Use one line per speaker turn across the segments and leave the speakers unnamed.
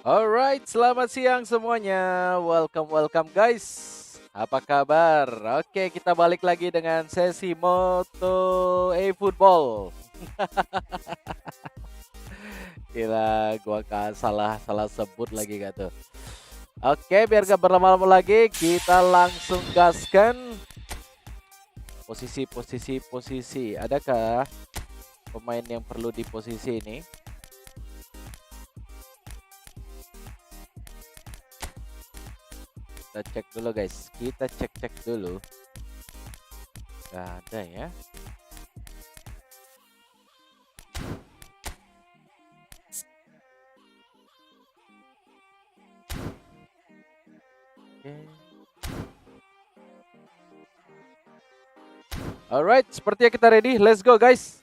Alright, selamat siang semuanya. Welcome guys. Apa kabar? Oke, kita balik lagi dengan sesi moto eFootball. Gila, gua salah sebut lagi gak tuh. Oke, biar gak berlama-lama lagi, kita langsung gaskan. Posisi. Adakah pemain yang perlu di posisi ini? Kita cek dulu guys, kita cek dulu. Gak ada ya. Alright, sepertinya kita ready. Let's go guys.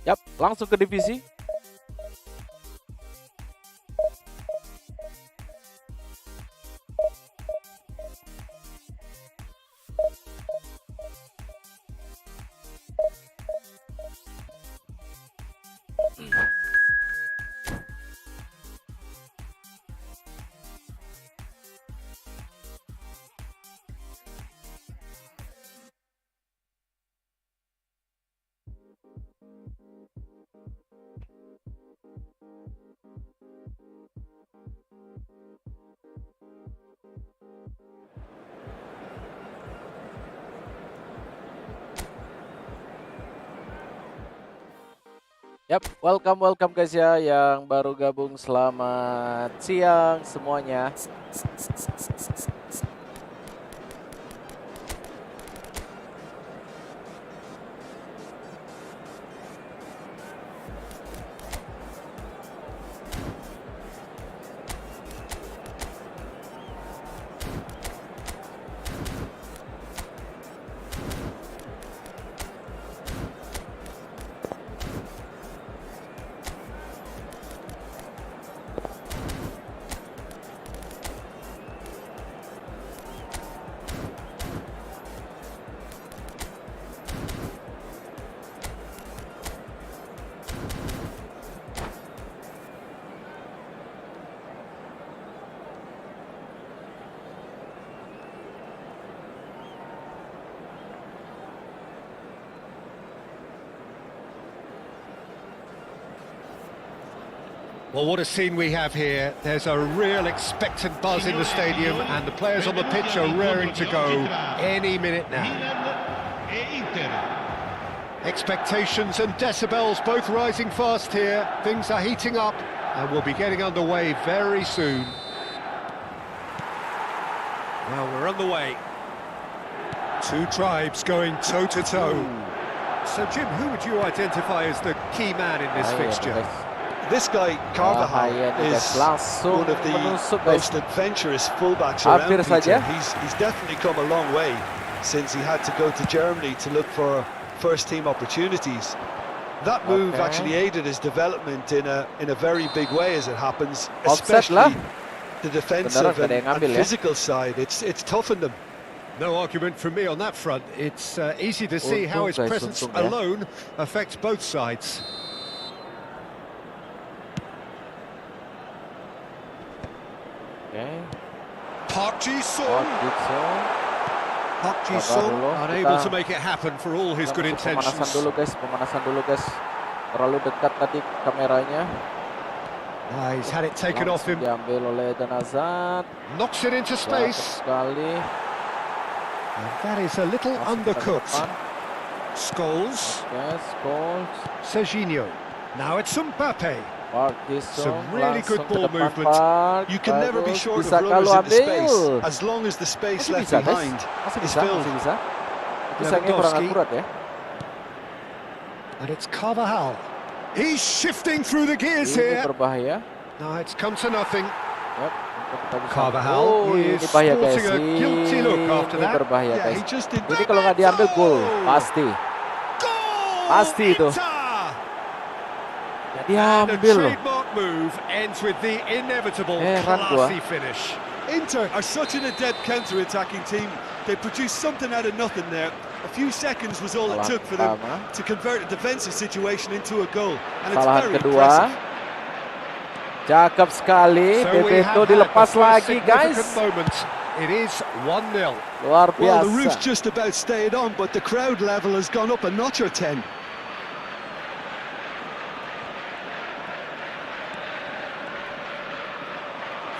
Yap, langsung ke divisi. Yap, welcome guys ya yang baru gabung, selamat siang semuanya.
Well, what a scene we have here. There's a real expectant buzz in the stadium and the players on the pitch are raring to go any minute now. Expectations and decibels both rising fast here. Things are heating up and we'll be getting underway very soon. Well, we're on the way. Two tribes going toe-to-toe. So, Jim, who would you identify as the key man in this fixture?
This guy, Carvajal, is one of the most adventurous fullbacks around, Peter. He's definitely come a long way since he had to go to Germany to look for first-team opportunities. That move actually aided his development in a very big way, as it happens, especially the defensive and physical side. It's toughened him.
No argument from me on that front. It's easy to see how his presence alone affects both sides. Park Ji-sung unable to make it happen for all his good intentions.
Pemanasan dulu guys. Terlalu dekat tadi kameranya.
He's had it taken off him.
Diambil oleh Danazat.
Knocks it into space.
Sekali.
And that is a little undercooked. Scholes.
Yes, Scholes.
Serginho. Now it's Mbappe.
Some
really good ball movement.
You can never be short of runners in the space, as long as the space left behind is filled.
And it's Carvajal. He's shifting through the gears here.
Berbahaya.
No, it's come to nothing.
Yep,
Carvajal
ini
is
bahaya guys.
sporting a guilty look after
Ini
that.
berbahaya
Yeah,
guys.
he just did.
Ini kalau nggak diambil gol pasti.
Goal!
Pasti itu.
Inter!
Ya
And a
diambil loh.
trademark move ends with the inevitable
Heran gua.
classy finish.
Inter are such an adept counter-attacking team. They produced something out of nothing there. A few seconds was all it took for them to convert a defensive situation into a goal, and it's
Kesalahan
very
kedua.
impressive.
Cakep sekali.
So we
Bebeto
have had
dilepas
the first
lagi guys.
significant moment. It is 1-0.
Luar
Well, the roof's
biasa.
just about stayed on, but the crowd level has gone up a notch or 10.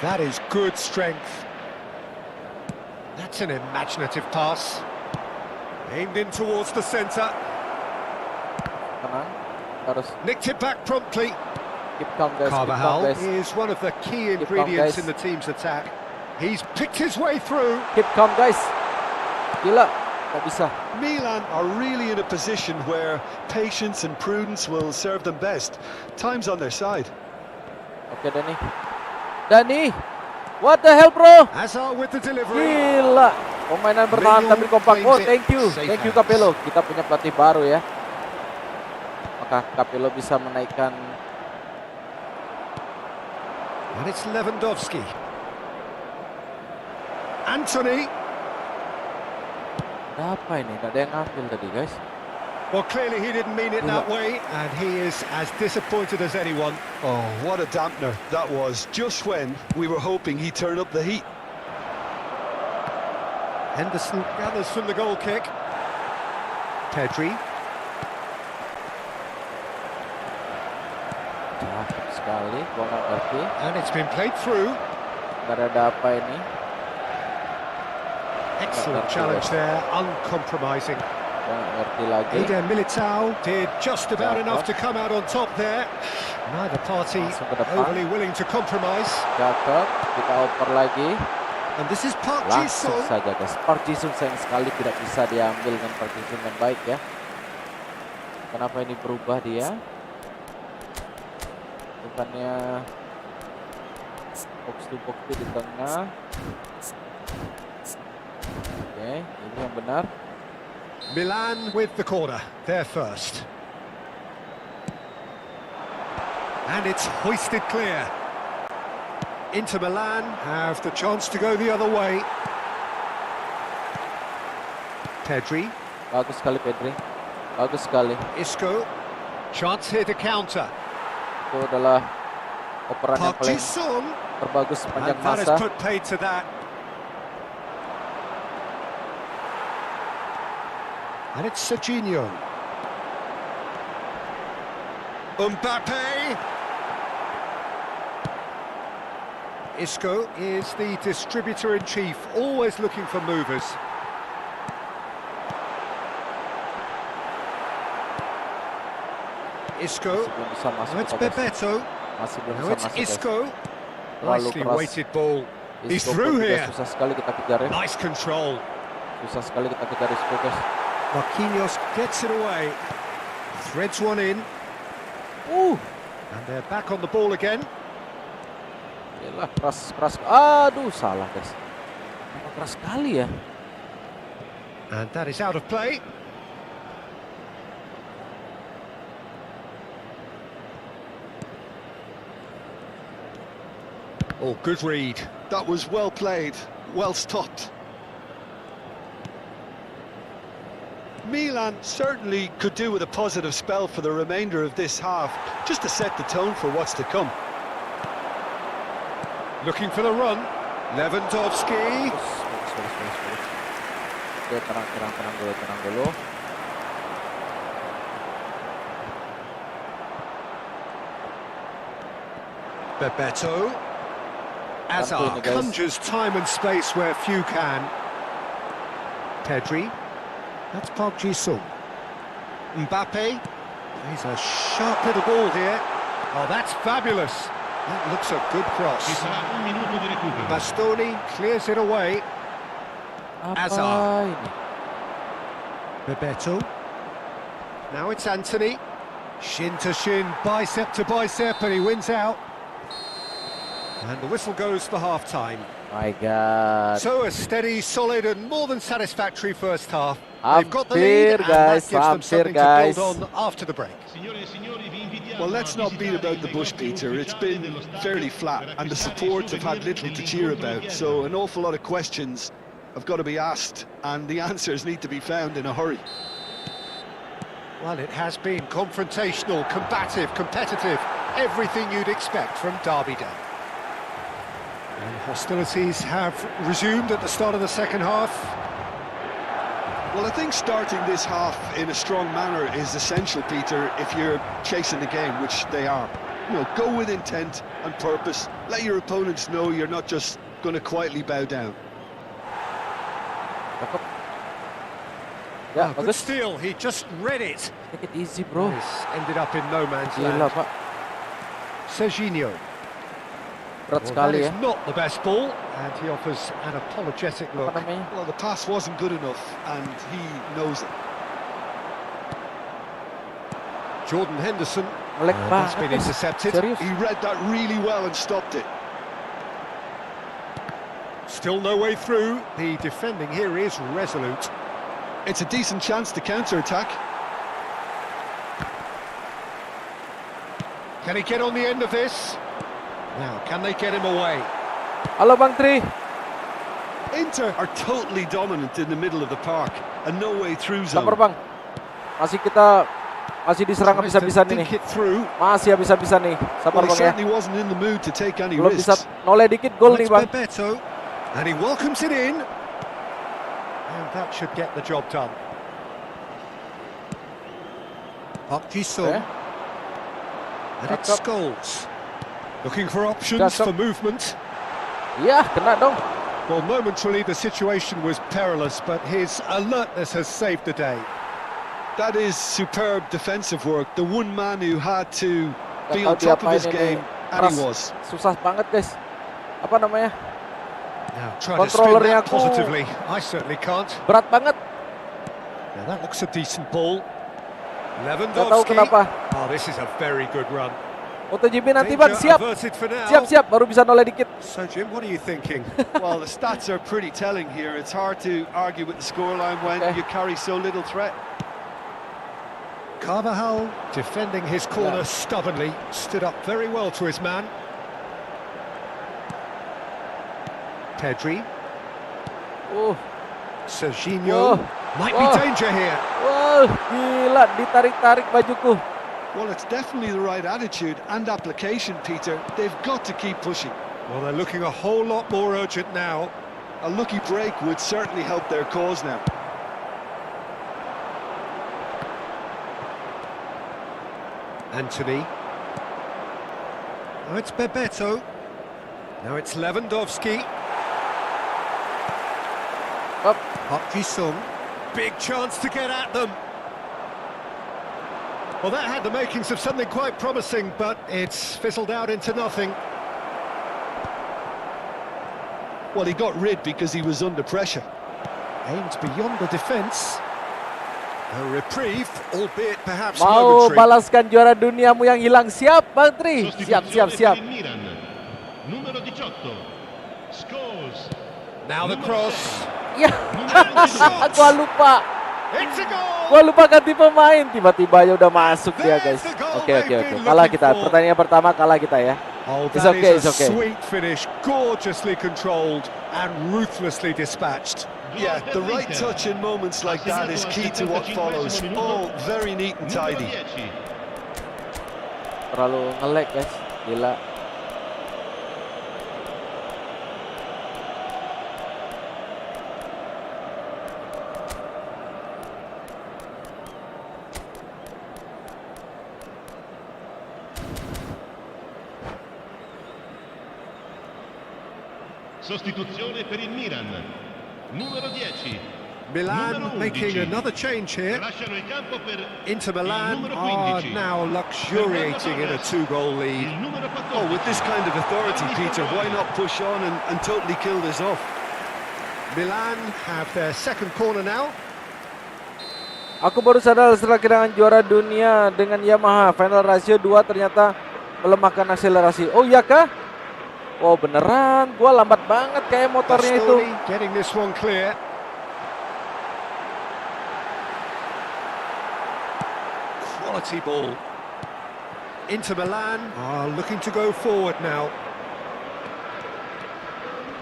That is good strength. That's an imaginative pass. Aimed in towards the centre.
Tenang. Harus
Nicked it back promptly.
keep calm guys. Keep calm
Carvajal
guys.
is one of the key
Keep calm,
ingredients
guys.
in the team's attack. He's picked his way through.
Keep calm guys. Gila. Nggak bisa.
Milan are really in a position where patience and prudence will serve them best. Time's on their side.
Oke Dani. Dani. What the hell bro?
Hazard with the delivery.
Gila. Permainan bertahan tapi kompak. Oh thank you.
Safe
Thank you
hands.
Capello. Kita punya pelatih baru ya. Maka Capello bisa menaikkan.
And it's Lewandowski. Anthony.
Ada apa ini? Nggak ada yang ngambil tadi guys.
Well, clearly he didn't mean it that way, and he is as disappointed as anyone.
Oh, what a dampener that was, just when we were hoping he'd turn up the heat.
Henderson gathers from the goal kick. Pedri.
Cakep sekali. Gua nggak ngerti.
And it's been played through.
Nggak ada apa ini.
Excellent challenge there, uncompromising.
Gua nggak ngerti lagi.
Eder Militao did just about
Cakep.
enough to come out on top there. Neither party
Langsung ke depan.
overly willing to compromise.
Cakep. Kita oper lagi.
And this is Park
Langsung
Ji-sung.
saja guys. Park Ji-sung sayang sekali tidak bisa diambil dengan Park Ji-sung yang baik ya. Kenapa ini berubah dia? Bukannya box to box di tengah. Oke, ini yang benar.
Milan with the corner, they're first. And it's hoisted clear. Inter Milan have the chance to go the other way. Pedri,
Bagus sekali Pedri. Bagus sekali.
Isco, chance here to counter.
Itu adalah operan yang
Park
paling
Ji-sung,
terbagus
and
sepanjang
that has
masa.
put paid to that. And it's Serginho. Mbappe. Isco is the distributor-in-chief, always looking for movers. Isco.
Masih belum bisa masuk.
Now it's
kita, guys.
Bebeto.
Masih belum
Now
bisa
it's
masuk. Guys.
Isco.
Terlalu
Nicely
keras.
weighted ball. He's
Isco
through
pun juga
here.
susah sekali kita kejar ya.
Nice control.
Susah sekali kita kejar Isco guys.
Marquinhos gets it away. Threads one in. And they're back on the ball again.
Gila, keras. Aduh, salah guys. Kenapa keras sekali ya?
And that is out of play. Oh, good read.
That was well played, well stopped. Milan certainly could do with a positive spell for the remainder of this half, just to set the tone for what's to come.
Looking for the run. Lewandowski.
Bagus. Oke, tenang dulu.
Bebeto. Hazard conjures time and space where few can. Pedri. That's Park Ji-sung. Mbappe. He's a sharp little ball here. Oh, that's fabulous. That looks a good cross. Bastoni clears it away. Hazard.
Apa ini?
Bebeto. Now it's Anthony. Shin to shin, bicep to bicep, and he wins out. And the whistle goes for half-time.
My God.
So a steady, solid and more than satisfactory first half. They've got the lead and
guys,
that gives them something to build on after the break.
Well, let's not beat about the bush, Peter. It's been fairly flat and the supports have had little to cheer about. So an awful lot of questions have got to be asked and the answers need to be found in a hurry.
Well, it has been confrontational, combative, competitive, everything you'd expect from Derby Day. And hostilities have resumed at the start of the second half.
Well, I think starting this half in a strong manner is essential, Peter, if you're chasing the game, which they are. You know, go with intent and purpose. Let your opponents know you're not just going to quietly bow down.
Yeah,
good steal, he just read it.
Take it easy, bro.
This ended up in no man's
Gila,
land.
Pak.
Serginho.
Berat
Well,
sekali
that
ya.
is not the best ball, and he offers an apologetic look.
Apa namanya?
Well, the pass wasn't good enough, and he knows it.
Jordan Henderson.
Melek
That's
banget.
been intercepted.
Serius?
He read that really well and stopped it.
Still no way through. The defending here is resolute.
It's a decent chance to counter-attack.
Can he get on the end of this? Now, can they get him away?
Halo Bang Tri.
Inter are totally dominant in the middle of the park and no way through zone.
Sabar Bang. Masih diserang habis-habisan ini.
Think it through.
Masih habis-habisan nih. Sabar
Well, he
Bang ya.
certainly wasn't in the mood to take any
Belum bisa
risks.
noleh dikit gol nih
It's
Bang.
Bebeto, and he welcomes it in. And that should get the job done. Park Ji-sung.
Okay.
And it's Scholes. Looking for options
Cakep.
for movement.
Iya, kena dong.
Well, momentarily the situation was perilous, but his alertness has saved the day.
That is superb defensive work. The one man who had to be
Gak
on
tahu
top of
diapain
his
ini.
game, and he was.
Susah banget guys. Apa namanya?
Now, trying to spin
Controllernya
that
aku
positively. I certainly can't.
berat banget.
Now, that looks a decent ball.
Gak tahu
Lewandowski.
kenapa.
Oh, this is a very good run.
MotoGP nanti Bang,
Danger
siap.
averted for now.
Siap-siap, baru bisa noleh dikit.
So, Jim, what are you thinking?
Well, the stats are pretty telling here. It's hard to argue with the scoreline when
Okay.
you carry so little threat.
Carvajal defending his corner stubbornly, stood up very well to his man. Pedri, Serginho, might be danger here.
Wah, gila, ditarik-tarik bajuku.
Well, it's definitely the right attitude and application, Peter. They've got to keep pushing.
Well, they're looking a whole lot more urgent now.
A lucky break would certainly help their cause now.
Anthony. Now it's Bebeto. Now it's Lewandowski.
Up.
Park Ji-sung. Big chance to get at them. Well, that had the makings of something quite promising, but it's fizzled out into nothing.
Well, he got rid because he was under pressure.
Aimed beyond the defence. A reprieve, albeit perhaps
Mau
momentary.
balaskan juara duniamu yang hilang. Siap Bang Tri. Siap.
Numero 18. Scholes.
Now the cross.
Ya, gua lupa.
It's a goal!
Gua lupa ganti pemain. Tiba-tiba ya udah masuk dia guys. Oke. Kalah kita. Pertandingan pertama kalah kita ya.
Oh,
It's
that
okay,
is
it's okay.
a sweet finish, gorgeously controlled and ruthlessly dispatched.
Yeah, the right touch in moments like that is key to what follows. All very neat and tidy.
Terlalu nge-lag guys. Gila.
Sostituzione per il Milan. Numero 10.
Milan making another change here.
Lasciano il campo per
Inter
il
Milan
numero
are
15.
now luxuriating in a two-goal lead.
Il numero 14.
Oh, with this kind of authority, Peter, why not push on and totally kill this off?
Milan have their second corner now.
Aku baru sadar setelah kehilangan juara dunia dengan Yamaha. Final rasio 2 ternyata melemahkan akselerasi. Oh iya kah? Oh beneran, gua lambat banget kayak motornya itu.
Getting this one clear. Quality ball. Inter Milan are looking to go forward now.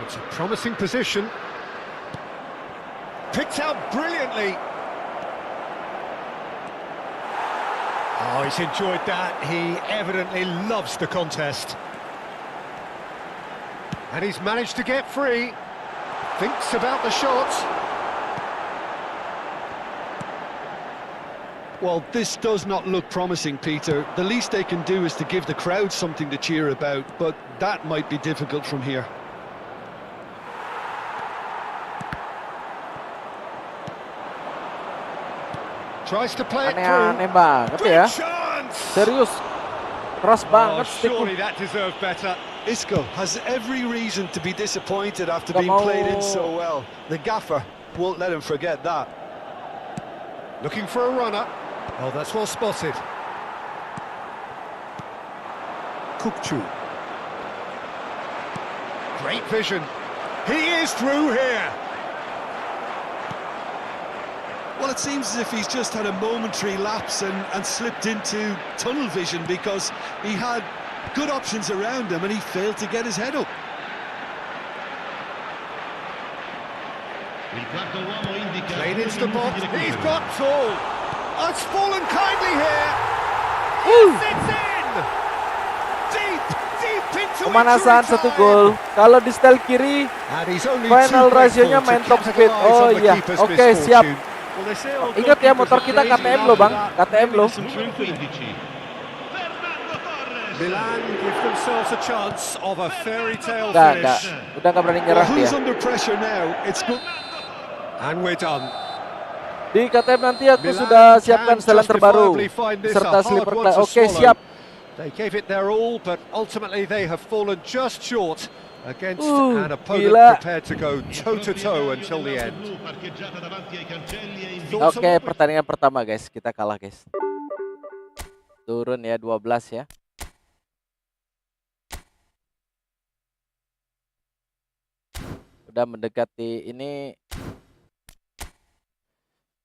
It's a promising position. Picked out brilliantly. Oh, he's enjoyed that. He evidently loves the contest. And he's managed to get free. Thinks about the shot.
Well, this does not look promising, Peter. The least they can do is to give the crowd something to cheer about, but that might be difficult from here.
Tries to play it through.
Aneh-aneh banget ya. Serius. Keras banget
surely that deserved better.
Isco has every reason to be disappointed after being played in so well. The gaffer won't let him forget that.
Looking for a runner. Oh, that's well spotted. Kukcu. Great vision. He is through here.
Well, it seems as if he's just had a momentary lapse and slipped into tunnel vision because he had good options around him and he failed to get his head up.
Played into the box. He's got tall. Oh, it's fallen kindly here.
Yes,
it's in. Deep into
pemanasan satu gol. Kalau di setel kiri, final rasionya main top speed. Oh iya, oke, siap. Ingat ya, motor kita KTM loh bang, KTM loh.
Milan give themselves a chance of a fairy tale
finish. Udah nggak berani nyerah dia.
And we're done.
Di KTM nanti aku sudah siapkan setelan terbaru serta slipper. Oke, siap.
They gave it their all, but ultimately they have fallen just short against an opponent prepared to go toe-to-toe until the end.
Oke, pertandingan pertama guys, kita kalah guys. Turun ya, 12 ya. Udah mendekati ini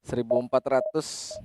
1400.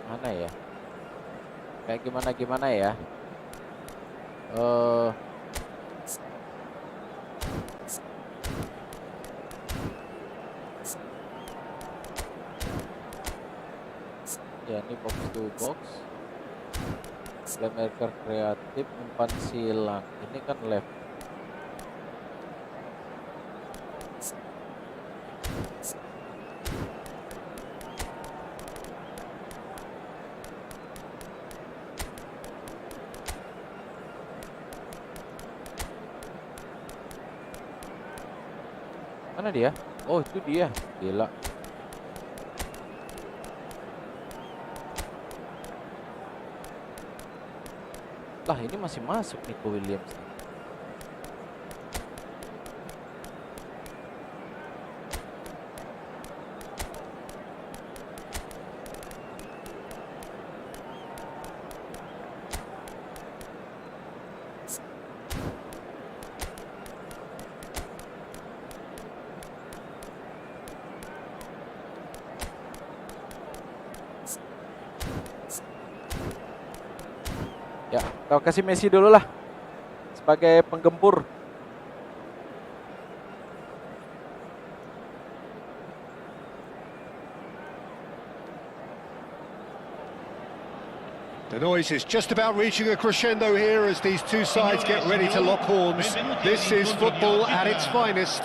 Mana ya? Kayak gimana ya? Ya ini box to box. Playmaker kreatif, umpan silang. Ini kan left. Mana dia? Oh, itu dia. Gila. Lah, ini masih masuk Nico Williams. Ya, kita kasih Messi dulu lah sebagai penggempur.
The noise is just about reaching a crescendo here as these two sides get ready to lock horns. This is football at its finest.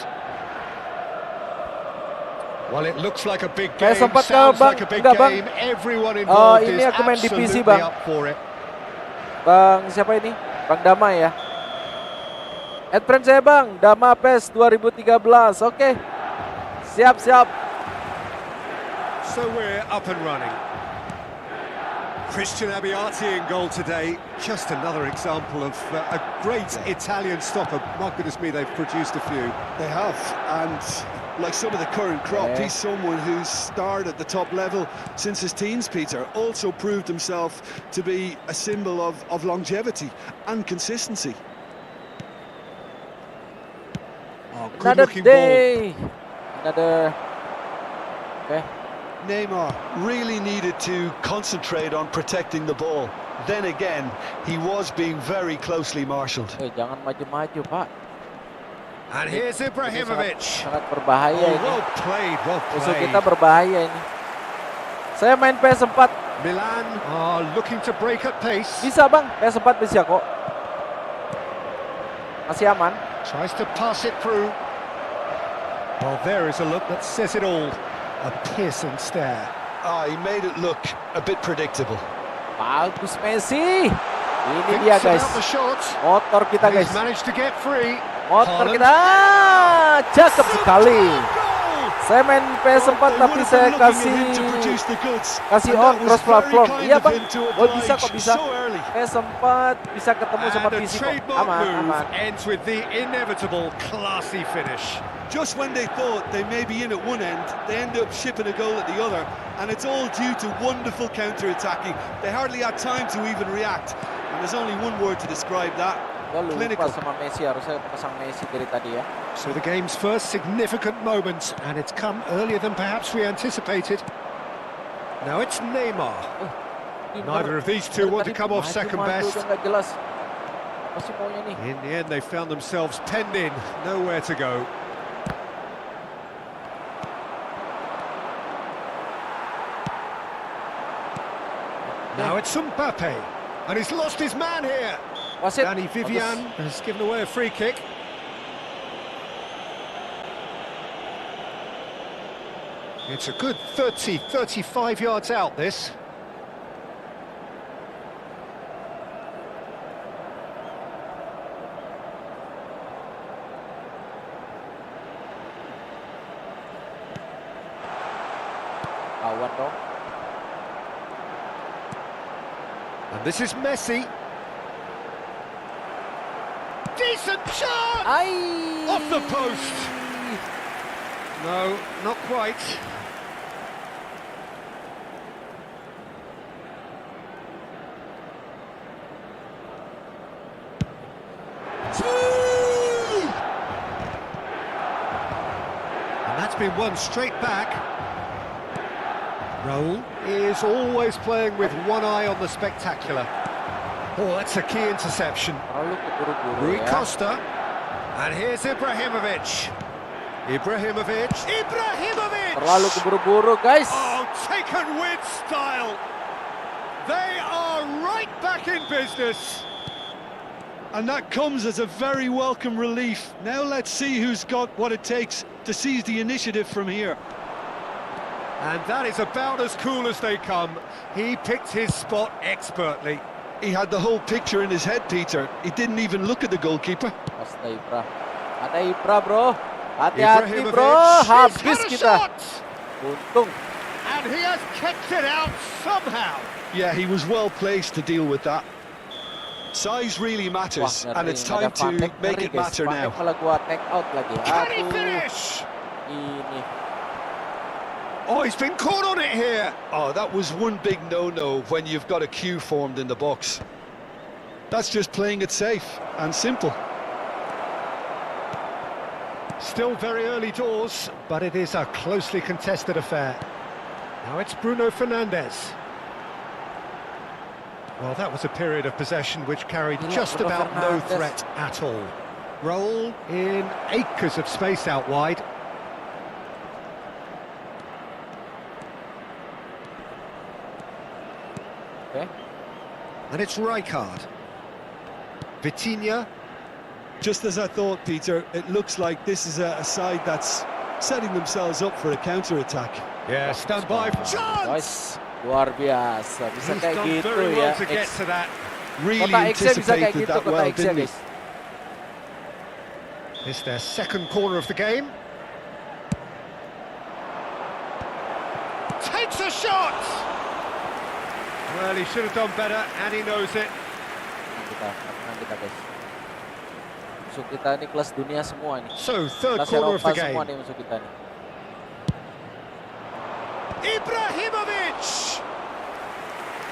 Well, it looks like a big game, sounds like a big game. Everyone involved is absolutely up for it.
Bang, siapa ini? Bang Dama ya? Friend saya Bang, Dama PES 2013. Oke. Siap-siap.
So we're up and running. Christian Abbiati in goal today. Just another example of a great Italian stopper. My goodness me, they've produced a few.
They have, and like some of the current crop, he's someone who's starred at the top level since his teens, Peter. Also proved himself to be a symbol of longevity and consistency.
Oh, good-looking ball.
Another. Okay.
Neymar really needed to concentrate on protecting the ball. Then again, he was being very closely marshalled.
Jangan maju-maju, Pak.
And here's Ibrahimovic.
Sangat berbahaya ini.
Well played, well played.
Musuh kita berbahaya ini. Saya main PS4.
Milan are looking to break at pace.
Bisa Bang, PS4 bisa kok. Masih aman.
Tries to pass it through. Well, there is a look that says it all. A piercing stare.
He made it look a bit predictable.
Bagus Messi. Ini dia guys. Motor kita guys.
He's managed to get free.
Motor kita. Cakep sekali. Saya main PS4 tapi saya kasih on cross platform. Iya Bang. Oh bisa kok bisa. PS4 bisa ketemu sama PC kok. Aman.
Ends with the inevitable classy finish.
Just when they thought they may be in at one end, they end up shipping a goal at the other, and it's all due to wonderful counter-attacking. They hardly had time to even react, and there's only one word to describe that: clinical.
Sama Messi, harusnya pasang Messi dari tadi ya.
So the game's first significant moment, and it's come earlier than perhaps we anticipated. Now it's Neymar. Neither of these two want to come off second best. In the end, they found themselves penned in, nowhere to go. Now it's Mbappe, and he's lost his man here. Danny Vivian has given away a free kick. It's a good 35 yards out, this.
Lawan dong.
And this is Messi. Decent shot! Off the post. No, not quite. And that's been won straight back. Raul is always playing with one eye on the spectacular. Oh, that's a key interception. Rui Costa. And here's Ibrahimovic. Ibrahimovic.
Terlalu keburu-buru, guys.
Oh, taken with style. They are right back in business.
And that comes as a very welcome relief. Now let's see who's got what it takes to seize the initiative from here.
And that is about as cool as they come. He picked his spot expertly.
He had the whole picture in his head, Peter. He didn't even look at the goalkeeper.
Ada Ibra, bro. Hati-hati, bro. Habis kita. Untung.
And he has kicked it out somehow.
Yeah, he was well placed to deal with that. Size really matters, and it's time to make it matter now.
Can he finish? Oh, he's been caught on it here.
Oh, that was one big no-no when you've got a queue formed in the box. That's just playing it safe and simple.
Still very early doors, but it is a closely contested affair. Now it's Bruno Fernandes. Well, that was a period of possession which carried just about no threat at all. Roll in acres of space out wide.
Okay.
And it's Rijkaard. Vitinha.
Just as I thought, Peter, it looks like this is a side that's setting themselves up for a counter-attack.
Yeah, stand by. Chance!
Luar biasa, bisa
He's
kayak
done
gitu
very well
ya.
to get to that.
Really
Kota X-nya bisa kayak
anticipated
gitu,
that
kota
well,
X-nya,
didn't he?
guys.
It's their second corner of the game. Takes a shot! Well, he should have done better, and he knows it.
Tenang kita, guys. Musuh kita ini kelas dunia semua nih.
So, third
Kelas
corner of
Eropa
the
semua
game.
nih musuh kita nih.
Ibrahimovic!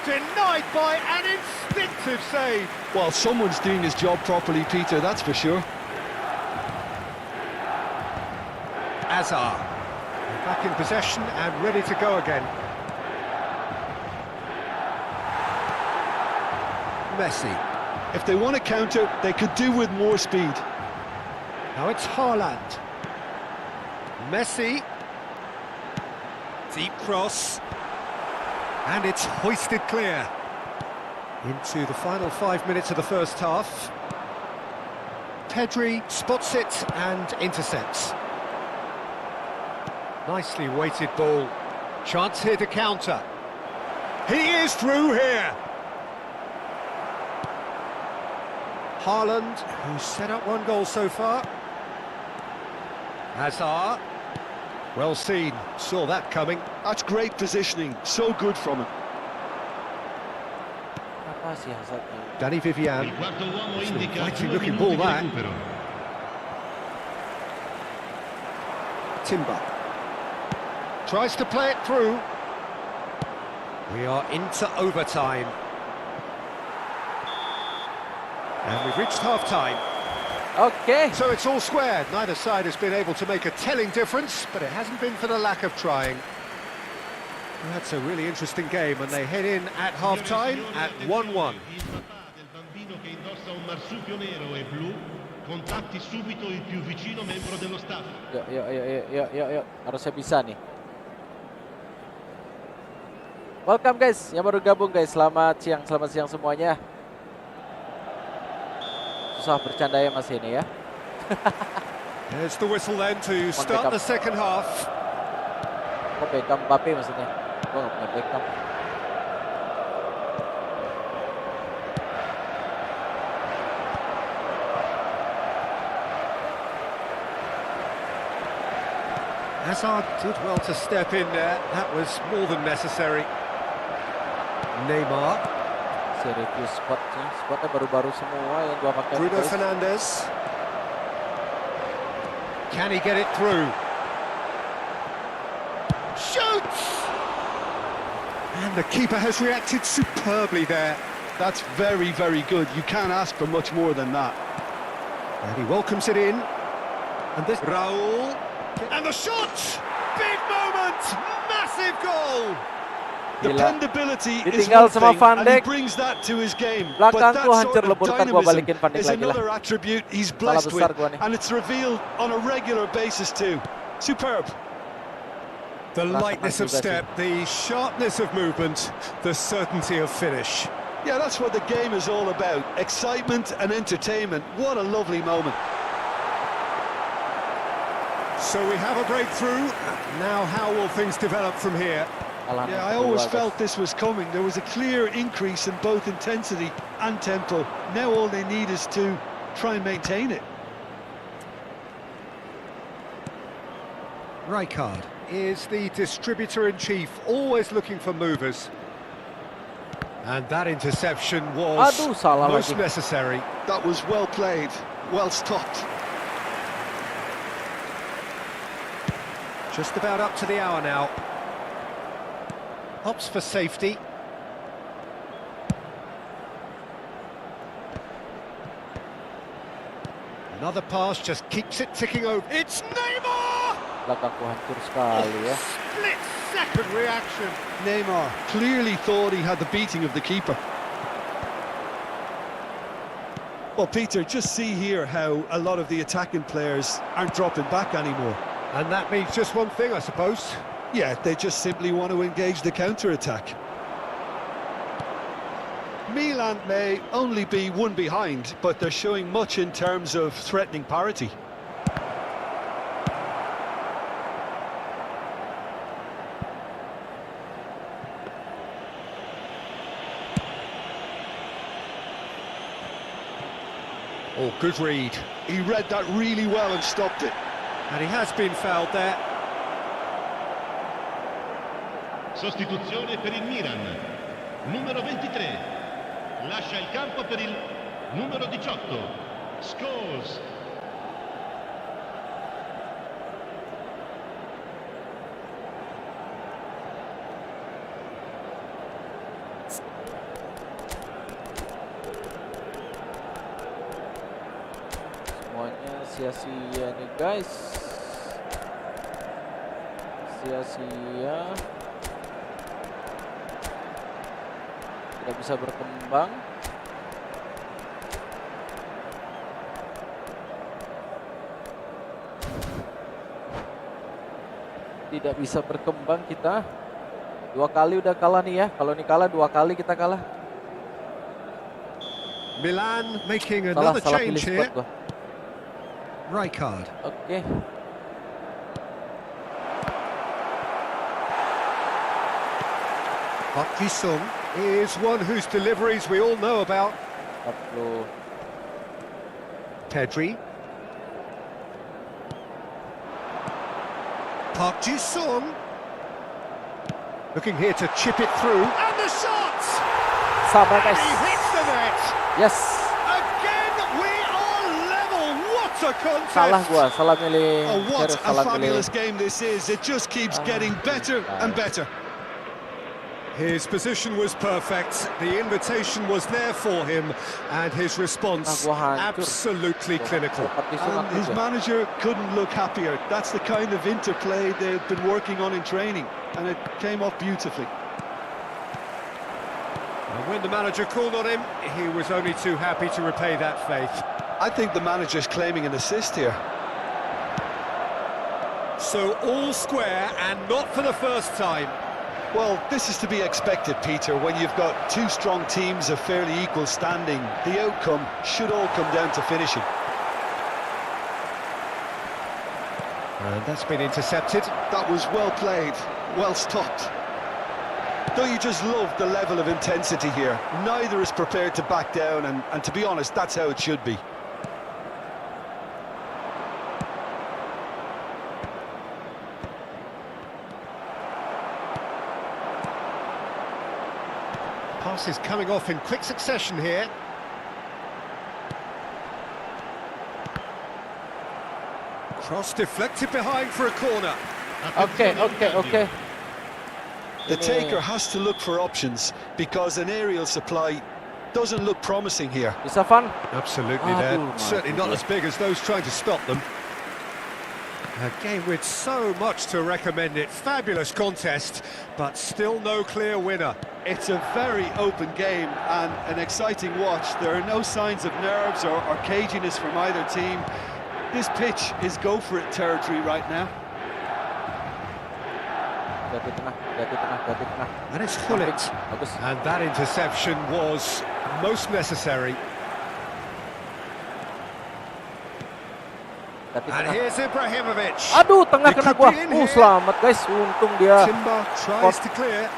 Denied by an instinctive save.
Well, someone's doing his job properly, Peter, that's for sure.
Azar. Back in possession and ready to go again. Messi.
If they want to counter, they could do with more speed.
Now it's Haaland. Messi. Deep cross. And it's hoisted clear. Into the final 5 minutes of the first half. Pedri spots it and intercepts. Nicely weighted ball. Chance here to counter. He is through here. Haaland, who's set up 1 goal so far. Hazard. Well seen, saw that coming.
That's great positioning, so good from him.
Apa sih Hazardnya?
Danny Vivian.
Il quarto uomo
It's a
indica
fighting
2
looking
minuti
ball,
di
that.
recupero.
Timber. Tries to play it through. We are into overtime. And we've reached half-time.
Oke.
So it's all square. Neither side has been able to make a telling difference, but it hasn't been for the lack of trying. Well, that's a really interesting game, and they head in at half-time at 1-1.
Il papà del bambino che indossa un marsupio nero e blu contatti subito il più vicino membro dello staff.
Yuk. Harusnya bisa nih. Welcome guys, yang baru gabung guys. Selamat siang semuanya. Susah bercanda ya mas ini ya.
There's the whistle then to start the second half.
Kok Pegang Mbappe maksudnya? Gue gak punya Pegang.
Hazard did well to step in there. That was more than necessary. Neymar.
Serius squadnya baru-baru semua yang gua pakai.
Bruno Fernandes. Can he get it through? Shoots! And the keeper has reacted superbly there.
That's very, very good. You can't ask for much more than that.
And he welcomes it in. And this Raul. And the shot! Big moment! Massive goal!
Dependability is
Ditinggal
one
sama
thing,
Van
and he
Dijk.
brings that to his game. But that
Belakangku hancur
sort of
lebur, kan gua
dynamism
balikin Van Dijk
is
lagi lah.
another attribute he's
Salah
blessed
besar
with,
gua nih.
and it's revealed on a regular basis too. Superb.
The lightness of step, the sharpness of movement, the certainty of finish.
Yeah, that's what the game is all about. Excitement and entertainment. What a lovely moment.
So we have a breakthrough. Now how will things develop from here?
Yeah, I always felt this was coming. There was a clear increase in both intensity and tempo. Now all they need is to try and maintain it.
Rijkaard is the distributor-in-chief, always looking for movers. And that interception was
Aduh, salah
most
lagi.
necessary.
That was well played, well stopped.
Just about up to the hour now. Hops for safety. Another pass just keeps it ticking over. It's Neymar!
Belakangku hancur sekali ya.
Split-second reaction.
Neymar clearly thought he had the beating of the keeper. Well, Peter, just see here how a lot of the attacking players aren't dropping back anymore.
And that means just one thing, I suppose.
Yeah, they just simply want to engage the counter-attack. Milan may only be one behind, but they're showing much in terms of threatening parity.
Oh, good read.
He read that really well and stopped it.
And he has been fouled there.
Sostituzione per il Milan. Numero 23. Lascia il campo per il numero 18. Scholes.
Semuanya sia-sia nih guys. Sia-sia. Tidak bisa berkembang. Tidak bisa berkembang kita. 2 kali udah kalah nih ya. Kalau ini kalah 2 kali kita kalah.
Milan making another
Salah
change
pilih
here.
squad gua.
Right card.
Oke.
Park Ji-sung is one whose deliveries we all know about.
40.
Pedri. Park Ji-sung. Looking here to chip it through. And the shot!
Sama guys.
He hits the net!
Yes.
Again, we are level. What a contest!
Salah milih.
Oh, what
Sheriff,
a
salah
fabulous
milih.
game this is. It just keeps getting better and better.
His position was perfect, the invitation was there for him, and his response absolutely clinical.
And his manager couldn't look happier. That's the kind of interplay they've been working on in training, and it came off beautifully.
And when the manager called on him, he was only too happy to repay that faith.
I think the manager's claiming an assist here.
So all square, and not for the first time.
Well, this is to be expected, Peter, when you've got 2 strong teams of fairly equal standing. The outcome should all come down to finishing.
And that's been intercepted.
That was well played, well stopped. Don't you just love the level of intensity here? Neither is prepared to back down, and to be honest, that's how it should be.
Passes coming off in quick succession here. Cross deflected behind for a corner.
Okay.
The taker has to look for options, because an aerial supply doesn't look promising here.
Bisa Van?
Absolutely, they're certainly not as big as those trying to stop them. A game with so much to recommend it. Fabulous contest, but still no clear winner.
It's a very open game and an exciting watch. There are no signs of nerves or caginess from either team. This pitch is go-for-it territory right now.
And it's Gullit. And that interception was most necessary. And here's Ibrahimovic.
Aduh, tengah kena gua. Selamat guys. Untung dia.
Timber tries to clear.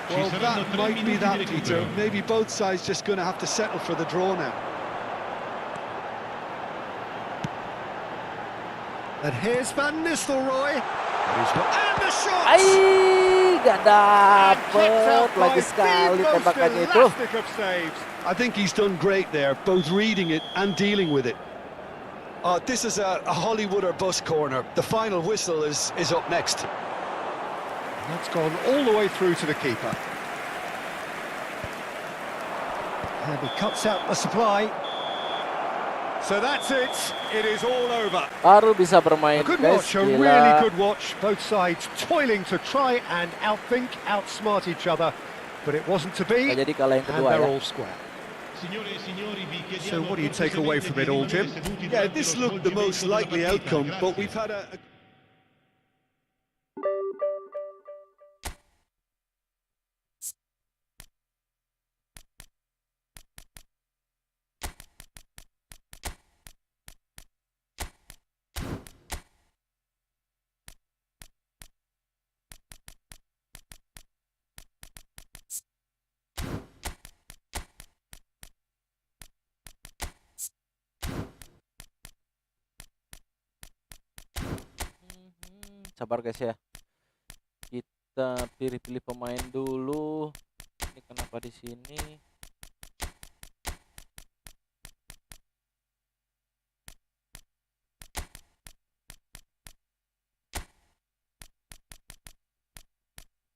Well, that might be that, Peter. Maybe both sides just going to have to settle for the draw now.
And here's Van Nistelrooy. And the shot!
Gak dapet lagi sekali tembakannya itu.
I think he's done great there, both reading it and dealing with it. This is a Hollywood or bust corner. The final whistle is up next.
That's gone all the way through to the keeper. And he cuts out the supply. So that's it. It is all over.
Baru bisa bermain,
a good
guys.
watch, a really good watch. Both sides toiling to try and outsmart each other, but it wasn't to be.
Jadi kalah yang
And
kedua
they're
ya.
all square. So what do you take away from it all, Jim?
Yeah, this looked the most likely outcome, but we've had a
Sabar guys ya. Kita pilih-pilih pemain dulu. Ini kenapa di sini?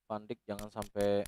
Pandik jangan sampai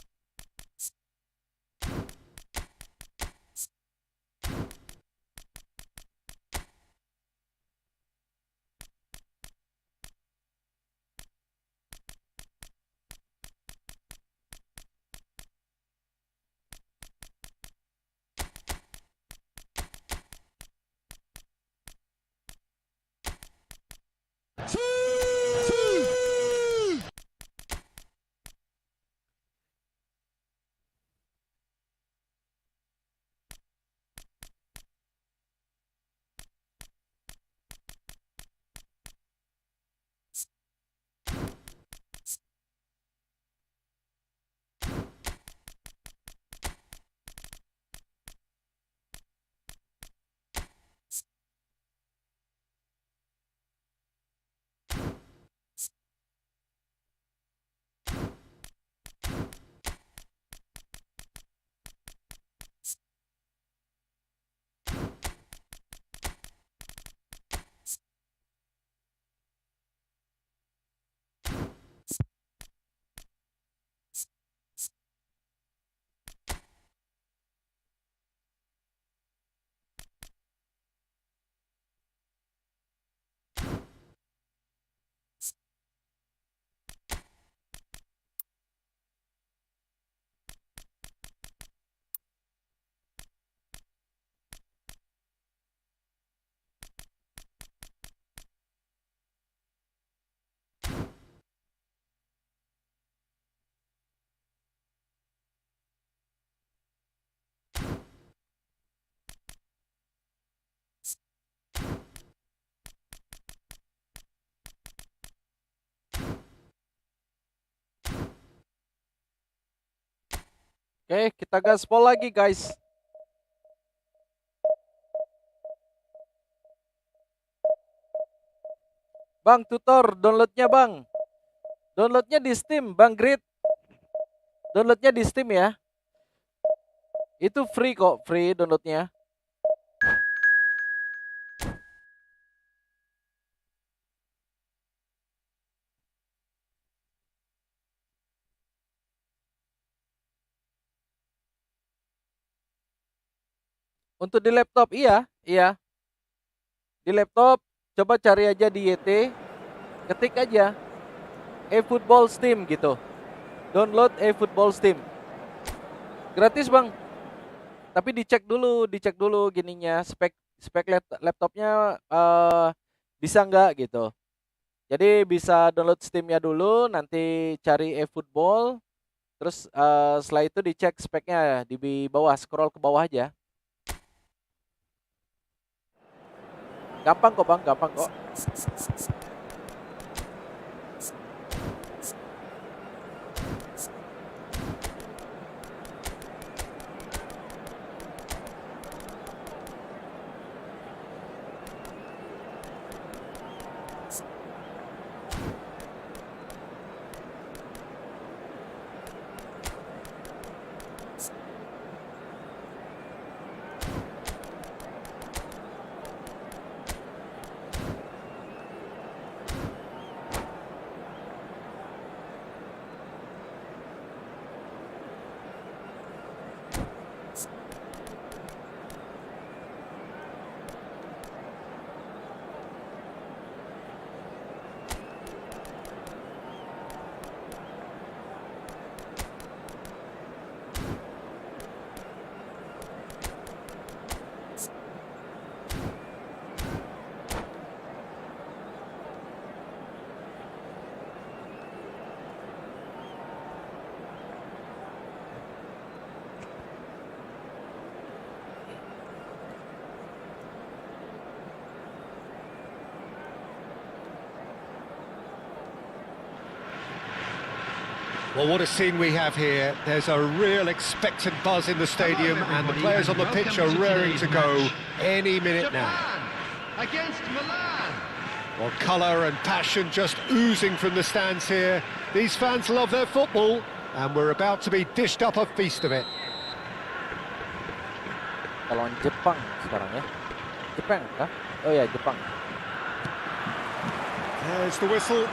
Oke, kita gaspol lagi guys. Bang, tutor, downloadnya bang. Downloadnya di Steam, Bang Grid. Downloadnya di Steam ya. Itu free kok, free downloadnya. Untuk di laptop, iya. Di laptop, coba cari aja di YT. Ketik aja eFootball Steam gitu. Download eFootball Steam. Gratis bang. Tapi dicek dulu gininya, spek laptopnya bisa nggak gitu. Jadi bisa download Steamnya dulu, nanti cari eFootball. Terus setelah itu dicek speknya di bawah, scroll ke bawah aja. Gampang kok bang, gampang kok.
Well, what a scene we have here. There's a real expectant buzz in the stadium, and the players on the pitch are raring to go any minute now.
Japan against Milan.
Well, colour and passion just oozing from the stands here. These fans love their football, and we're about to be dished up a feast of it.
Lawan Jepang sekarang ya. Jepang kah? Oh ya, Jepang.
There's the whistle.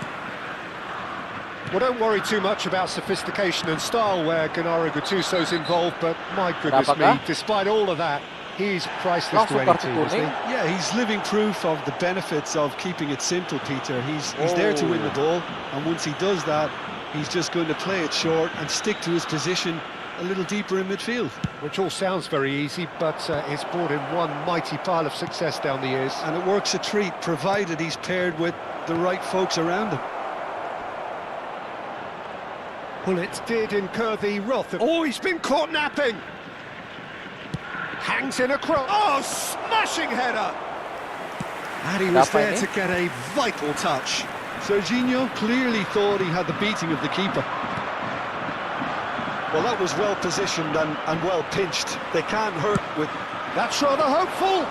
Well, don't worry too much about sophistication and style where Gennaro Gattuso's involved, but my goodness me, despite all of that, he's priceless to any team, isn't he?
Yeah, he's living proof of the benefits of keeping it simple, Peter. He's there to win the ball, and once he does that, he's just going to play it short and stick to his position a little deeper in midfield.
Which all sounds very easy, but it's brought in one mighty pile of success down the years.
And it works a treat, provided he's paired with the right folks around him.
Well, it did incur the wrath of... Oh, he's been caught napping! Hangs in a cross. Oh, smashing header! And he was there to get a vital touch.
Serginho clearly thought he had the beating of the keeper. Well, that was well positioned and well pinched. They can't hurt with...
That's rather hopeful!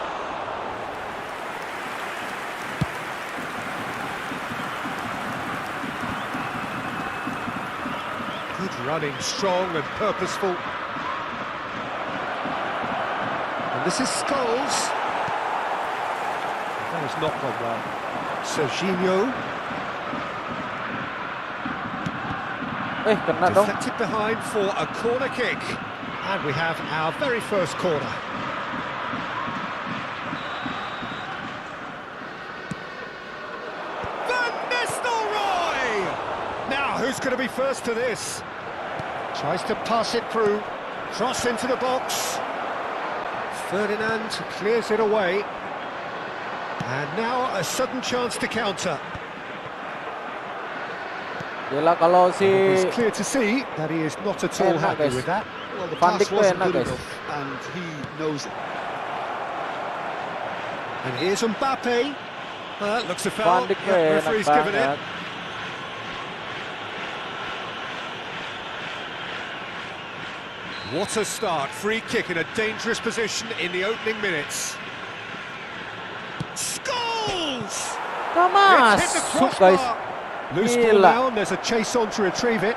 Good running, strong and purposeful. And this is Scholes. That has not gone well. Serginho.
Kena dong.
Deflected behind for a corner kick. And we have our very first corner. Van Nistelrooy! Now, who's going to be first to this? Tries to pass it through. Cross into the box. Ferdinand clears it away. And now a sudden chance to counter.
Gila kalau si
It's clear to see that he is not at all happy with that.
Well, the
Van
pass
Dijk
wasn't
enak,
good
guys.
enough, and he knows it.
And here's Mbappe. That looks a foul.
Van Dijk
Yeah,
enak
referee's given it.
banget.
What a start. Free kick in a dangerous position in the opening minutes. Scholes!
Thomas,
It's hit the
sup guys.
crossbar. Loose ball
Gila.
now, and there's a chase on to retrieve it.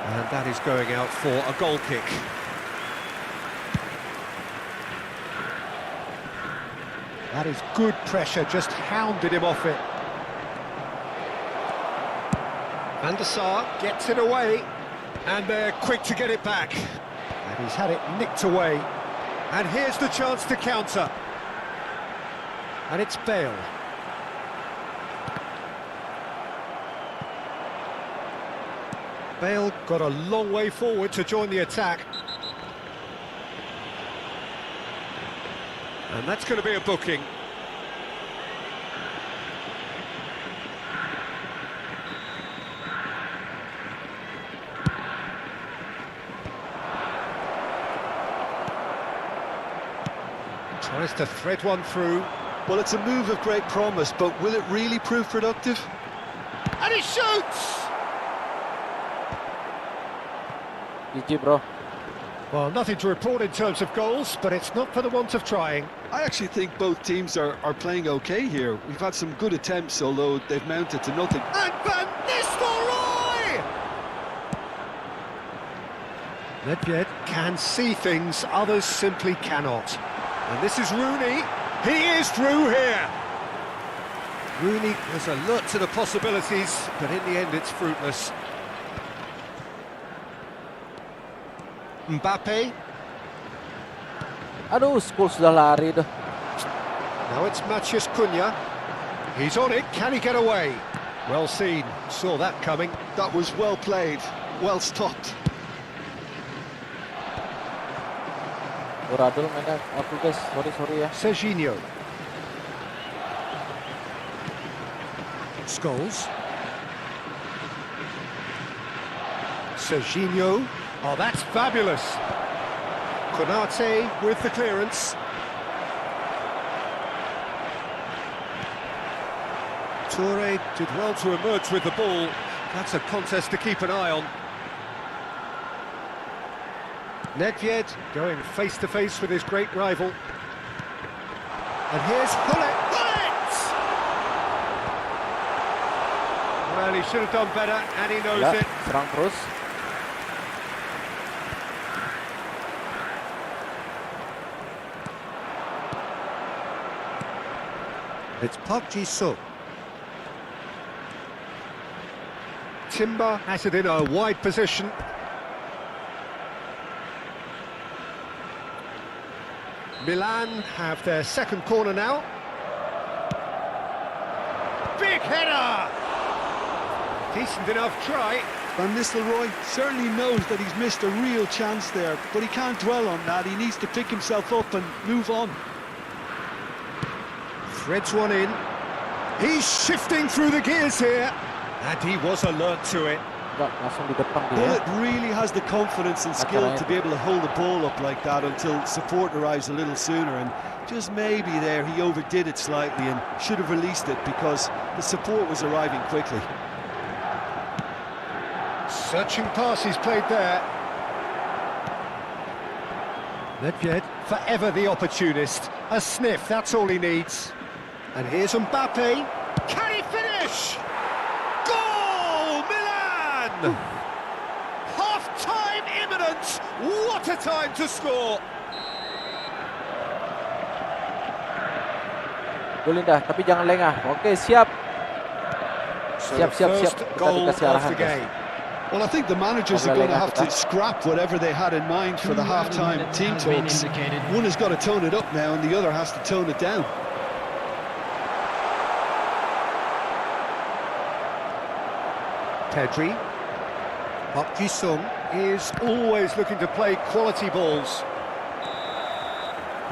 And that is going out for a goal kick. That is good pressure, just hounded him off it. Van der Sar gets it away, and they're quick to get it back. And he's had it nicked away. And here's the chance to counter. And it's Bale. Bale got a long way forward to join the attack. And that's going to be a booking. Tries to thread one through.
Well, it's a move of great promise, but will it really prove productive?
And he shoots!
GG bro.
Well, nothing to report in terms of goals, but it's not for the want of trying.
I actually think both teams are playing okay here. We've had some good attempts, although they've mounted to nothing.
And Van Nistelrooy! Nedved can see things others simply cannot. And this is Rooney. He is through here. Rooney was alert to the possibilities, but in the end it's fruitless. Mbappe.
Aduh, Scholes sudah lari dah.
Now it's Matheus Cunha. He's on it. Can he get away? Well seen. Saw that coming.
That was well played, well stopped.
Uradul mainnya aku guys, sorry ya.
Serginho. Scholes. Serginho. Oh, that's fabulous. Konate with the clearance. Toure did well to emerge with the ball, That's a contest to keep an eye on. Nedved going face-to-face with his great rival. And here's Gullit. Gullit! Well, he should have done better, and he knows
Ya,
it.
serang terus.
It's Park Ji-sung. Timber has it in a wide position. Milan have their second corner now. Big header! Decent enough try.
Van Nistelrooy certainly knows that he's missed a real chance there, but he can't dwell on that. He needs to pick himself up and move on.
Threads one in. He's shifting through the gears here. And he was alert to it.
Enggak, langsung di depan dia.
Gullit really has the confidence and skill to be able to hold the ball up like that until support arrives a little sooner, and just maybe there he overdid it slightly and should have released it because the support was arriving quickly.
Searching pass he's played there. Nedved, forever the opportunist. A sniff, that's all he needs. And here's Mbappe. Can he finish? Goal, Milan! Half-time imminent. What a time to score.
Golin dah, tapi jangan lengah. Oke, siap. Siap.
First
Kita
goal
dikasih
of
arahan,
the
guys.
game.
Well, I think the managers are going to have to scrap whatever they had in mind for the half-time team talks. One has got to tone it up now and the other has to tone it down.
Pedri. Park Ji-sung is always looking to play quality balls.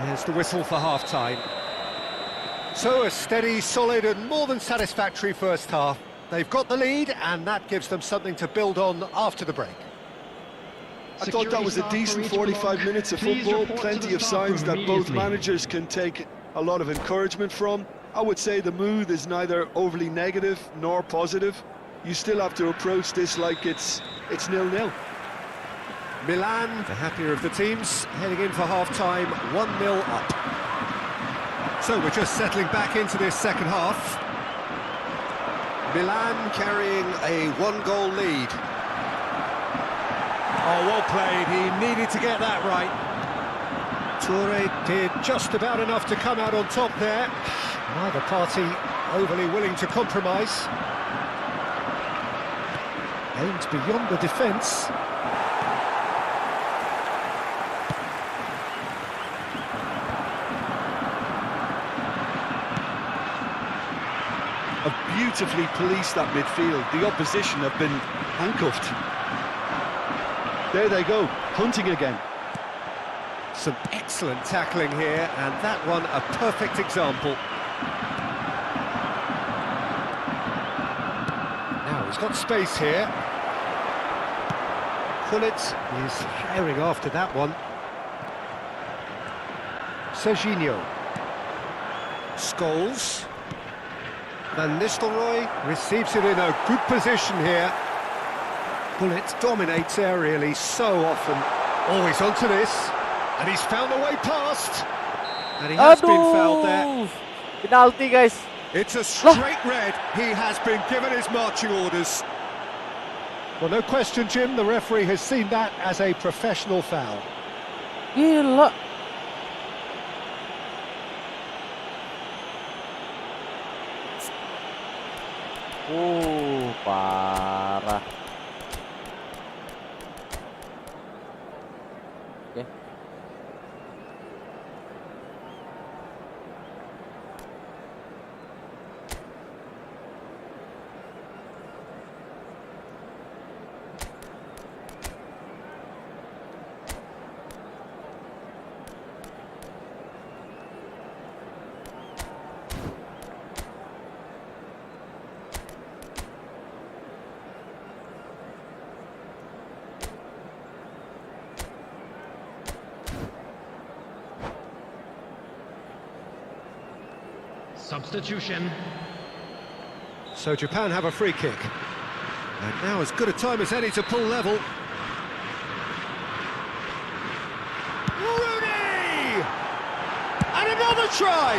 There's the whistle for half-time. So a steady, solid and more than satisfactory first half. They've got the lead and that gives them something to build on after the break.
I thought that was a decent 45 minutes of football, plenty of signs that both managers can take a lot of encouragement from. I would say the mood is neither overly negative nor positive. You still have to approach this like it's 0-0.
Milan, the happier of the teams, heading in for half-time, 1-0 up. So we're just settling back into this second half. Milan carrying a one-goal lead. Oh, well played. He needed to get that right. Toure did just about enough to come out on top there. Neither party overly willing to compromise. Aims beyond the defence.
Beautifully policed that midfield. The opposition have been handcuffed. There they go, hunting again.
Some excellent tackling here, and that one a perfect example. Now he's got space here. Gullit is herring after that one. Serginho. Scholes. Van Nistelrooy receives it in a good position here. Gullit dominates aerially so often. Always onto this. And he's found a way past. And he has been fouled there.
Penalti, guys.
It's a straight red. He has been given his marching orders. Well, no question, Jim, the referee has seen that as a professional foul.
Gila. Parah. Oke.
Substitution.
So Japan have a free kick. And now as good a time as any to pull level. Rooney! And another try!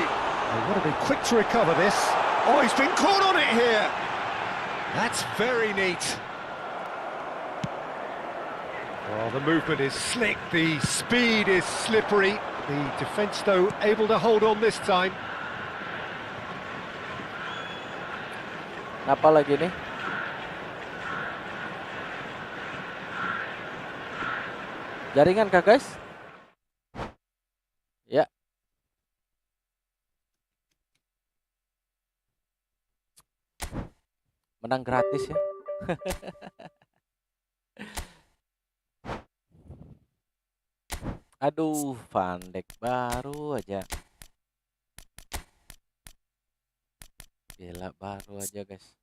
They want to be quick to recover this. Oh, he's been caught on it here. That's very neat. Oh, the movement is slick, the speed is slippery. The defence, though, able to hold on this time.
Apa lagi nih? Jaringan kah guys? Ya. Menang gratis ya. Aduh, Van Dijk baru aja. Gila, baru aja guys.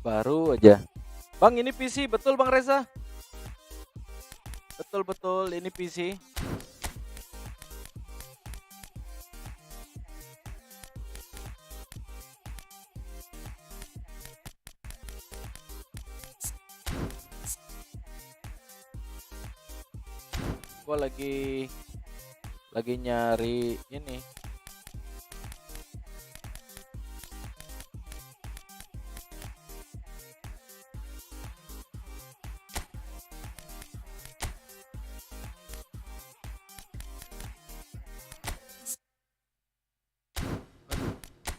Baru aja. Bang, ini PC, betul Bang Reza? Betul, ini PC. Gua lagi nyari ini.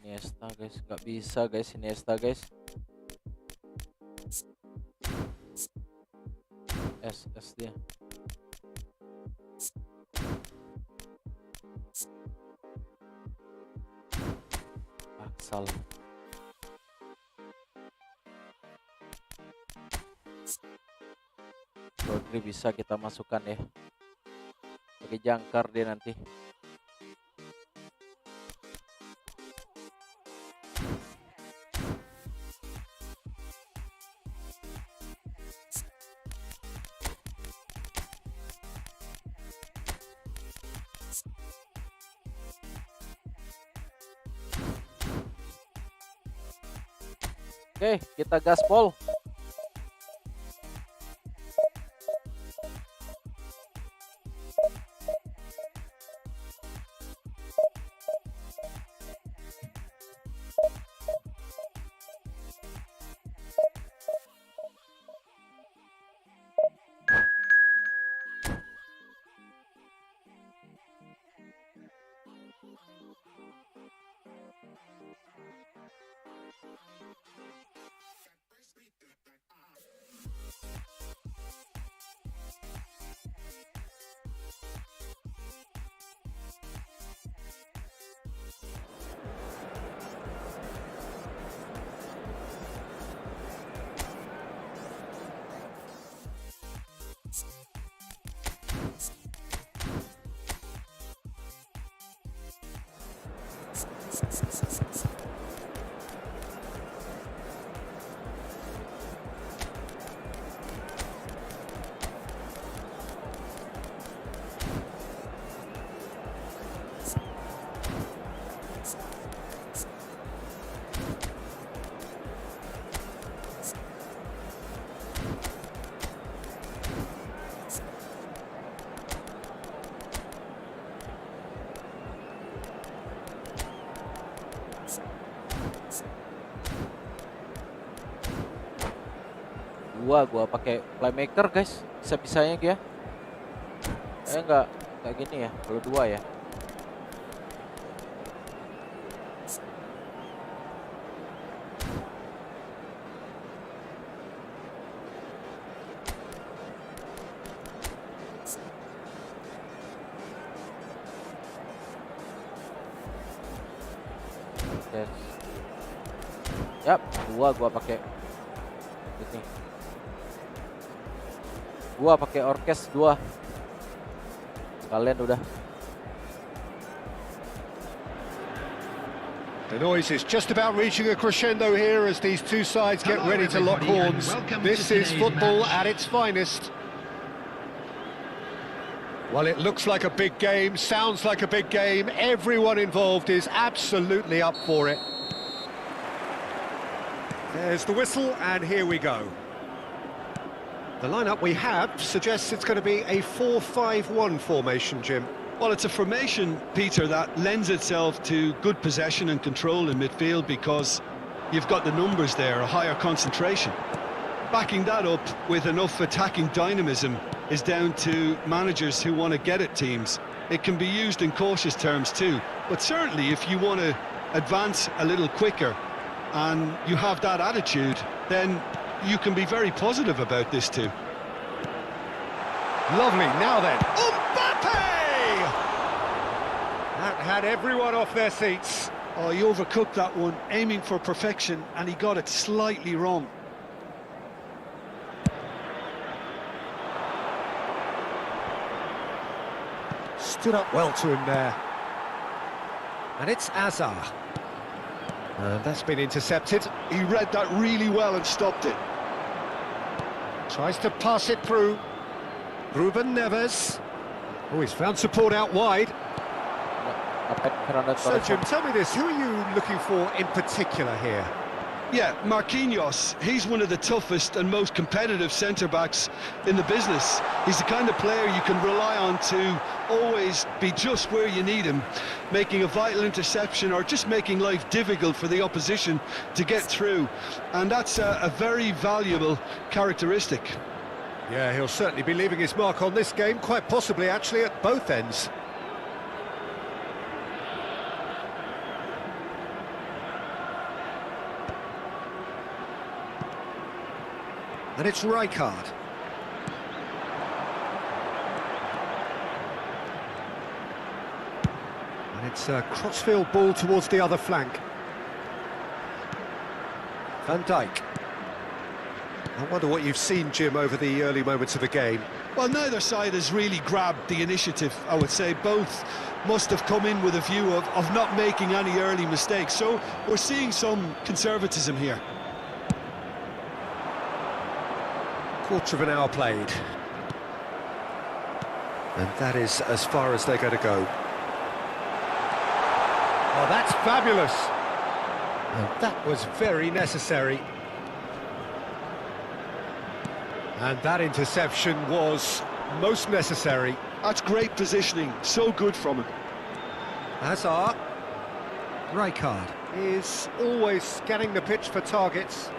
Iniesta guys, nggak bisa guys, Iniesta guys. S dia. Aksal. Rodri bisa kita masukkan ya. Pakai jangkar dia nanti. Oke, kita gaspol. Gua pakai playmaker guys, bisa-bisanya dia. Enggak gini ya, kalau dua ya. Orkes. Yap, 2 gua pakai ini. Gua pakai orkes 2. Kalian udah.
The noise is just about reaching a crescendo here as these two sides get ready to lock horns. This is football at its finest. Well, it looks like a big game, sounds like a big game. Everyone involved is absolutely up for it. There's the whistle, and here we go. The lineup we have suggests it's going to be a 4-5-1 formation, Jim.
Well, it's a formation, Peter, that lends itself to good possession and control in midfield because you've got the numbers there, a higher concentration. Backing that up with enough attacking dynamism is down to managers who want to get at teams. It can be used in cautious terms too, but certainly if you want to advance a little quicker and you have that attitude, then you can be very positive about this too.
Lovely, now then. Mbappe! That had everyone off their seats.
Oh, he overcooked that one, aiming for perfection, and he got it slightly wrong.
Stood up well to him there. And it's Azar. And that's been intercepted.
He read that really well and stopped it.
Tries to pass it through. Ruben Neves. Oh, he's found support out wide. So, Jim, tell me this, who are you looking for in particular here?
Yeah, Marquinhos. He's one of the toughest and most competitive centre-backs in the business. He's the kind of player you can rely on to always be just where you need him, making a vital interception or just making life difficult for the opposition to get through. And that's a very valuable characteristic.
Yeah, he'll certainly be leaving his mark on this game, quite possibly actually at both ends. And it's Rijkaard. And it's a crossfield ball towards the other flank. Van Dijk. I wonder what you've seen, Jim, over the early moments of the game.
Well, neither side has really grabbed the initiative, I would say. Both must have come in with a view of not making any early mistakes. So we're seeing some conservatism here.
Quarter of an hour played. And that is as far as they're going to go. Oh, that's fabulous. And that was very necessary. And that interception was most necessary.
That's great positioning, so good from him.
Hazard. Rijkaard is always scanning the pitch for targets.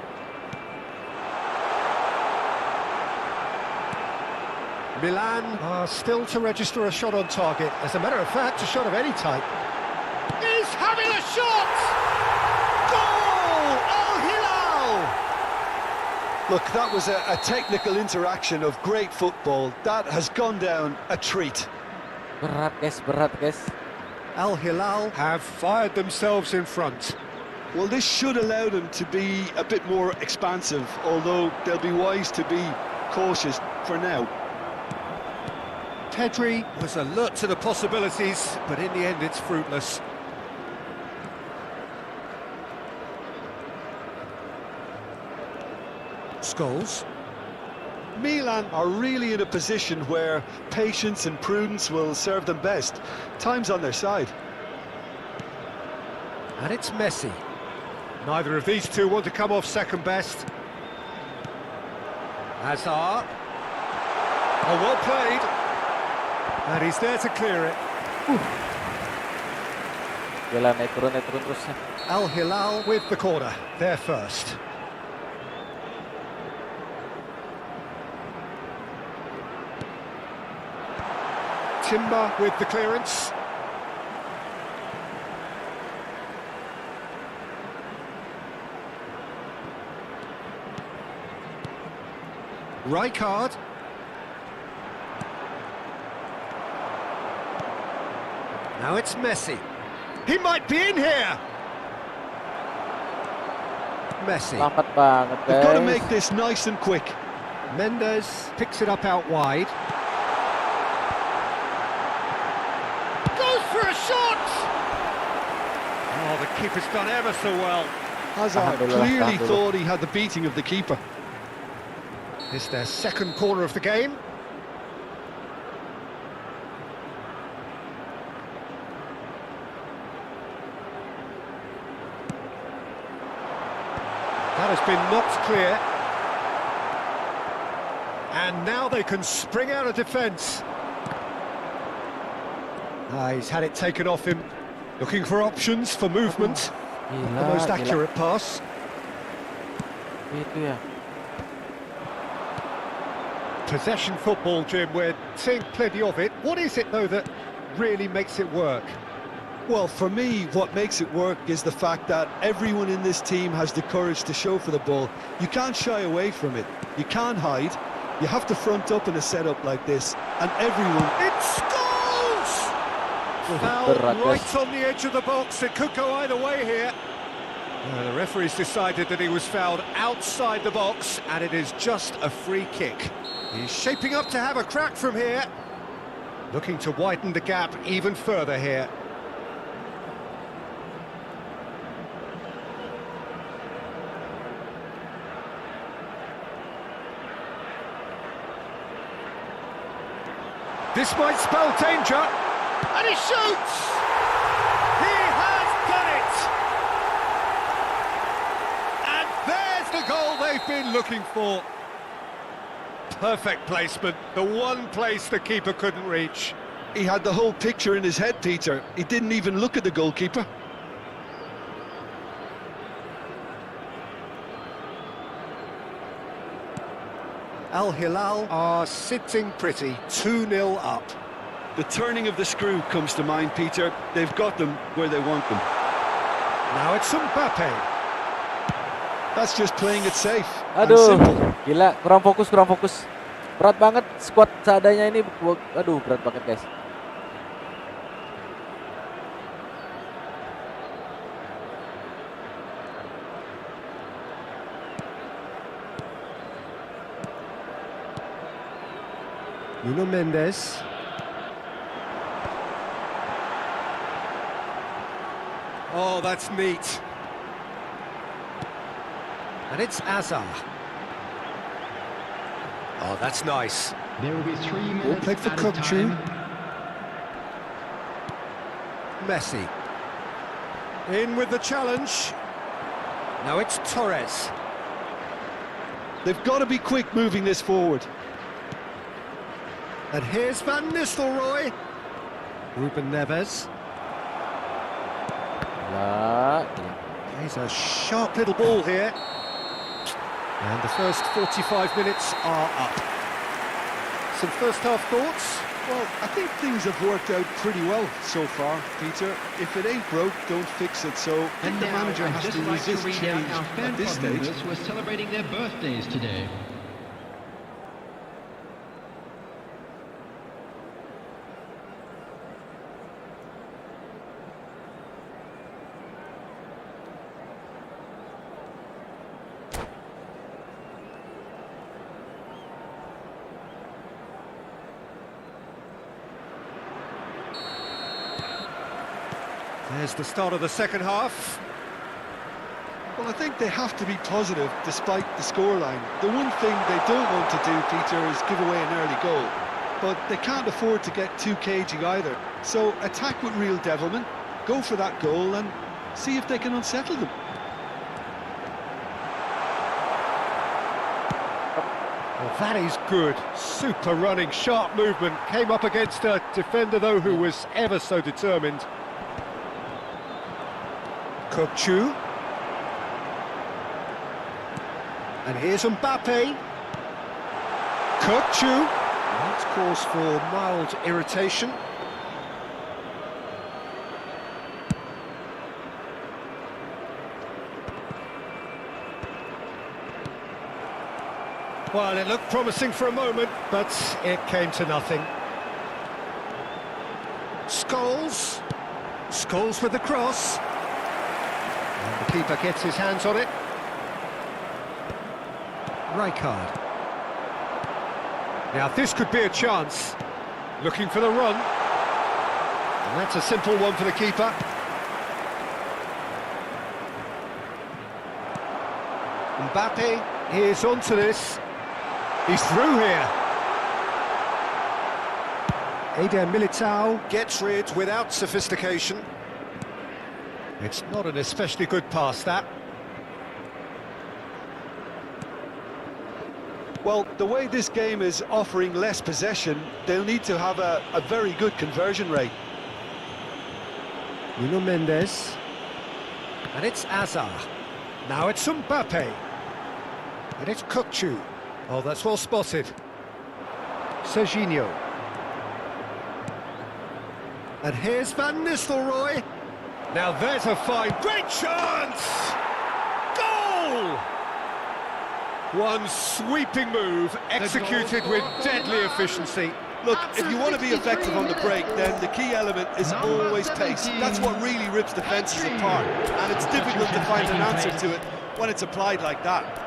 Milan are still to register a shot on target. As a matter of fact, a shot of any type. He's having a shot! Goal! Al Hilal!
Look, that was a technical interaction of great football. That has gone down a treat.
Berat guys.
Al Hilal have fired themselves in front.
Well, this should allow them to be a bit more expansive, although they'll be wise to be cautious for now.
Pedri was alert to the possibilities, but in the end it's fruitless. Scholes.
Milan are really in a position where patience and prudence will serve them best. Time's on their side.
And it's Messi. Neither of these two want to come off second best. Hazard. Oh, well played. And he's there to clear it.
Gila, naik turun terus.
Al Hilal with the corner. They're first. Timber with the clearance. Rijkaard. Now it's Messi. He might be in here. Messi.
Lambat banget,
They've got to
guys.
make this nice and quick.
Mendes picks it up out wide. Goes for a shot! Oh, the keeper's done ever so well.
Hazard
Alhamdulillah,
clearly
alhamdulillah.
thought he had the beating of the keeper.
It's their second corner of the game. That has been knocked clear. And now they can spring out of defence. He's had it taken off him. Looking for options for movement.
Gila,
The most
gila.
accurate pass.
Itu ya.
Possession football, Jim, we're seeing plenty of it. What is it, though, that really makes it work?
Well, for me, what makes it work is the fact that everyone in this team has the courage to show for the ball. You can't shy away from it. You can't hide. You have to front up in a setup like this. And everyone...
It scores! Foul
berat,
right
guys.
on the edge of the box. It could go either way here. The referee's decided that he was fouled outside the box, and it is just a free kick. He's shaping up to have a crack from here. Looking to widen the gap even further here. This might spell danger, and he shoots! He has done it! And there's the goal they've been looking for. Perfect placement, the one place the keeper couldn't reach.
He had the whole picture in his head, Peter. He didn't even look at the goalkeeper.
Al Hilal are sitting pretty, 2-0 up.
The turning of the screw comes to mind, Peter. They've got them where they want them.
Now it's Mbappe.
That's just playing it safe and
Aduh,
simple.
gila, kurang fokus, kurang fokus. Berat banget squad seadanya ini. Aduh, berat banget, guys.
Nuno Mendes. Oh, that's neat. And it's Azar. Oh, that's nice.
There will be 3 minutes
played for
added
Kökçü.
time.
Messi. In with the challenge. Now it's Torres.
They've got to be quick moving this forward.
And here's Van Nistelrooy. Ruben Neves.
Gila, gila.
He's a sharp little ball here. And the first 45 minutes are up. Some first half thoughts?
Well, I think things have worked out pretty well so far, Peter. If it ain't broke, don't fix it. So I think
And
the
now,
manager
I'd
has
just
to
like to
resist
read
change
out our fan
at this
club
stage.
members who are celebrating their birthdays today.
There's the start of the second half.
Well, I think they have to be positive despite the scoreline. The one thing they don't want to do, Peter, is give away an early goal. But they can't afford to get too cagey either. So attack with real devilment, go for that goal and see if they can unsettle them.
Well, that is good. Super running, sharp movement. Came up against a defender, though, who was ever so determined. Kökçü. And here's Mbappe. Kökçü. That's cause for mild irritation. Well, it looked promising for a moment, but it came to nothing. Scholes. Scholes with the cross. And the keeper gets his hands on it. Rijkaard. Now this could be a chance. Looking for the run. And that's a simple one for the keeper. Mbappe is onto this. He's through here. Eder Militao gets rid without sophistication. It's not an especially good pass, that.
Well, the way this game is offering less possession, they'll need to have a very good conversion rate.
Nuno Mendes. And it's Azar. Now it's Mbappe. And it's Kukçu. Oh, that's well spotted. Serginho. And here's Van Nistelrooy. Now there's a fine, great chance! Goal! One sweeping move, executed with deadly efficiency.
Look, if you want to be effective on the break, then the key element is always pace. That's what really rips defences apart, and it's difficult to find an answer to it when it's applied like that.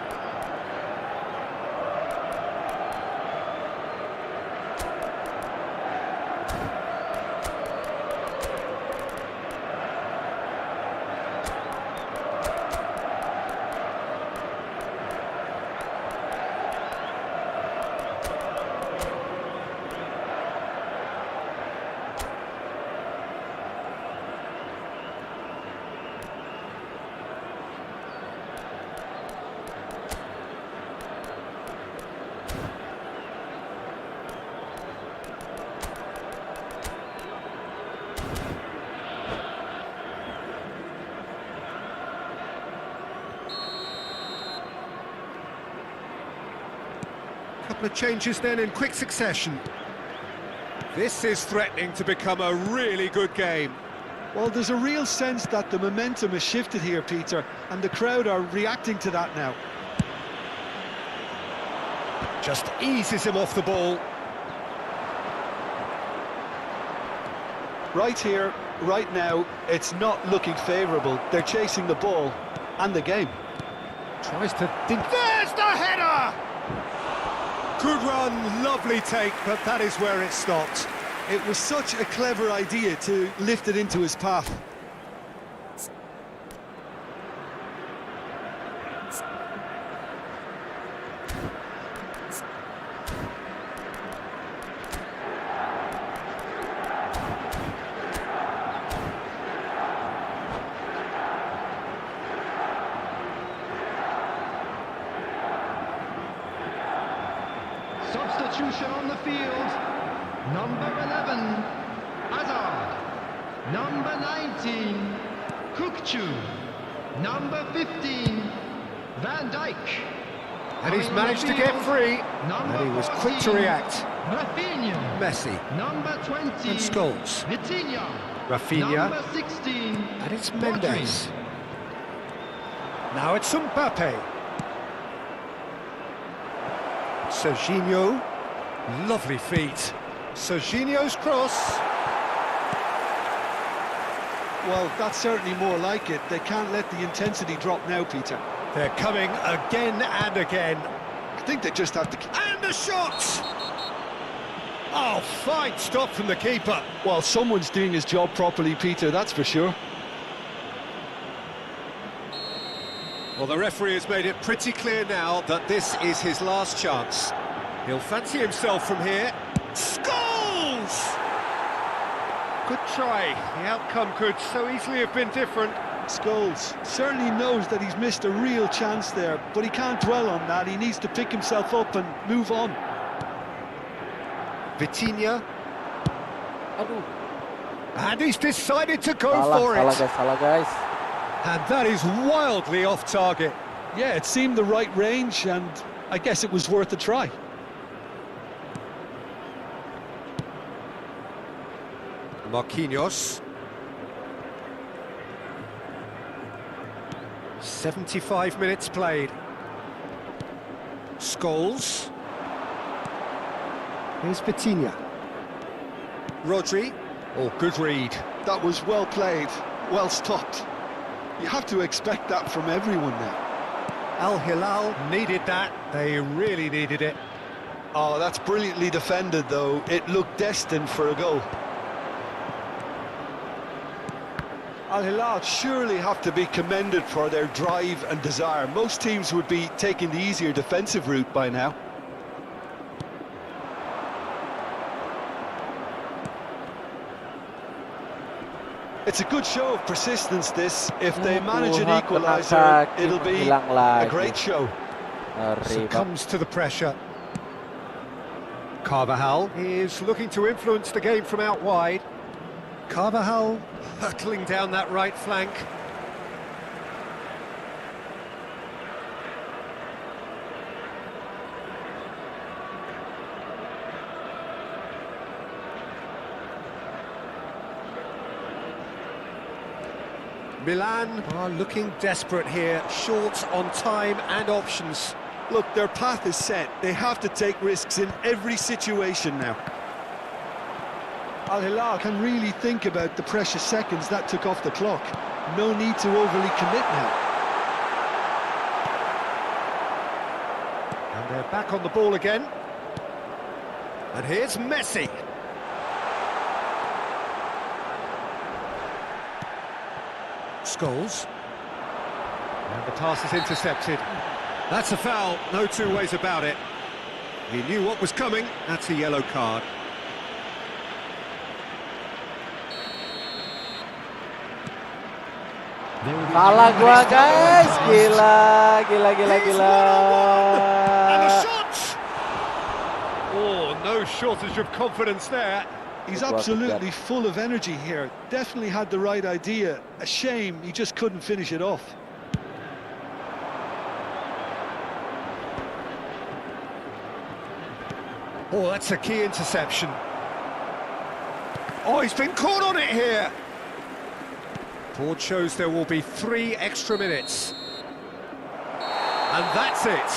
Couple of changes then in quick succession. This is threatening to become a really good game.
Well, there's a real sense that the momentum has shifted here, Peter, and the crowd are reacting to that now.
Just eases him off the ball.
Right here, right now, it's not looking favourable. They're chasing the ball and the game.
Tries to think. There's the header! Good run, lovely take, but that is where it stopped.
It was such a clever idea to lift it into his path.
Substitution on the field. Number 11, Hazard. Number 19, Kukçu. Number 15, Van Dijk.
And he's managed to get free. And he was quick to react.
Rafinha.
Messi.
Number 20,
And Scholes.
Vitinha.
Rafinha.
Number 16,
And it's Mendes. Now it's Mbappe. Serginho. Lovely feet. Serginho's cross.
Well, that's certainly more like it. They can't let the intensity drop now, Peter.
They're coming again and again.
I think they just have to...
And the shot! Oh, fine stop from the keeper.
Well, someone's doing his job properly, Peter, that's for sure.
Well, the referee has made it pretty clear now that this is his last chance. He'll fancy himself from here. Scholes! Good try. The outcome could so easily have been different.
Scholes certainly knows that he's missed a real chance there, but he can't dwell on that. He needs to pick himself up and move on.
Vitinha.
Aduh.
And he's decided to go for it.
Salah guys.
And that is wildly off target.
Yeah, it seemed the right range, and I guess it was worth a try.
Marquinhos. 75 minutes played. Scholes. Here's Vitinha. Rodri. Oh, good read.
That was well played, well stopped. You have to expect that from everyone now.
Al Hilal needed that. They really needed it.
Oh, that's brilliantly defended, though. It looked destined for a goal. Al Hilal surely have to be commended for their drive and desire. Most teams would be taking the easier defensive route by now. It's a good show of persistence, this. If they manage an equaliser, it'll be a great show.
Succumbs to the pressure. Carvajal is looking to influence the game from out wide. Carvajal hurtling down that right flank. Milan are looking desperate here, short on time and options.
Look, their path is set. They have to take risks in every situation now. Al Hilal can really think about the precious seconds that took off the clock. No need to overly commit now.
And they're back on the ball again. And here's Messi. Scholes. And the pass is intercepted. That's a foul, no two ways about it. He knew what was coming, that's a yellow card.
Salah gua guys, gila.
And the shot! Oh, no shortage of confidence there.
He's absolutely full of energy here. Definitely had the right idea. A shame he just couldn't finish it off.
Oh, that's a key interception. Oh, he's been caught on it here. Board shows there will be 3 extra minutes. And that's it.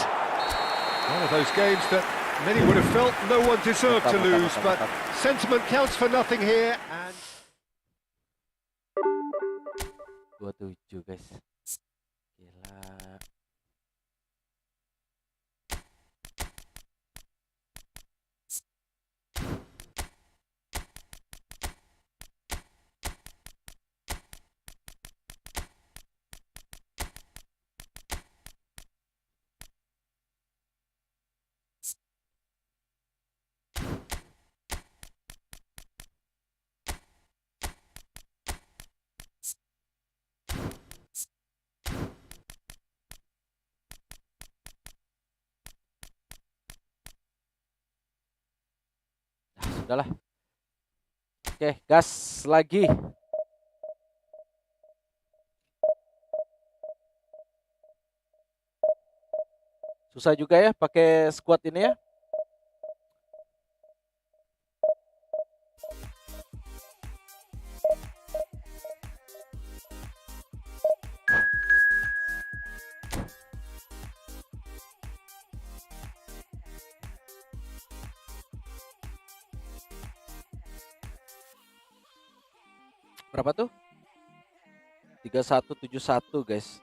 One of those games that many would have felt no one deserved to lose, but sentiment counts for nothing here. And
27 guys. Gila. Sudahlah. Oke, gas lagi. Susah juga ya pakai squad ini ya. Berapa tuh? 3171 guys.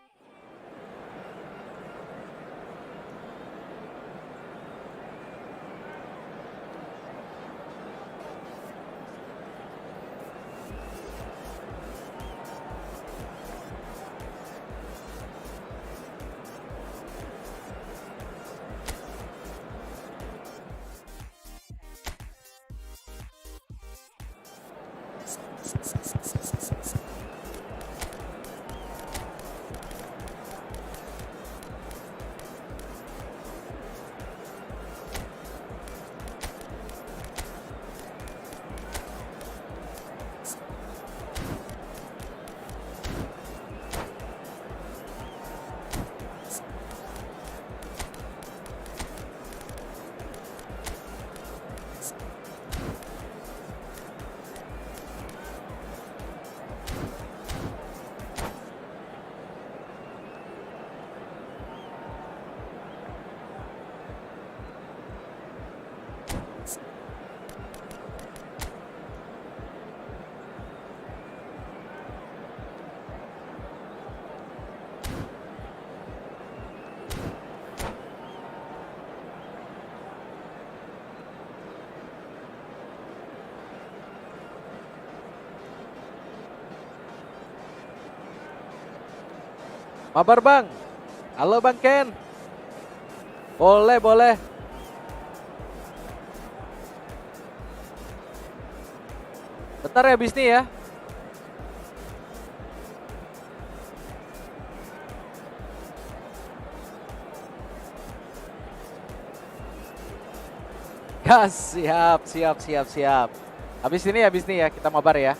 Mabar bang. Halo Bang Ken. Boleh, boleh. Bentar ya habis nih ya. Gas, siap. Habis ini ya kita mabar ya.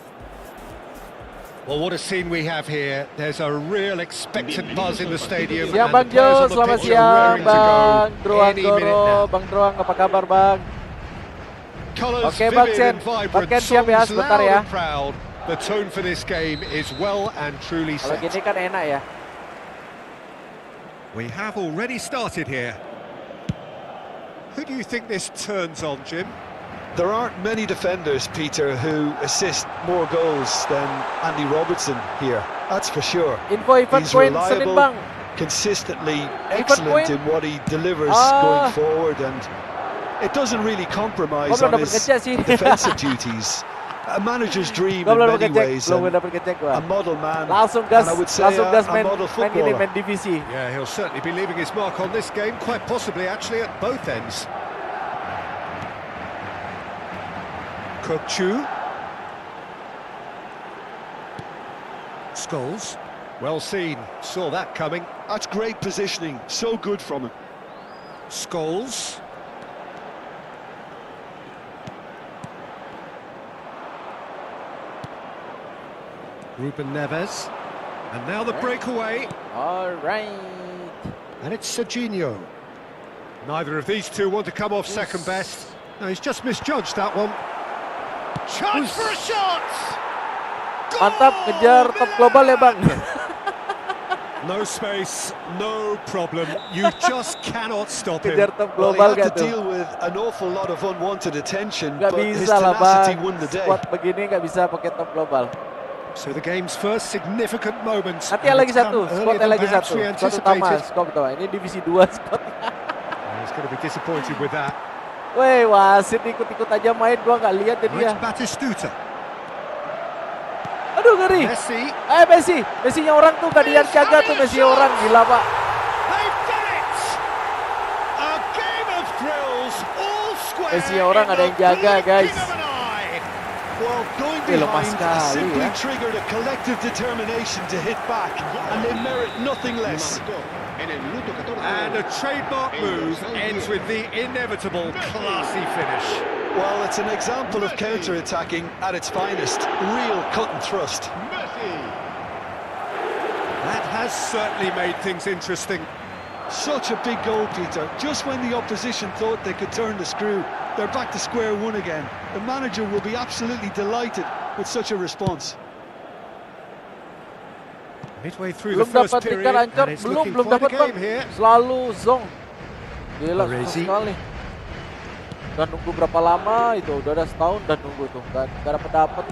Well, what a scene we have here. There's a real expectant buzz in the stadium.
Siang
and
Bang
the players
Jo,
on the
selamat
pitch are
siang
raring to go
Bang Druang
any minute
Goro.
now.
Bang Druang apa kabar Bang?
Colours
Oke, Bang
vivid
Ken.
and vibrant,
Bang Ken siap ya,
songs
sebentar
loud
ya.
and proud. The tone for this game is well and truly
Kalau
set.
gini kan enak ya.
We have already started here. Who do you think this turns on, Jim?
There aren't many defenders, Peter, who assist more goals than Andy Robertson here. That's for sure.
Info event
He's
point Senin
reliable,
Bang.
consistently
Event
excellent
point?
in what he delivers going forward, and it doesn't really compromise
Gua belum
on
dapat
his
ngecek sih.
defensive duties. A manager's dream
Gua
in
belum
many
dapat ngecek,
ways,
belum
and
dapat ngecek gua.
a model man,
Langsung gas,
and I would say
langsung gas
a
main
model
ini
footballer.
main divisi.
Yeah, he'll certainly be leaving his mark on this game, quite possibly actually at both ends. Kokchu. Scholes. Well seen, saw that coming.
That's great positioning, so good from him.
Scholes. Ruben Neves. And now the breakaway.
Alright.
And it's Serginho. Neither of these two want to come off second best. No, he's just misjudged that one. Chance for a shot!
Mantap, kejar top global ya Bang.
No space, no problem. You just cannot stop him.
Kejar top
Well, he
global
had
gak
to
tuh?
deal with an awful lot of unwanted attention,
Gak
but his
bisa lah
tenacity
Bang.
won the day.
Squad begini gak bisa pakai top global.
So the game's first significant moments.
Nanti ada lagi satu, squadnya lagi satu. Squad utama, squad utama. Ini divisi 2 squad.
He's going to be disappointed with that.
Woi, wasit ikut-ikut aja main, gua nggak lihat jadi ya.
It's Batistuta.
Aduh ngeri.
Messi.
Messi. Messinya orang tuh gak dijaga tuh Messi orang, gila Pak.
They've done it! A game of thrills, all square.
Messinya orang ada yang jaga, guys.
Well, going
lemah
behind
sekali
simply
ya.
triggered a collective determination to hit back, and they merit nothing less.
And a trademark move ends with the inevitable classy finish.
Well, it's an example of counter-attacking at its finest. Real cut and thrust.
That has certainly made things interesting.
Such a big goal, Peter. Just when the opposition thought they could turn the screw, they're back to square one again. The manager will be absolutely delighted with such a response.
Midway through the
Belum
first
dapat
period,
ikan ancur,
and it's
belum
looking quite a
dapat Bang.
game here.
Selalu zong. Gila
Baresi.
sekali. Udah nunggu berapa lama itu? Udah ada setahun dan nunggu tuh. Gak dapat.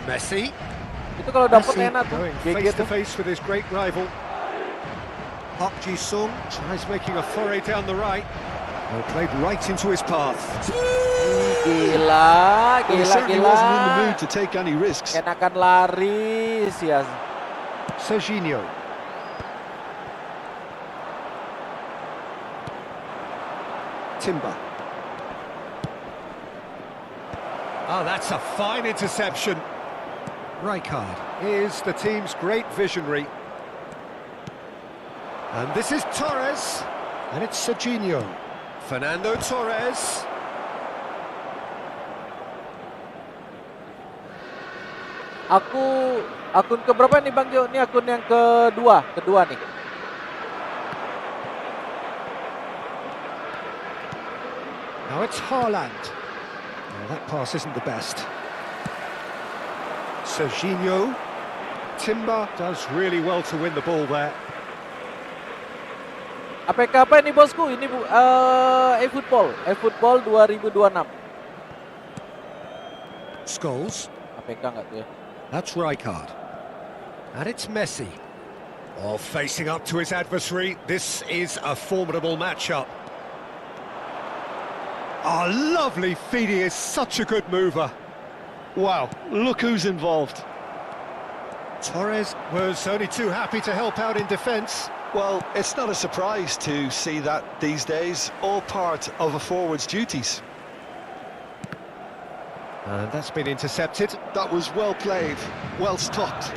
Messi.
Itu kalau dapat
Messi
enak tuh.
going
GG
face to
tuh.
face with his great rival. Park Ji-sung tries making a foray down the right. Well, played right into his path.
Gila.
Well, he certainly wasn't in the mood to take any risks.
Enakan lari sia.
Serginho. Timber. Oh, that's a fine interception. Rijkaard is the team's great visionary. And this is Torres. And it's Serginho. Fernando Torres.
Akun keberapa nih Bang Jo? Ini akun yang kedua nih.
Now it's Haaland. Well, that pass isn't the best. Serginho. Timber does really well to win the ball there.
APK apa ini bosku? Ini eFootball 2026.
Scholes.
APK nggak tuh ya?
That's Rijkaard. And it's Messi. Oh, facing up to his adversary. This is a formidable matchup. Oh, lovely feed. He is such a good mover.
Wow, look who's involved.
Torres was only too happy to help out in defence.
Well, it's not a surprise to see that these days, all part of a forward's duties.
And that's been intercepted.
That was well played, well stopped.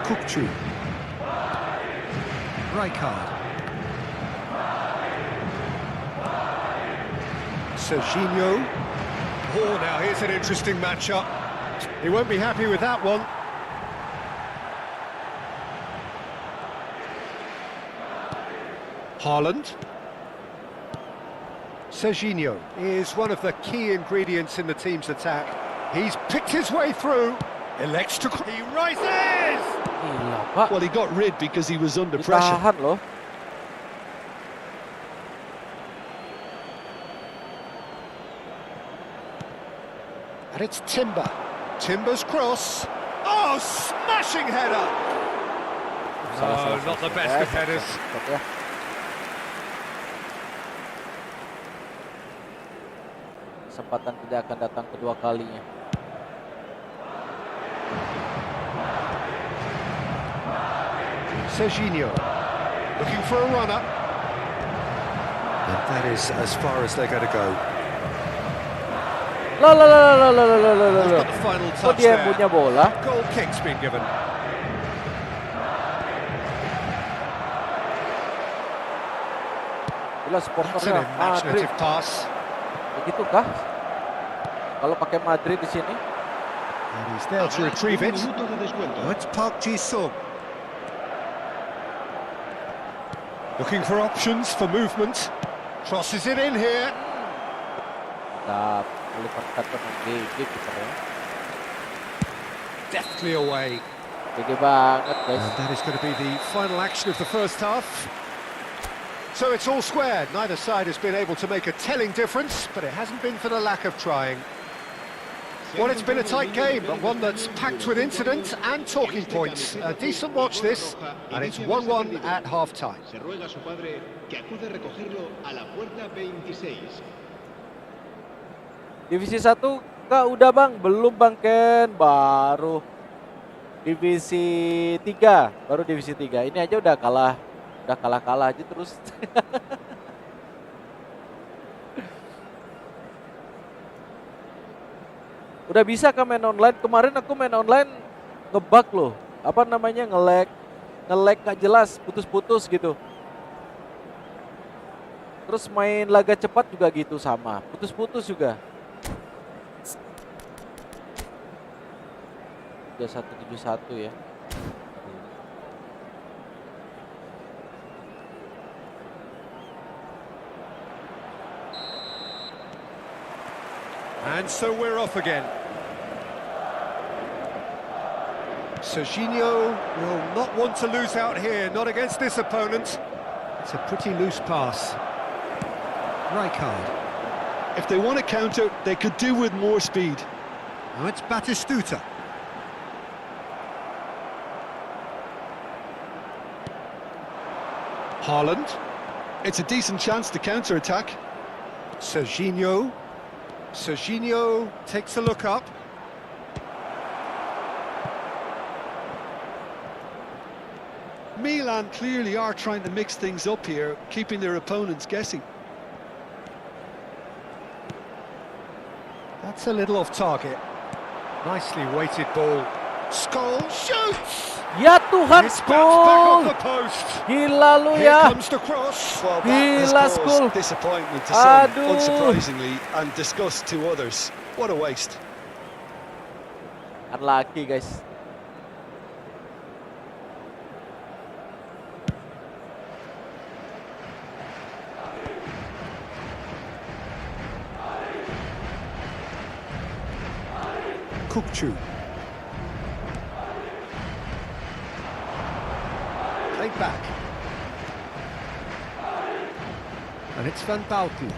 Kukçu. Rijkaard. Serginho. Oh, now here's an interesting matchup. He won't be happy with that one. Haaland. Serginho is one of the key ingredients in the team's attack. He's picked his way through. Elects to... He rises!
Gila, Pak.
Well, he got rid because he was under pressure.
Ditahan loh.
And it's Timber. Timber's cross. Oh, smashing header! Oh, not the best of headers.
Ya. Kesempatan tidak akan datang kedua kalinya.
Serginho looking for a runner. And that is as far as they're going to go.
Lah.
Got the final
Kok
touch
dia
there.
punya bola?
Goal kick's been given.
Gila
That's an
supporternya Madrid.
imaginative pass.
Begitu kah? Kalau pakai Madrid di sini?
And he's there to retrieve it. Oh, it's Park Ji-sung. Looking for options for movement. Crosses it in here.
Nah, melibatkan GG gitu ya.
Deftly away.
GG banget guys.
And that is going to be the final action of the first half. So it's all squared. Neither side has been able to make a telling difference, but it hasn't been for the lack of trying. Well, it's been a tight game, but one that's packed with incident and talking points. A decent watch this, and it's 1-1 at half-time.
Se ruega a su padre que acude a recogerlo a la puerta 26.
Divisi 1 Kak udah Bang, belum Bang Ken, baru divisi 3, baru divisi 3. Ini aja udah kalah aja terus. Udah bisa kan main online? Kemarin aku main online ngebug loh. Apa namanya? Nge-lag gak jelas, putus-putus gitu. Terus main laga cepat juga gitu sama, putus-putus juga. 3171 ya.
And so we're off again. Serginho will not want to lose out here, not against this opponent. It's a pretty loose pass. Rijkaard.
If they want to counter, they could do with more speed.
Now it's Batistuta. Haaland.
It's a decent chance to counter-attack.
Serginho. Serginho takes a look up.
Milan clearly are trying to mix things up here, keeping their opponents guessing.
That's a little off target. Nicely weighted ball. Scholes shoots!
Ya Tuhan,
It's bounced back off
Skol!
the post.
Gila lu
Here
ya.
comes the cross.
Well,
Gila,
that has
Skol.
caused disappointment to some,
Aduh.
unsurprisingly, and disgust to others. What a waste.
Unlucky guys.
Kukçu. Played back. And it's Van Bauten.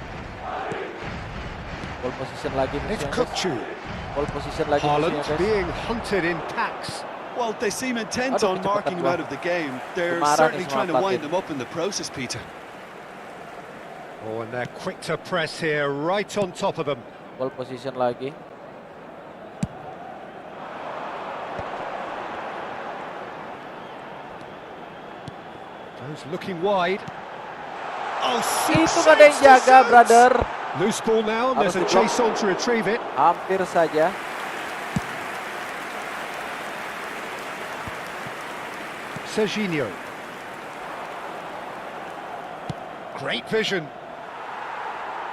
Ball position lagi
And it's
musuhnya, guys.
Kukçu.
Ball position lagi
Haaland
musuhnya, guys.
being hunted in packs.
Well, they seem intent
Aduh,
on marking him
kecepatan
out of the game. They're
Kemarin
certainly
nih
trying to
sama
wind
Taktik.
them up in the process, Peter.
Oh, and they're quick to press here, right on top of them.
Ball position lagi.
Who's looking wide? Oh,
Itu gak ada yang jaga, brother.
Loose ball now, and there's a chase on to retrieve it.
Hampir saja.
Serginho. Great vision.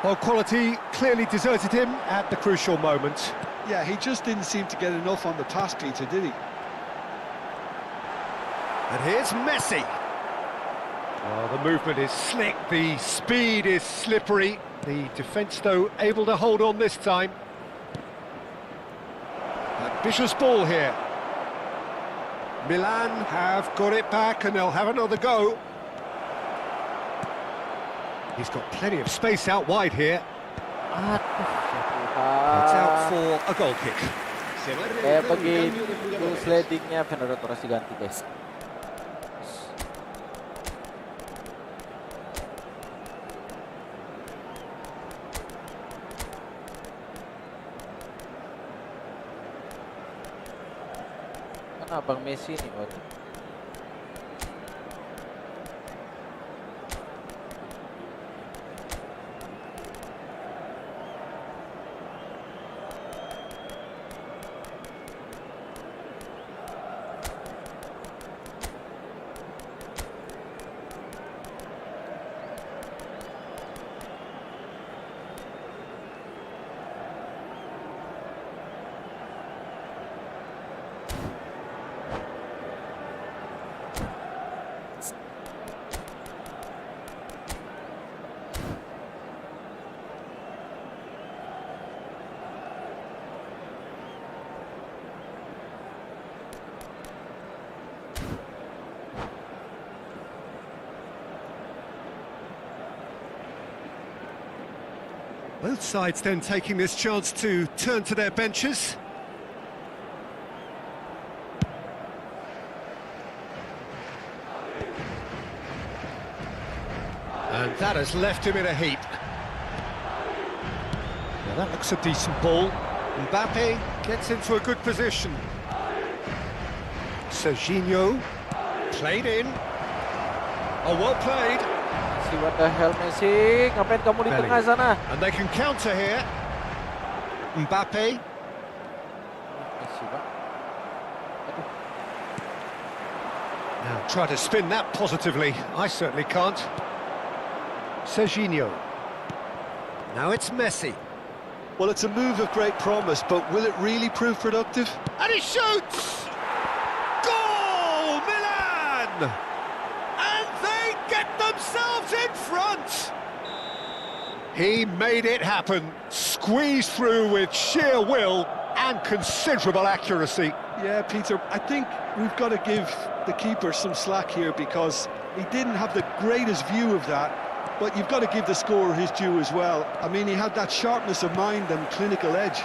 Well, quality clearly deserted him at the crucial moment.
Yeah, he just didn't seem to get enough on the pass, Peter, did he?
And here's Messi. Oh, the movement is slick, the speed is slippery. The defence, though, able to hold on this time. Ambitious ball here. Milan have got it back and they'll have another go. He's got plenty of space out wide here. It's out for a goal kick.
Kayak begitu slidingnya Fernando Torres diganti, guys. Kan abang Messi nih, waduh.
Both sides then taking this chance to turn to their benches. And that has left him in a heap. Now that looks a decent ball. Mbappe gets into a good position. Serginho played in. Oh, well played.
Messi, what the hell, Messi? Ngapain kamu di tengah sana?
And they can counter here. Mbappe.
Messi, Pak. Aduh.
Now try to spin that positively. I certainly can't. Serginho. Now it's Messi.
Well, it's a move of great promise, but will it really prove productive?
And he shoots! Goal, Milan! And they get themselves in front! He made it happen, squeezed through with sheer will and considerable accuracy.
Yeah, Peter, I think we've got to give the keeper some slack here because he didn't have the greatest view of that, but you've got to give the scorer his due as well. I mean, he had that sharpness of mind and clinical edge.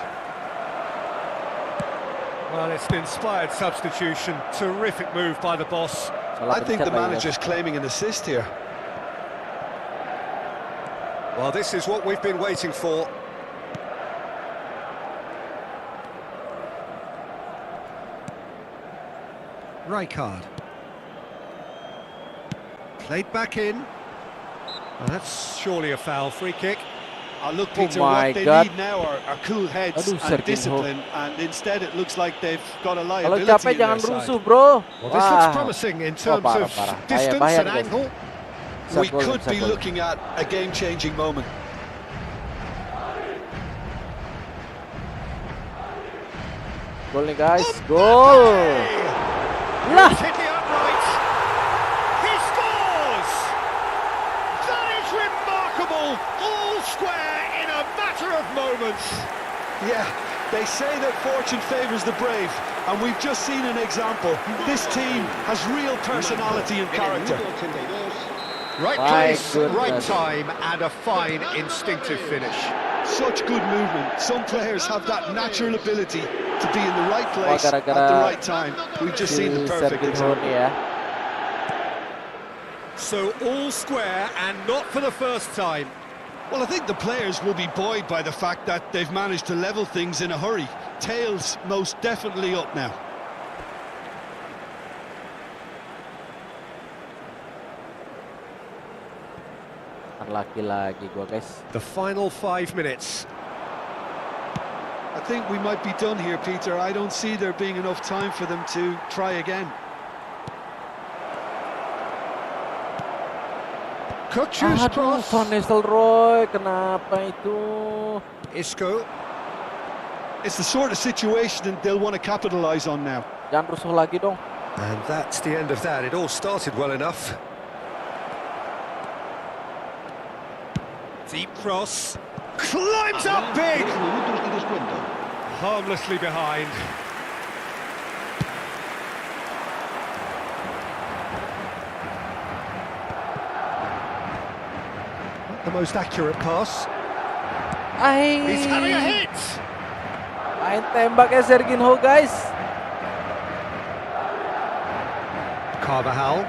Well, it's an inspired substitution. Terrific move by the boss.
I think the manager's claiming an assist here.
Well, this is what we've been waiting for. Rijkaard. Played back in. Well, that's surely a foul. Free kick.
Look, Peter, what they need now are cool heads and discipline, and instead it looks like they've got a liability
Kalau capek
in their
jangan
side.
rusuh, bro.
Well, this looks promising in terms of distance
Bahaya,
and
guys.
angle.
We could be looking at a game-changing moment.
Gol nih, guys. Gol. Lah.
Hit the upright. He scores! That is remarkable. All square in a matter of moments.
Yeah, they say that fortune favours the brave, and we've just seen an example. This team has real personality and character.
Right place, right time, and a fine instinctive finish.
Such good movement. Some players have that natural ability to be in the right place at the right time. We've just seen the perfect example.
So all square and not for the first time.
Well, I think the players will be buoyed by the fact that they've managed to level things in a hurry. Tails most definitely up now.
laki-lagi gua, guys.
The final 5 minutes.
I think we might be done here, Peter. I don't see there being enough time for them to try again.
Could choose
Aduh,
cross.
Van Nistelrooy, kenapa itu?
Isco.
It's the sort of situation that they'll want to capitalise on now.
Jangan rusuh lagi dong.
And that's the end of that. It all started well enough. Deep cross. Climbs up big. Harmlessly behind. Not the most accurate pass. He's having a hit.
Main tembaknya Serginho, guys.
Carvajal.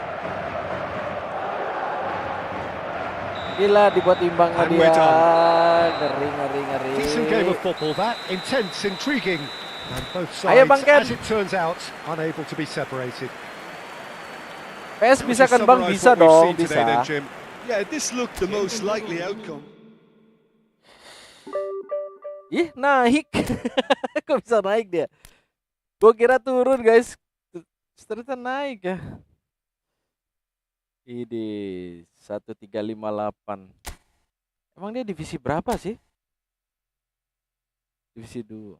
Gila, dibuat imbangnya
And
dia.
we're done.
Ngeri.
Decent game of football that, intense, intriguing, and both
Ayo,
sides,
Bang Ken.
as it turns out, unable to be separated.
PS bisa kan Bang?
Summarise
Bisa
what we've
dong,
seen today then,
bisa.
Jim.
Yeah, this looked the most likely outcome.
Ih, naik. Kok bisa naik dia? Gue kira turun, guys. Ternyata naik ya. Ini 1358. Emang dia divisi berapa sih? Divisi 2.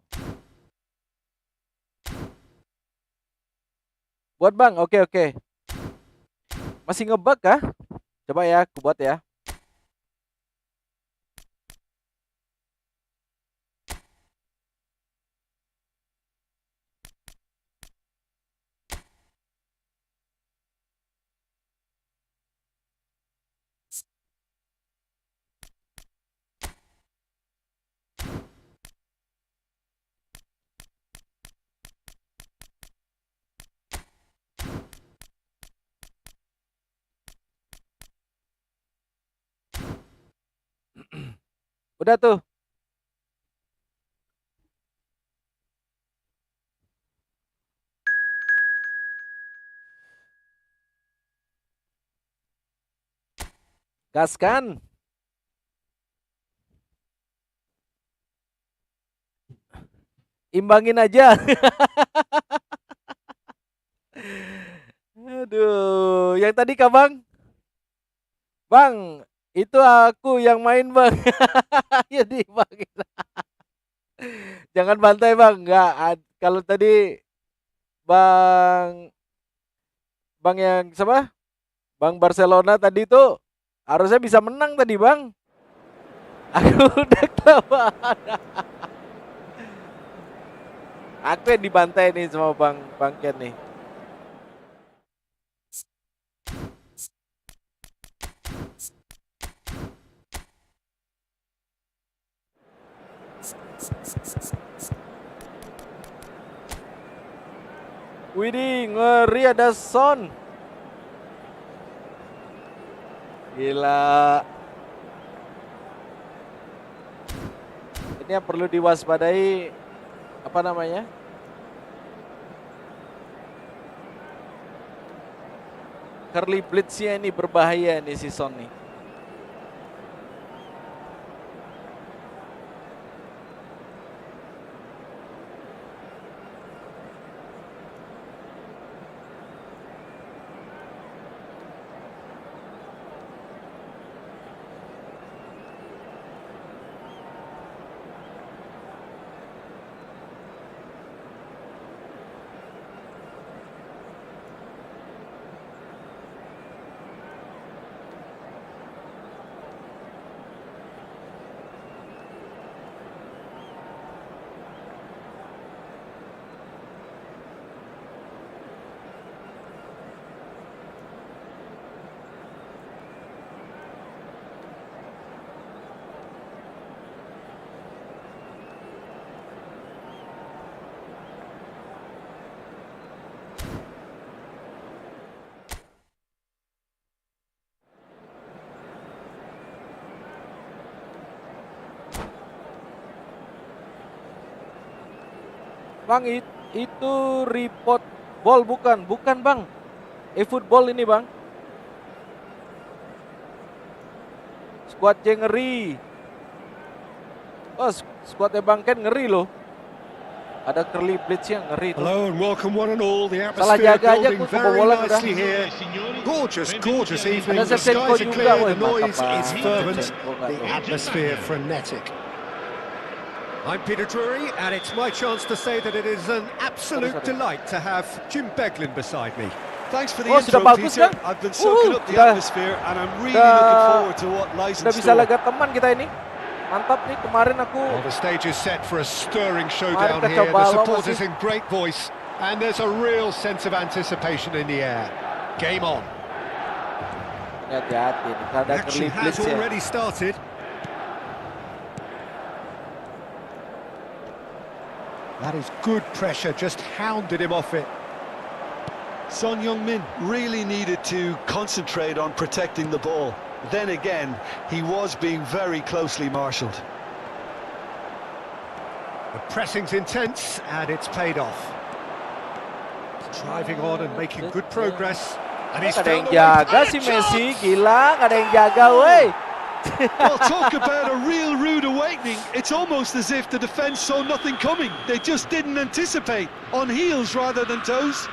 Buat Bang, oke. Masih ngebug kah? Coba ya, aku buat ya. Udah tuh. Gaskan. Imbangin aja. Aduh, yang tadi Kak Bang? Bang, itu aku yang main Bang. Ya diimbangin. Jangan bantai Bang, enggak. Kalau tadi Bang yang siapa? Bang Barcelona tadi tuh harusnya bisa menang tadi Bang. Aku udah kelamaan. Aku yang dibantai nih sama Bang Ken nih. Widih, ngeri ada Son. Gila. Ini yang perlu diwaspadai, apa namanya? Curly Blitznya ini berbahaya nih si Son nih. Bang, itu report ball bukan Bang. eFootball ini Bang. Skuad yang ngeri. Oh, skuadnya Bang Ken ngeri loh. Ada curly blitz yang ngeri tuh.
Hello and welcome one and all. The
Salah
atmosphere
jaga aja
building
aku
very
kebobolan udah.
nicely here. Gorgeous evening.
Ada
The
Shevchenko
skies are
juga,
clear,
woi,
the noise
mantap,
is
Pak.
fervent,
Shevchenko nggak
the
tuh.
atmosphere frenetic. I'm Peter Drury, and it's my chance to say that it is an absolute delight to have Jim Beglin beside me.
Thanks for the
sudah
intro,
bagus
Peter.
kan?
I've been soaking up the atmosphere, and I'm really looking forward to what lies in
Udah bisa
store.
laga teman kita ini. Mantap nih, kemarin aku
Well, the stage is set for a stirring showdown here.
Capello
The support
masih-
is in great voice, and there's a real sense of anticipation in the air. Game on.
hati-hati nih, ada
Action
curly
has
blitz ya.
already started. That is good pressure, just hounded him off it.
Son Heung-min really needed to concentrate on protecting the ball. Then again, he was being very closely marshalled.
The pressing's intense, and it's paid off. Driving on and making good progress. And he's
Gak ada yang
found the way to
jaga
play
si
it.
Messi,
Chance!
gila, gak ada yang jaga, woi.
Well, talk about a real rude awakening. It's almost as if the defence saw nothing coming. They just didn't anticipate, on heels rather than toes.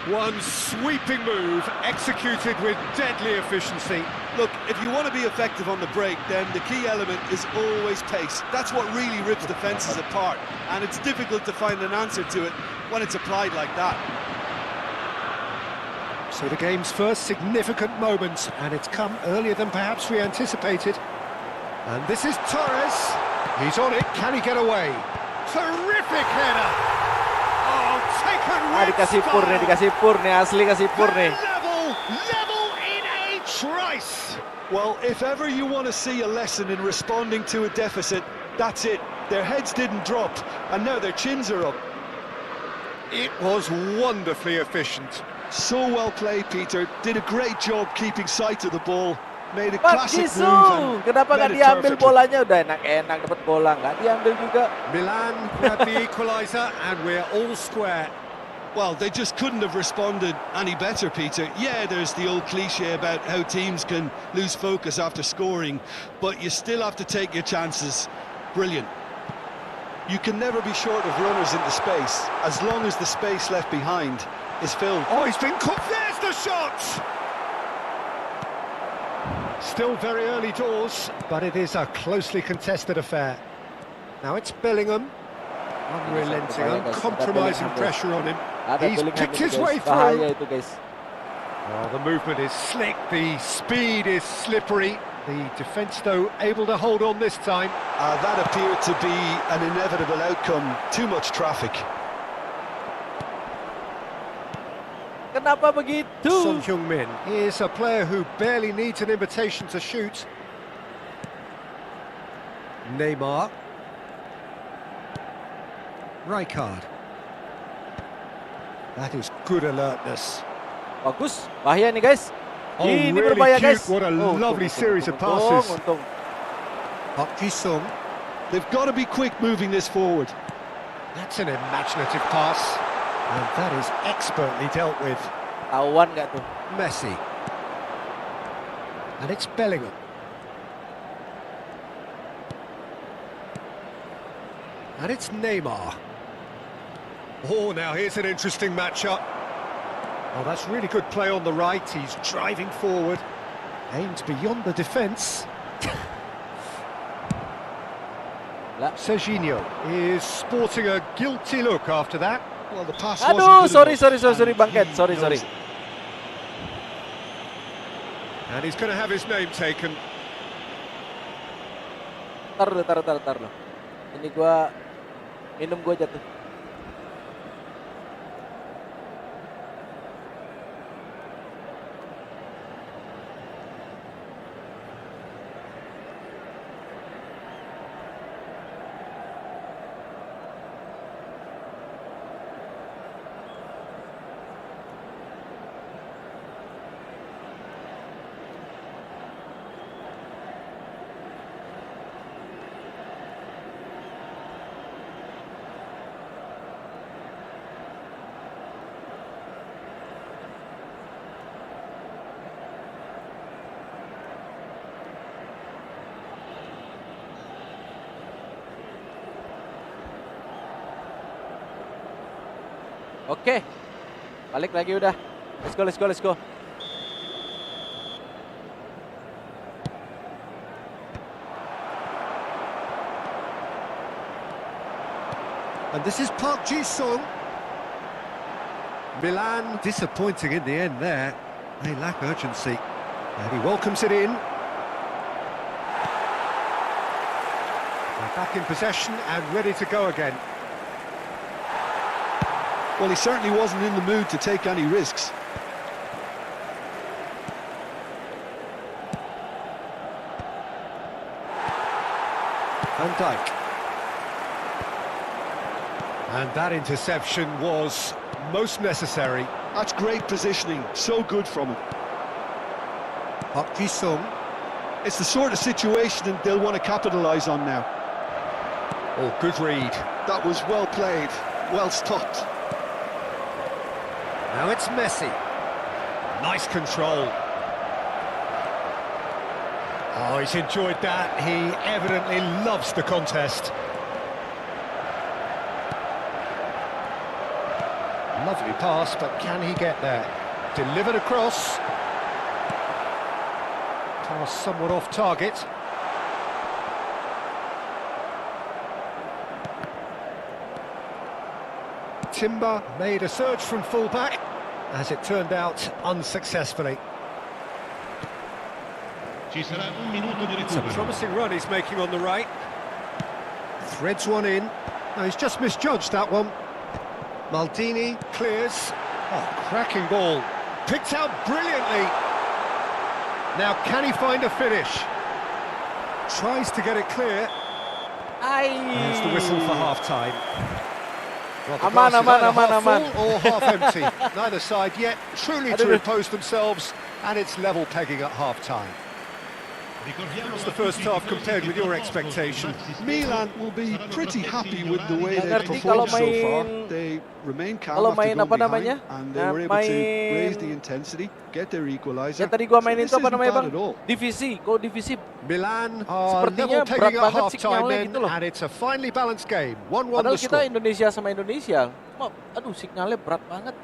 One sweeping move, executed with deadly efficiency.
Look, if you want to be effective on the break, then the key element is always pace. That's what really rips defences apart, and it's difficult to find an answer to it when it's applied like that.
So the game's first significant moment, and it's come earlier than perhaps we anticipated. And this is Torres. He's on it. Can he get away? Terrific header. Oh, taken with
Dikasih pur nih,
style.
dikasih pur nih, asli kasih pur nih.
Level in a trice.
Well, if ever you want to see a lesson in responding to a deficit, that's it. Their heads didn't drop, and now their chins are up.
It was wonderfully efficient.
So well played, Peter. Did a great job keeping sight of the ball. Made a
Pak
classic
Jisoo,
move and
kenapa
led
nggak
it
diambil
perfectly.
bolanya? Udah enak-enak dapat bola, nggak diambil juga.
Milan grabbed the equaliser, and we're all square.
Well, they just couldn't have responded any better, Peter. Yeah, there's the old cliche about how teams can lose focus after scoring, but you still have to take your chances. Brilliant. You can never be short of runners into space, as long as the space left behind is filled.
Oh, he's been caught. There's the shot! Still very early doors, but it is a closely contested affair. Now it's Bellingham. Unrelenting, uncompromising pressure on him. He's picked his way
Bahaya
through.
itu, guys.
Oh, the movement is slick, the speed is slippery. The defence, though, able to hold on this time.
That appeared to be an inevitable outcome. Too much traffic.
Kenapa begitu?
Son Heung-min is a player who barely needs an invitation to shoot. Neymar. Rijkaard. That is good alertness.
Bagus, bahaya nih, guys.
Oh,
Ini
really
berbahaya,
cute.
guys.
What a lovely series of passes.
Untung.
Park Ji-sung.
They've got to be quick moving this forward.
That's an imaginative pass. And that is expertly dealt with.
Tawan nggak tuh?
Messi. And it's Bellingham. And it's Neymar. Oh, now here's an interesting matchup. Oh, that's really good play on the right. He's driving forward. Aimed beyond the defence. Serginho is sporting a guilty look after that.
Well, the pass
Aduh,
wasn't good
sorry,
enough,
Bang Ken.
and
Sorry.
he knows it.
And he's going to have his name taken.
Tar lo. Ini gua minum gua jatuh. Oke. Balik lagi udah. Let's go, let's go, let's go.
And this is Park Ji-sung. Milan disappointing in the end there. They lack urgency. And he welcomes it in. They're back in possession and ready to go again.
Well, he certainly wasn't in the mood to take any risks.
Van Dijk. And that interception was most necessary.
That's great positioning, so good from him.
Park Ji-sung.
It's the sort of situation they'll want to capitalise on now.
Oh, good read.
That was well played, well stopped.
Now it's Messi. Nice control. Oh, he's enjoyed that. He evidently loves the contest. Lovely pass, but can he get there? Delivered across. Pass somewhat off target. Timber made a surge from full-back, as it turned out unsuccessfully.
Ci sarà un minuto di
It's a
recupero.
promising run he's making on the right. Threads one in. No, he's just misjudged that one. Maldini clears. Oh, cracking ball. Picked out brilliantly. Now, can he find a finish? Tries to get it clear. There's the whistle for half-time. Well, the
Aman,
glass is
aman,
either
aman,
half
aman.
full or half empty. Neither side yet truly to
Aduh.
impose themselves, and it's level pegging at half-time. What's the first half compared with your expectation?
Milan will be pretty happy with the way
Nggak
they've
ngerti kalau
performed so far.
main-
They remain calm
kalau
after
main
going
apa
behind,
namanya?
and they were able to
Main-
raise the intensity, get their equalizer.
Yang tadi gua mainin
So
itu apa
this
namanya
isn't
bang?
bad at all.
Divisi, kok divisi?
Milan are
Sepertinya
level pegging
berat
at
banget
half-time
signalnya
then,
gitu loh.
and it's a finely balanced game. 1-1
Padahal
the
kita
score.
Indonesia sama Indonesia. Cuma, aduh signalnya berat banget.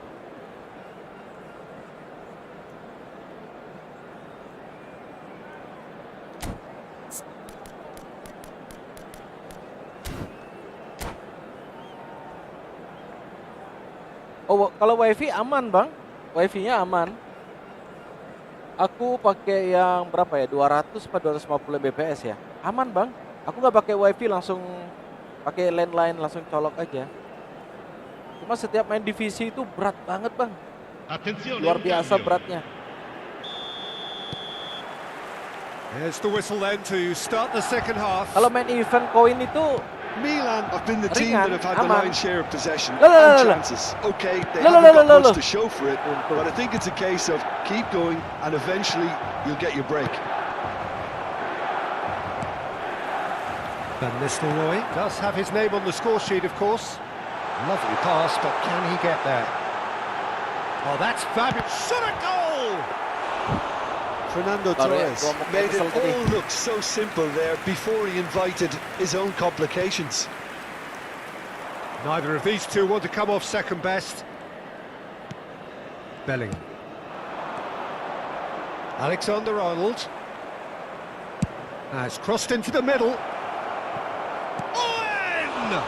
Oh, kalau wifi aman bang, wifi-nya aman. Aku pakai yang berapa ya, 200 atau 250 Mbps ya. Aman bang, aku nggak pakai wifi, langsung pakai landline, langsung colok aja. Cuma setiap main divisi itu berat banget bang,
Attenzione,
luar
un
biasa
cambio.
beratnya.
There's the whistle then to start the second half.
Kalau main event koin itu,
Milan have been the team
Ringan,
that have had the
aman.
lion's share of possession
Loh, loh,
and
loh, loh.
chances. Okay, they
Loh, loh,
haven't
loh,
got
loh, loh.
much to show for it, but I think it's a case of keep going and eventually you'll get your break.
Van Nistelrooy does have his name on the score sheet, of course. Lovely pass, but can he get there? Oh, that's fabulous. Shot a goal!
Fernando
Sorry,
Torres
gua mau
made it
cancel tadi.
all look so simple there before he invited his own complications.
Neither of these two want to come off second best. Bellingham. Alexander-Arnold. Has crossed into the middle. Owen!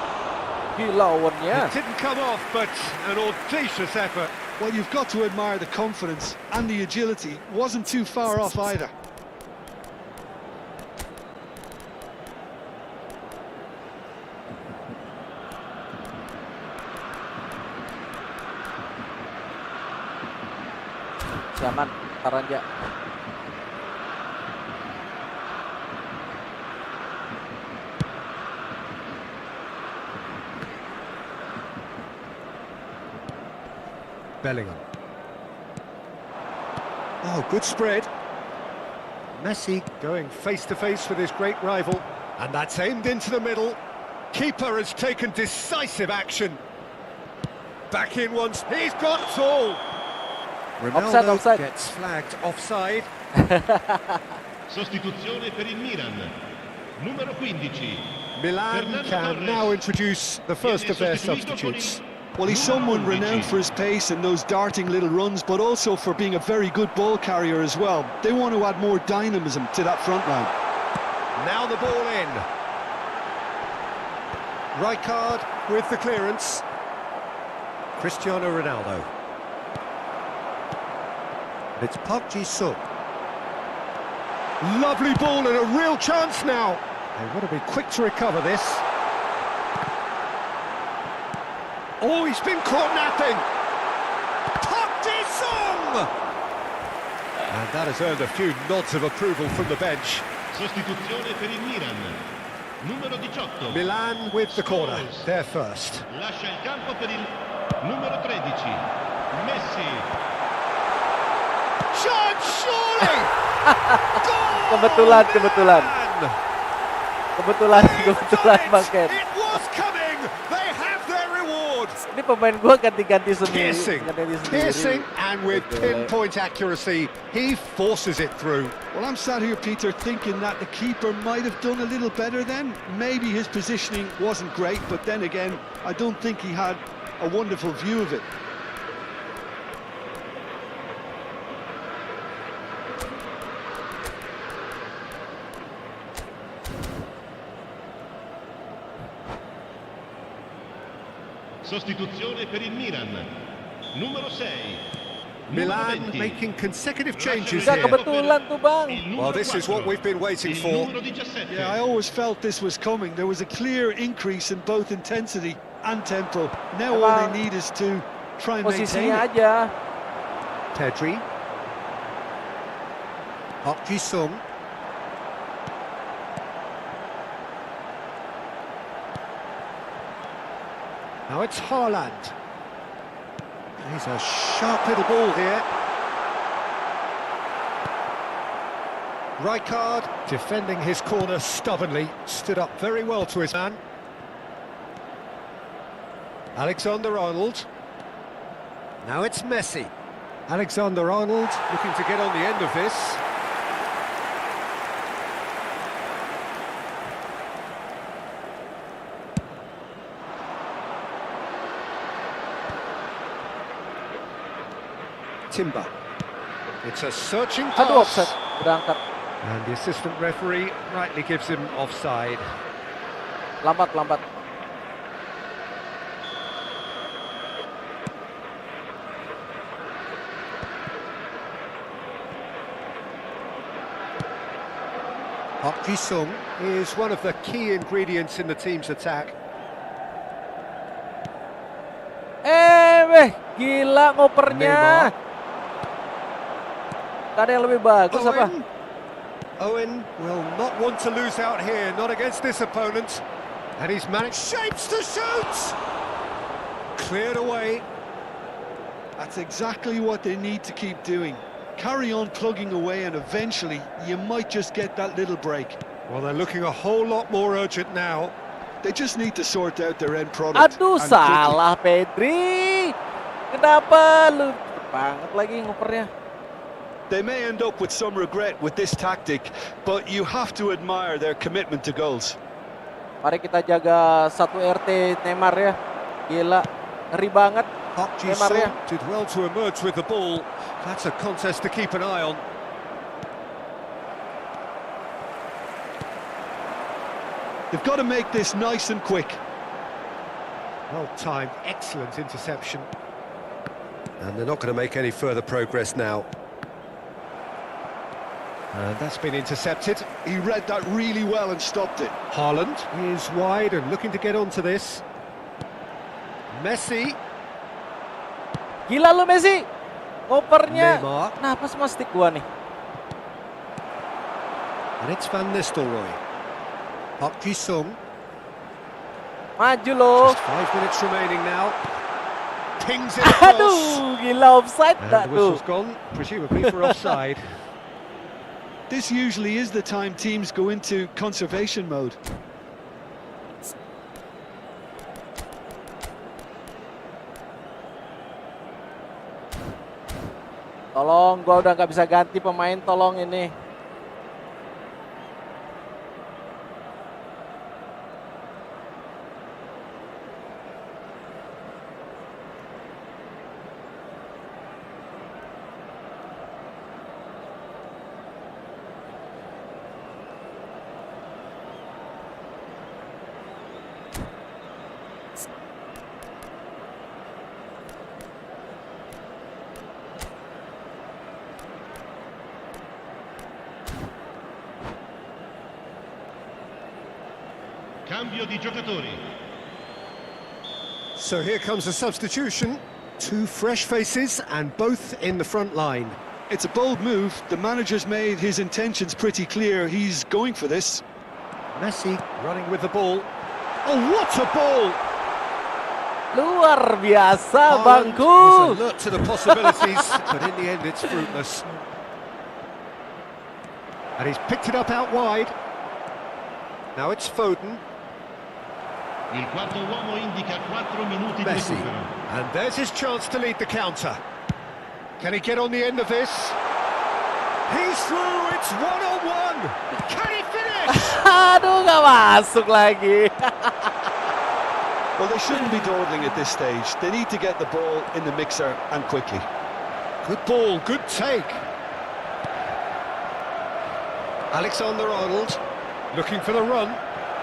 gila Owennya.
It didn't come off, but an audacious effort.
Well, you've got to admire the confidence and the agility. Wasn't too far off either.
Zaman, Taranja.
Bellingham. Oh, good spread. Messi going face-to-face with his great rival. And that's aimed into the middle. Keeper has taken decisive action. Back in once. He's got it all. Ronaldo
Offside.
gets flagged offside.
Sostituzione per il Milan. Numero 15.
Milan
Fernando
can
Torres
now introduce the first
viene
of their
sostituito con il
substitutes.
Well, he's someone renowned for his pace and those darting little runs, but also for being a very good ball carrier as well. They want to add more dynamism to that front line.
Now the ball in. Rijkaard with the clearance. Cristiano Ronaldo. It's Park Ji-sung. Lovely ball and a real chance now. They want to be quick to recover this. Oh, he's been caught napping. Park Ji-sung! And that has earned a few nods of approval from the bench.
Sostituzione per il Milan. Numero 18.
Milan with the corner. They're first.
Lascia il campo per il numero 13. Messi.
Shot, surely!
Kebetulan Bang Ken.
It was coming. They have their reward.
Ini pemain gua ganti-ganti sendiri.
Piercing, and with pinpoint accuracy, he forces it through.
Well, I'm sat here, Peter, thinking that the keeper might have done a little better then. Maybe his positioning wasn't great, but then again, I don't think he had a wonderful view of it.
Sostituzione per il Milan. Numero 6.
Milan making consecutive changes
Gak
here.
kebetulan tuh Bang.
Well, this is what we've been waiting for.
Yeah, I always felt this was coming. There was a clear increase in both intensity and tempo. Now all they need is to try and maintain
Posisinya
it.
aja.
Pedri. Park Ji-sung. Now it's Haaland. He's a sharp little ball here. Rijkaard defending his corner stubbornly, stood up very well to his man. Alexander-Arnold. Now it's Messi. Alexander-Arnold looking to get on the end of this. Timber. It's a searching
Aduh, offside.
pass.
Berangkat.
And the assistant referee rightly gives him offside.
Lambat.
Park Ji-sung is one of the key ingredients in the team's attack.
Gila ngopernya.
Neymar.
Gak ada yang lebih bagus apa?
Owen will not want to lose out here, not against this opponent. And he's managed shapes to shoot! Cleared away.
That's exactly what they need to keep doing. Carry on plugging away and eventually you might just get that little break.
Well, they're looking a whole lot more urgent now.
They just need to sort out their end product.
Aduh, salah Pedri. Kenapa lu banget lagi ngopernya?
They may end up with some regret with this tactic, but you have to admire their commitment to goals.
Mari kita jaga satu RT Neymar ya. Gila, ngeri banget.
Park
Neymar ya.
Ji-sung did well to emerge with the ball. That's a contest to keep an eye on.
They've got to make this nice and quick.
Well timed, excellent interception. And they're not going to make any further progress now. And that's been intercepted.
He read that really well and stopped it.
Haaland is wide and looking to get onto this. Messi.
Gila lu Messi. Ngopernya.
Neymar.
Kenapa sama stick gua nih?
And it's Van Nistelrooy. Park Ji-sung.
Maju lo.
Just 5 minutes remaining now. Pings it across.
Aduh, gila offside
And
tak
the
tuh?
whistle's gone, presumably for offside.
This usually is the time teams go into conservation mode.
Tolong, gua udah nggak bisa ganti pemain, tolong ini.
Cambio di giocatori.
So here comes a substitution. Two fresh faces and both in the front line.
It's a bold move. The manager's made his intentions pretty clear. He's going for this.
Messi running with the ball. Oh, what a ball!
Luar biasa,
Haaland
Bangku.
was alert to the possibilities, but in the end it's fruitless. And he's picked it up out wide. Now it's Foden.
Il quarto uomo indica 4 minuti di
Messi.
recupero.
And there's his chance to lead the counter. Can he get on the end of this? He's through, it's 1-on-1. Can he finish?
Aduh, nggak masuk lagi.
Well, they shouldn't be dawdling at this stage. They need to get the ball in the mixer and quickly.
Good ball, good take. Alexander-Arnold looking for the run.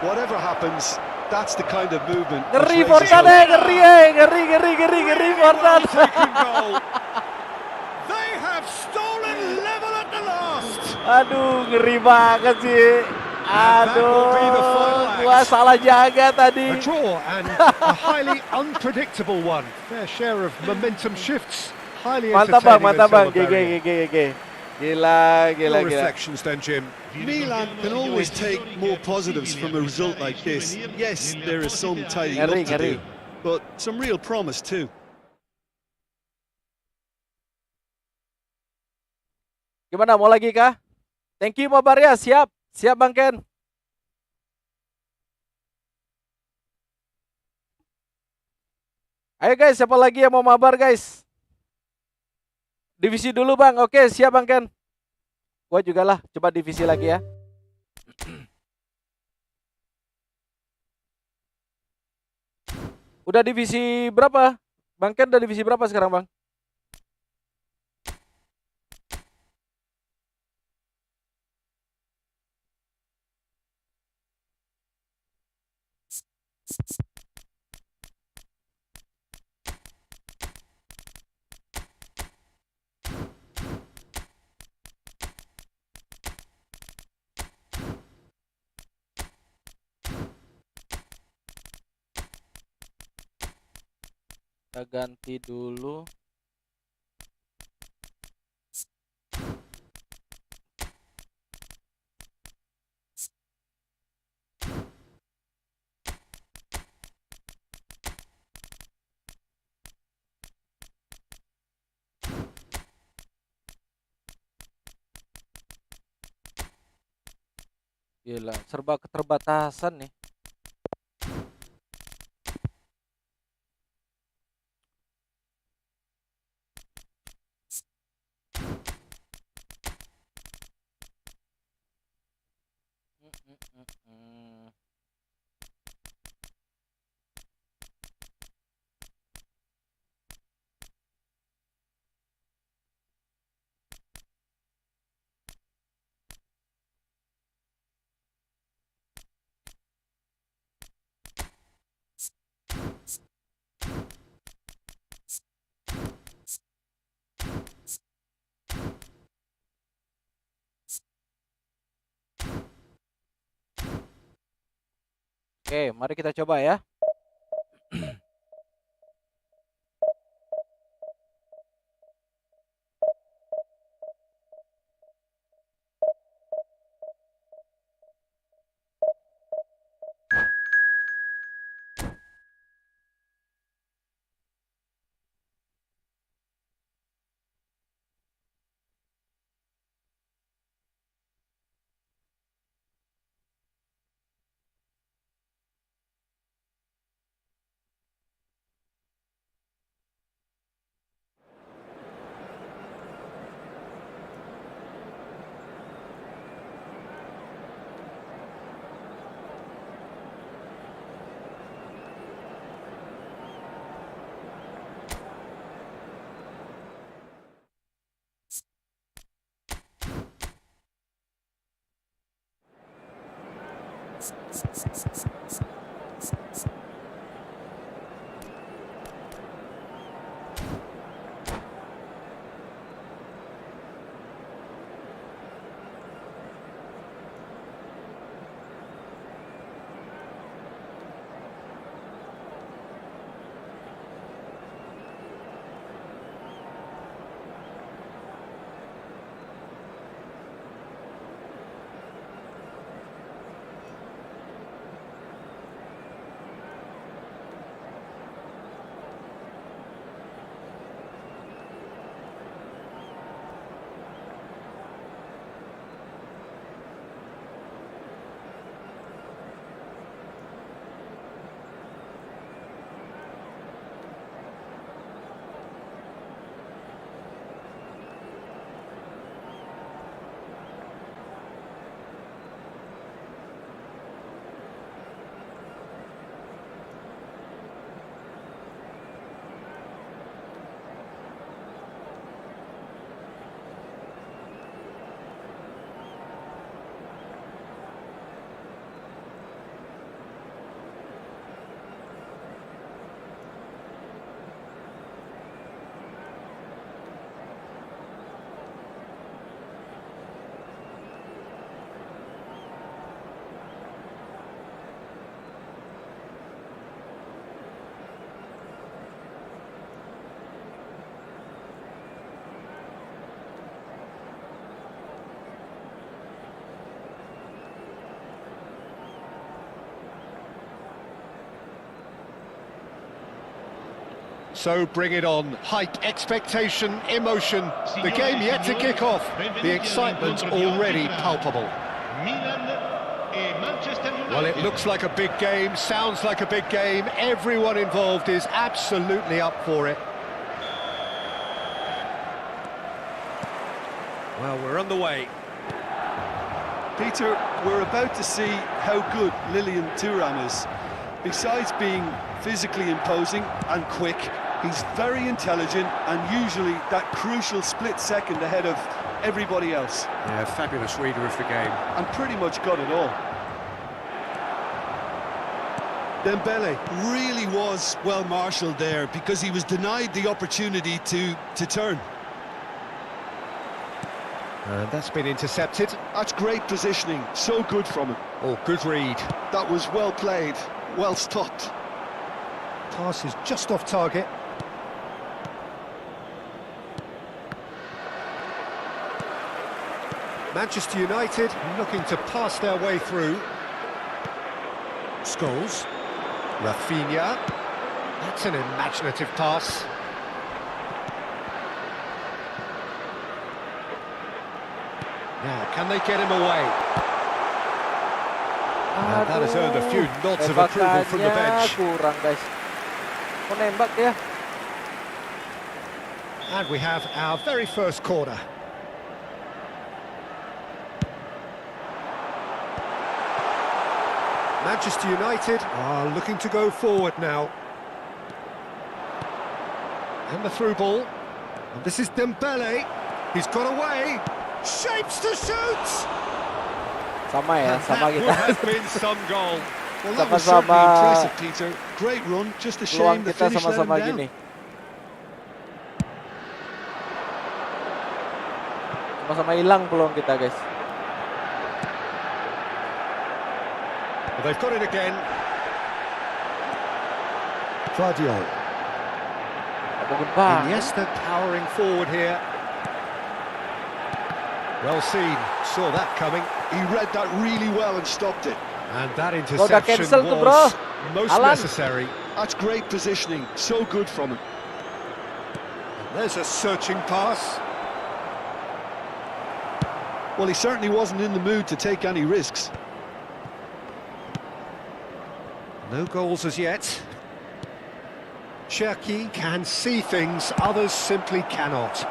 Whatever happens, that's the kind of movement.
Ngeri
which raises
Fordan,
hope.
ngeri Fordan.
Taken goal. They have stolen level at the last.
Aduh, ngeri banget sih.
that will be the final
Aduh,
act.
gua salah jaga
A
tadi.
draw and a highly unpredictable one. Fair share of momentum shifts. Highly
Mantap bang,
entertaining
mantap bang.
and celebrating.
GG. Gila.
Your reflections then, Jim.
Milan can always take more positives from a result like this. Yes, there is some tidying up to do, but some real promise too.
Gimana, mau lagi kah? Thank you Mabar ya, siap Bang Ken. Ayo guys, siapa lagi yang mau mabar guys? Divisi dulu Bang, oke siap Bang Ken. Gua juga lah, coba divisi lagi ya. Udah divisi berapa? Bang Ken udah divisi berapa sekarang Bang? Kita ganti dulu. Gila, serba keterbatasan nih. Oke, mari kita coba ya.
So bring it on. Hype, expectation, emotion. The game yet to kick off. The excitement already palpable. Well, it looks like a big game, sounds like a big game. Everyone involved is absolutely up for it. Well, we're on the way.
Peter, we're about to see how good Lilian Thuram is. Besides being physically imposing and quick, he's very intelligent and usually that crucial split second ahead of everybody else.
Yeah, fabulous reader of the game.
And pretty much got it all. Dembele really was well marshalled there because he was denied the opportunity to turn.
And that's been intercepted.
That's great positioning, so good from him.
Oh, good read.
That was well played, well stopped.
Pass is just off target. Manchester United looking to pass their way through. Scholes. Rafinha. That's an imaginative pass. Now, can they get him away? And that has earned a few nods of approval from the bench.
Kurang, guys. Menembak dia.
And we have our very first corner. Manchester United are looking to go forward now. And the through ball. And this is Dembele. He's got away. Shapes to shoot!
Sama ya, sama
That would
kita.
have been some goal.
Well, that was certainly impressive, Peter. Great run, just a shame
Peluang
the
kita
finish let him
sama-sama
down.
gini. Sama-sama hilang peluang kita, guys.
Well, they've got it again. Claudio. Iniesta powering forward here. Well seen, saw that coming.
He read that really well and stopped it.
And that
Udah
interception
cancel tuh, bro.
was most
Alan.
necessary.
That's great positioning, so good from him.
There's a searching pass.
Well, he certainly wasn't in the mood to take any risks.
No goals as yet. Cherki can see things, others simply cannot.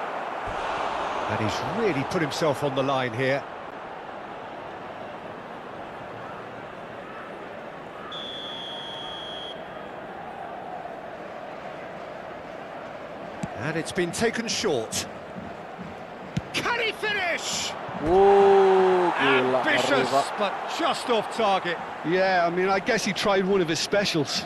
And he's really put himself on the line here. And it's been taken short. Can he finish?
Gila,
Ambitious,
ngeri, Pak.
but just off target.
Yeah, I mean, I guess he tried one of his specials.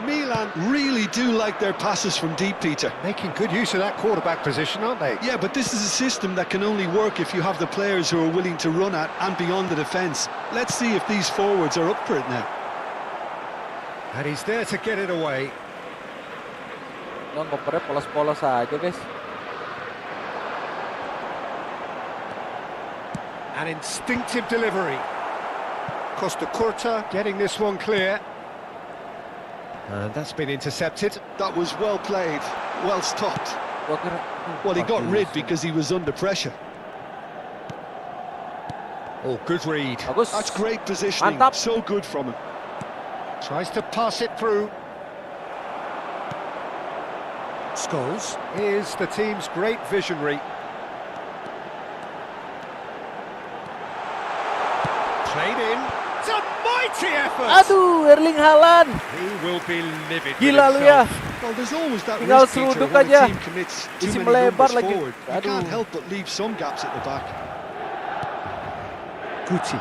Milan really do like their passes from deep, Peter.
Making good use of that quarterback position, aren't they?
Yeah, but this is a system that can only work if you have the players who are willing to run at and beyond the defence. Let's see if these forwards are up for it now.
And he's there to get it away.
Ngopernya polos-polos aja, guys.
An instinctive delivery. Costa Curta getting this one clear. And that's been intercepted.
That was well played, well stopped. Well, he got rid because he was under pressure.
Oh, good read.
Bagus.
That's great positioning,
Mantap.
so good from him.
Tries to pass it through. Scholes is the team's great visionary. Played in. It's a mighty effort.
Aduh, Erling Haaland.
He will be livid.
Gila
with
lu ya.
himself.
Well, there's always that
Tinggal
risk, Peter,
seruduk
when a
aja.
team commits too
Isi
many
melebar
numbers
lagi.
forward. You
Aduh.
can't help but leave some gaps at the back.
Guti.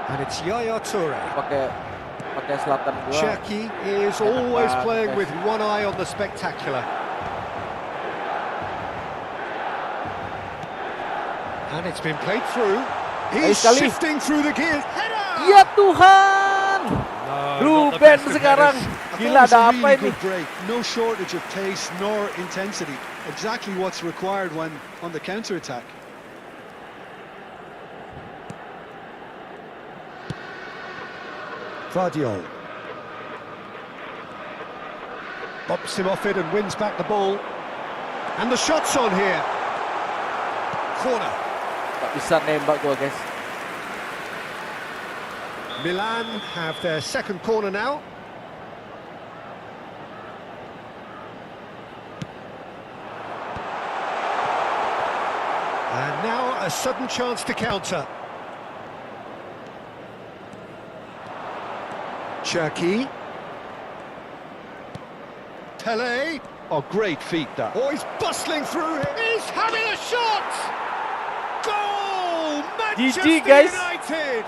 And it's Yaya Toure.
Pakai selatan gua.
Cherki is always playing with one eye on the spectacular. And it's been played through. He's
sekali.
shifting through the gears. Header!
Ya Tuhan.
No, not the
Ruben
best of
sekarang.
I
Gila,
thought it was
ada
a
apa
really
ini?
good break. No shortage of pace nor intensity. Exactly what's required when on the counter-attack.
Vardiol. Bumps him off it and wins back the ball. And the shot's on here. Corner.
Tak bisa nembak gua, guys.
Milan have their second corner now. And now a sudden chance to counter. Cherki. Pele.
Oh, great feat that.
Oh, he's bustling through here. He's having a shot! Goal! Manchester
GG, guys.
United!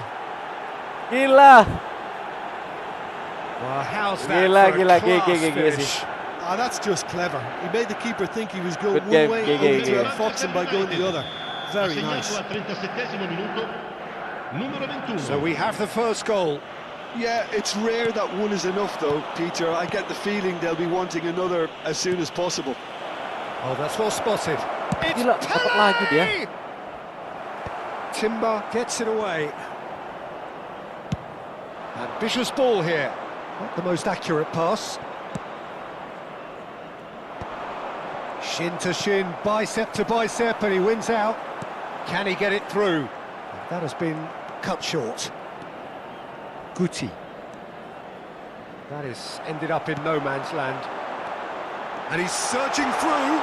Gila.
Well, how's that
Gila,
for a
gila,
class
gila.
finish?
Ah, that's just clever. He made the keeper think he was going
Good
one
game,
way,
GG,
only to
GG.
outfox him by going the other. Very
Assegnato
nice.
al 37esimo minuto, numero 21.
So we have the first goal.
Yeah, it's rare that one is enough, though, Peter. I get the feeling they'll be wanting another as soon as possible.
Oh, that's well spotted. It's
Gila, dapat lagi dia.
Pele! Timber gets it away. Ambitious ball here. Not the most accurate pass. Shin to shin, bicep to bicep, and he wins out. Can he get it through? That has been cut short. Guti. That has ended up in no man's land. And he's surging through.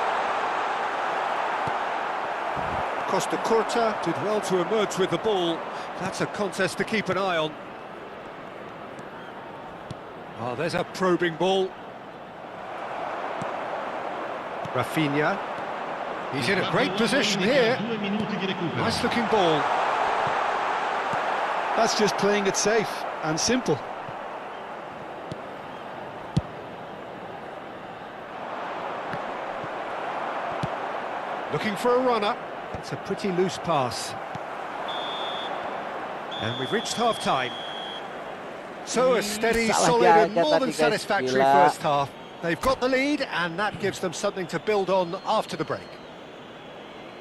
Costa Curta did well to emerge with the ball. That's a contest to keep an eye on. Oh, there's a probing ball. Rafinha. He's in a great position here.
2 minuti di recupero.
Nice looking ball.
That's just playing it safe and simple.
Looking for a runner. It's a pretty loose pass. And we've reached half-time. So a steady,
Salah
solid
jaga
and more
tadi,
than
guys.
satisfactory
Gila.
first half. They've got the lead and that gives them something to build on after the break.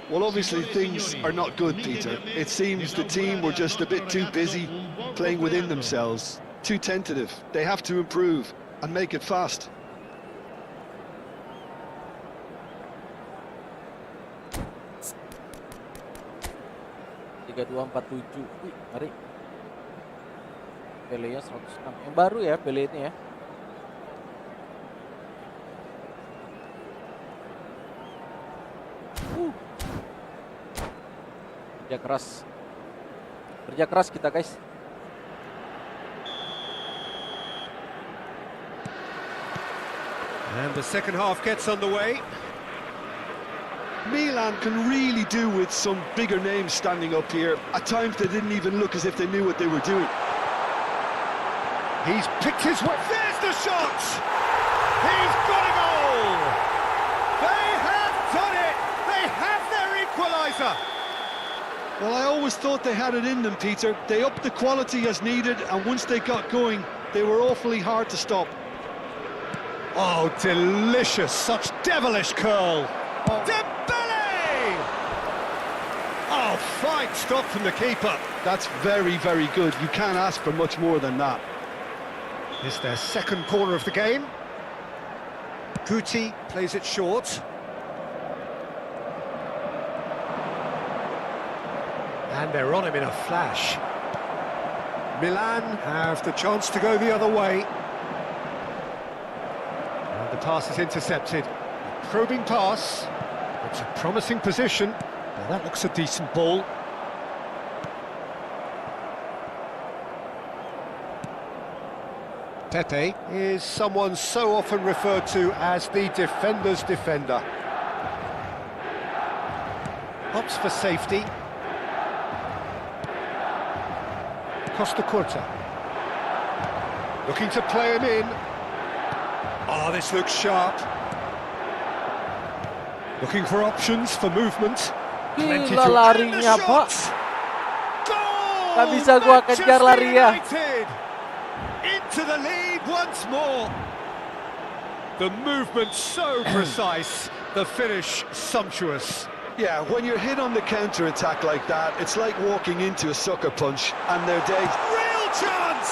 Well, obviously things are not good, Peter. It seems the team were just a bit too busy playing within themselves, too tentative. They have to improve and make it fast.
Tiga 247. Wih, mari. Capello 106. Yang baru ya Capello ini ya. Kerja keras. Kerja keras kita, guys.
And the second half gets underway.
Milan can really do with some bigger names standing up here. At times they didn't even look as if they knew what they were doing.
He's picked his way. There's the shot! He's got a goal! They have done it! They have their equaliser!
Well, I always thought they had it in them, Peter. They upped the quality as needed, and once they got going, they were awfully hard to stop.
Oh, delicious! Such devilish curl! Dembele! Oh, fine stop from the keeper.
That's very, very good. You can't ask for much more than that.
It's their second corner of the game. Guti plays it short. And they're on him in a flash. Milan have the chance to go the other way. And the pass is intercepted. A probing pass. It's a promising position. Now that looks a decent ball. Pepe is someone so often referred to as the defender's defender. Opts for safety. Costa Curta. Looking to play him in. Oh, this looks sharp. Looking for options for movement. Plenty
Gila
to-
larinya,
and the
Pak.
shot! Goal!
Gak bisa gua kejar
Manchester
larinya.
United into the lead once more. The movement so precise, the finish sumptuous.
Yeah, when you're hit on the counter-attack like that, it's like walking into a sucker punch, and they're dead.
Real chance!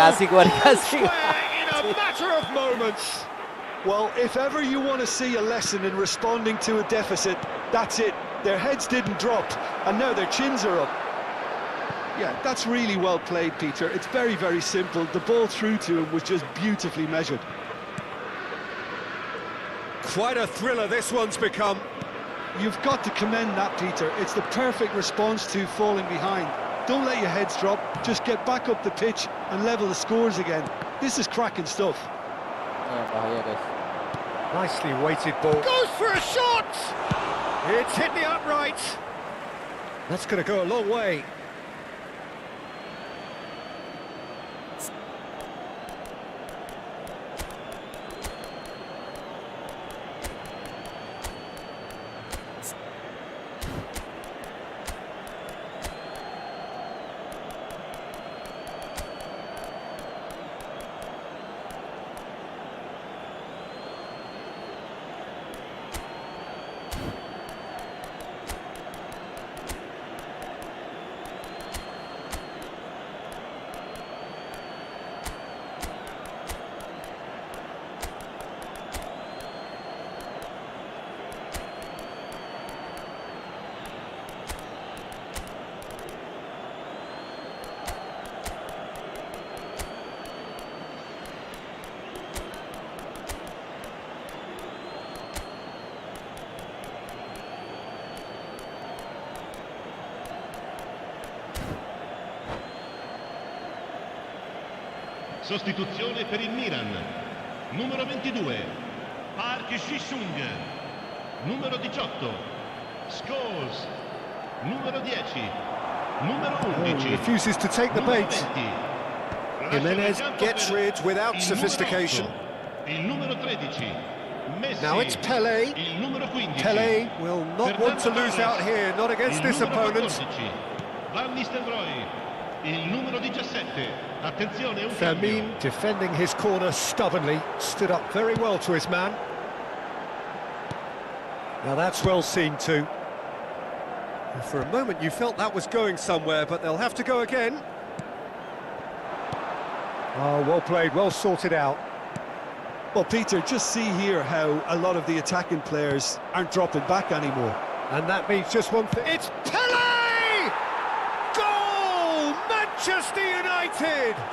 dikasih, gua dikasih.
In a matter of moments.
Well, if ever you want to see a lesson in responding to a deficit, that's it. Their heads didn't drop, and now their chins are up. Yeah, that's really well played, Peter. It's very, very simple. The ball through to him was just beautifully measured.
Quite a thriller this one's become.
You've got to commend that, Peter. It's the perfect response to falling behind. Don't let your heads drop. Just get back up the pitch and level the scores again. This is cracking stuff.
Bahaya, guys.
Nicely weighted ball. Goes for a shot! It's hit the upright. That's going to go a long way.
Sostituzione per il Milan. Numero 22, Park Ji-sung. Numero 18, Scholes. Numero 10, numero 11.
Refuses to take the bait. Jimenez gets rid without sophistication.
Il numero 13, Messi.
Now it's Pelé.
Il numero 15.
Pelé will not want to lose out here, not against this opponent.
Van Nistelrooy. Il numero 17. Attenzione, un
Fermin
cambio.
defending his corner stubbornly, stood up very well to his man. Now that's well seen too. For a moment you felt that was going somewhere, but they'll have to go again. Oh, well played, well sorted out.
Well, Peter, just see here how a lot of the attacking players aren't dropping back anymore.
And that means just one thing. It's Pelé! Goal! Manchester United!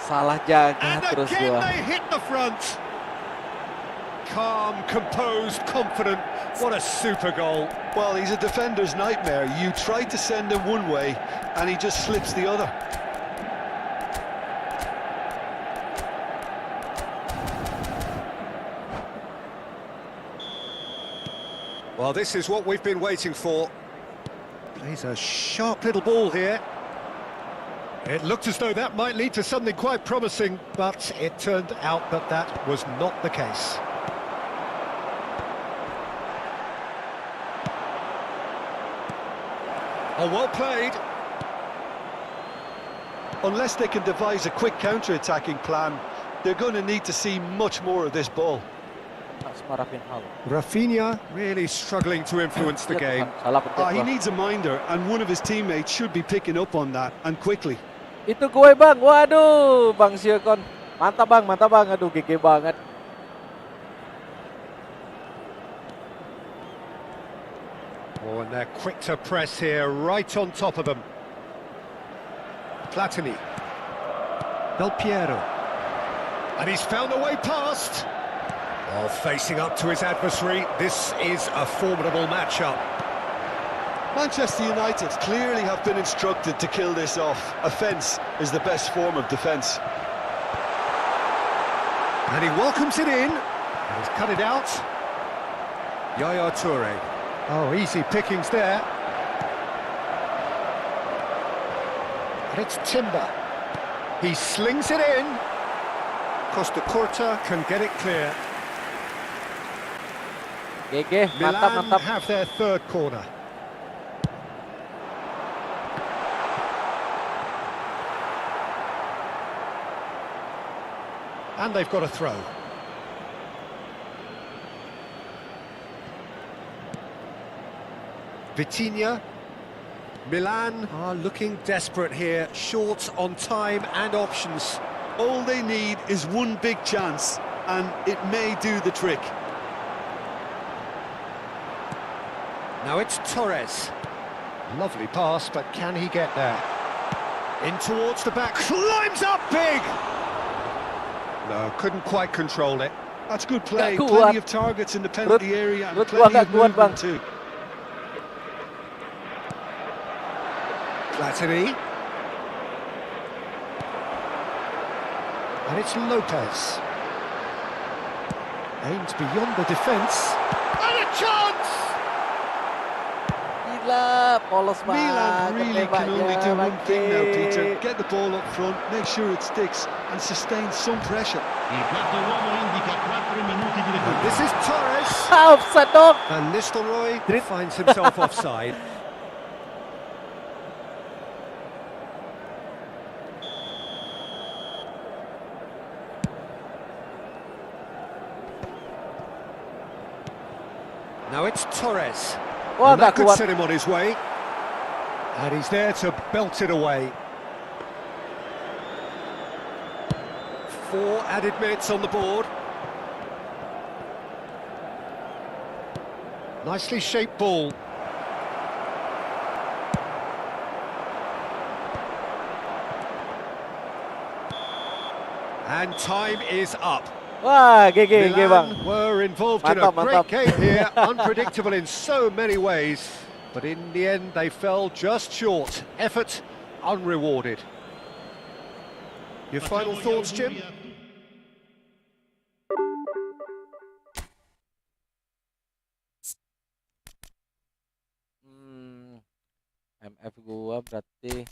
Salah jaga
And
terus
again
gua.
they hit the front. Calm, composed, confident. What a super goal.
Well, he's a defender's nightmare. You try to send him one way, and he just slips the other.
Well, this is what we've been waiting for. Plays a sharp little ball here. It looked as though that might lead to something quite promising, but it turned out that that was not the case. Oh, well played.
Unless they can devise a quick counter-attacking plan, they're going to need to see much more of this ball.
Rafinha really struggling to influence the game.
He needs a minder, and one of his teammates should be picking up on that, and quickly.
Itu gue bang, waduh bang Siakon. Mantap bang, aduh GG banget.
Oh, and they're quick to press here, right on top of them. Platini. Del Piero. And he's found a way past. Oh, facing up to his adversary, this is a formidable matchup.
Manchester United clearly have been instructed to kill this off. Offence is the best form of defence.
And he welcomes it in. And he's cut it out. Yaya Toure. Oh, easy pickings there. And it's Timber. He slings it in. Costa Curta can get it clear.
GG,
Milan
mantap.
have their third corner. And they've got a throw. Vitinha. Milan are looking desperate here, short on time and options.
All they need is one big chance, and it may do the trick.
Now it's Torres. Lovely pass, but can he get there? In towards the back, climbs up big! No, couldn't quite control it.
That's good play,
Gak kuat.
plenty of targets in the penalty area and
Gua
plenty
gak
of
kuat, Bang.
movement too.
Platini. And it's Lopez. Aims beyond the defence. And a chance!
Gila, polos
Milan
banget
really can only
tembaknya,
do one thing now,
Bangke.
Peter. Get the ball up front, make sure it sticks, and sustain some pressure.
Il quarto uomo indica 4 minuti di recupero.
This is Torres.
Offside dong.
And Nistelrooy finds himself offside. Now it's Torres.
Wah,
And that
gak
could
kuat.
set him on his way. And he's there to belt it away. 4 added minutes on the board. Nicely shaped ball. And time is up.
Wah, GG bang.
Milan were involved
Mantap,
in a
mantap.
great game here, unpredictable in so many ways. But in the end, they fell just short. Effort unrewarded. Your final
Facciamo gli
thoughts,
auguri
Jim?
a tutti.
MF gua berarti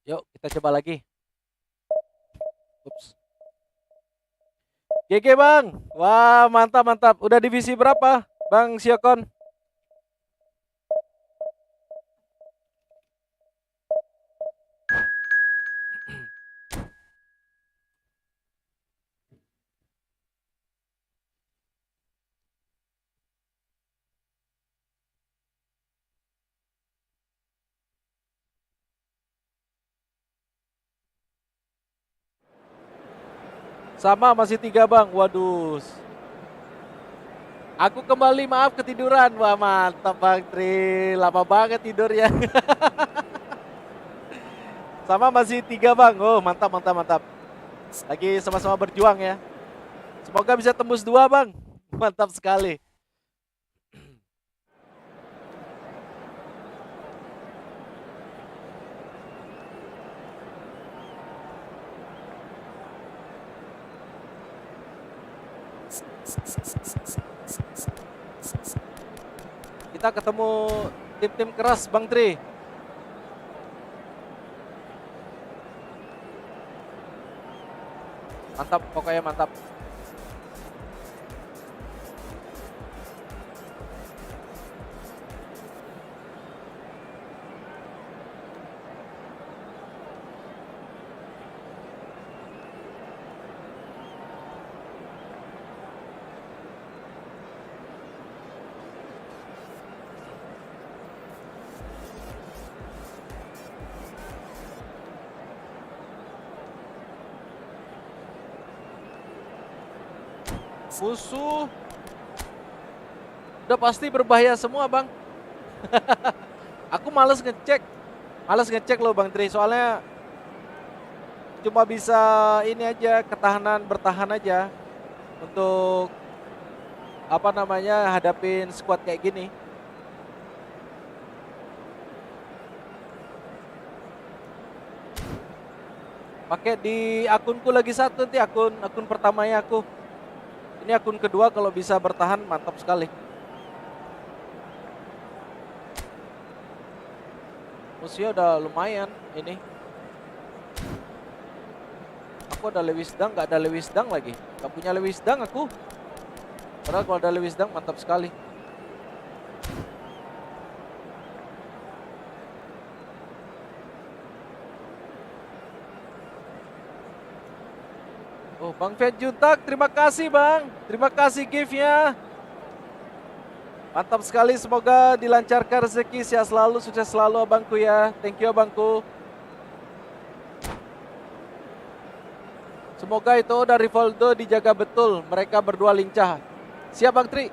yuk kita coba lagi. Ups. GG bang. Wah, mantap mantap. Udah divisi berapa, Bang Siokon? Sama, masih 3 bang. Waduh. Aku kembali, maaf ketiduran. Wah mantap Bang Tri. Lama banget tidurnya. Sama, masih 3 bang. Oh mantap mantap mantap. Lagi sama-sama berjuang ya. Semoga bisa tembus 2 bang. Mantap sekali. Kita ketemu tim-tim keras Bang Tri. Mantap, pokoknya mantap. Musuh udah pasti berbahaya semua bang. Aku males ngecek loh Bang Tri, soalnya cuma bisa ini aja, bertahan aja untuk apa namanya hadapin squad kayak gini. Pakai di akunku lagi satu nanti, akun pertamanya aku. Ini akun kedua, kalau bisa bertahan mantap sekali. Musuhnya udah lumayan ini. Aku ada Lewis Dang, nggak ada Lewis Dang lagi. Nggak punya Lewis Dang aku. Padahal kalau ada Lewis Dang mantap sekali. Oh, Bang Fiat Juntak, terima kasih Bang. Terima kasih gift-nya. Mantap sekali, semoga dilancarkan rezeki, sehat selalu, sukses selalu abangku ya. Thank you abangku. Semoga itu dari Rivaldo dijaga betul, mereka berdua lincah. Siap Bang Tri.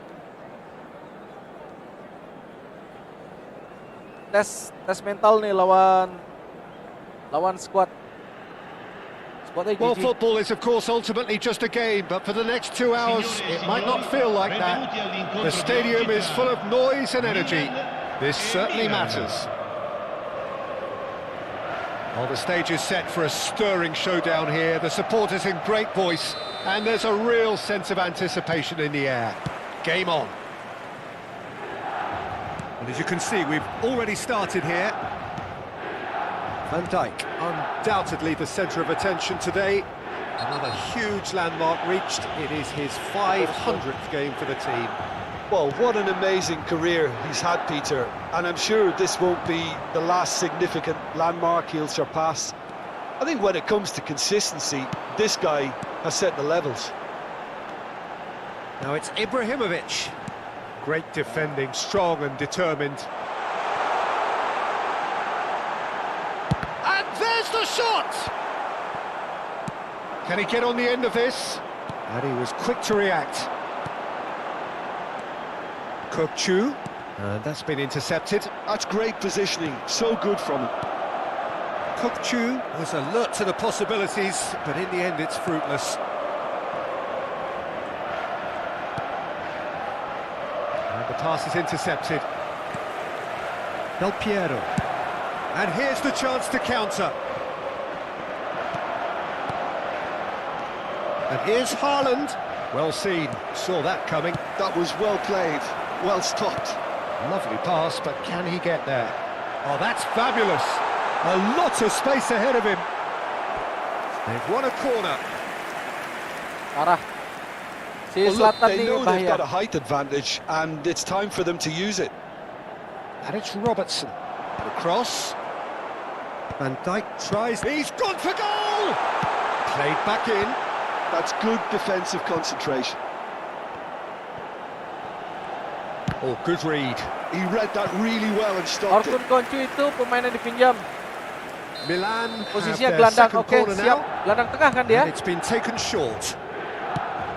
Tes mental nih lawan squad.
Well, football is of course ultimately just a game, but for the next 2 hours it might not feel like that. The stadium is full of noise and energy. This certainly matters. Well, the stage is set for a stirring showdown here. The supporters in great voice, and there's a real sense of anticipation in the air. Game on. And as you can see, we've already started here. Van Dijk, undoubtedly the centre of attention today. Another huge landmark reached. It is his 500th game for the team.
Well, what an amazing career he's had, Peter. And I'm sure this won't be the last significant landmark he'll surpass. I think when it comes to consistency, this guy has set the levels.
Now it's Ibrahimovic. Great defending, strong and determined. There's the shot! Can he get on the end of this? And he was quick to react. Kokchu, and that's been intercepted.
That's great positioning, so good from him.
Kokchu was alert to the possibilities, but in the end it's fruitless. And the pass is intercepted. Del Piero. And here's the chance to counter. And here's Haaland. Well seen, saw that coming.
That was well played, well stopped.
Lovely pass, but can he get there? Oh, that's fabulous. A lot of space ahead of him. They've won a corner.
Parah. Si
Well, look,
Selatan
they
nih
know they've got a
bahaya.
height advantage, and it's time for them to use it.
And it's Robertson. The cross. Van Dijk tries. He's gone for goal! Played back in.
That's good defensive concentration.
Oh, good read.
He read that really well and stopped
Orkun
it.
Koncu itu pemain yang dipinjam.
Milan have
Posisinya
their
gelandang,
second
oke
corner
siap.
now.
Gelandang tengah kan dia?
And it's been taken short.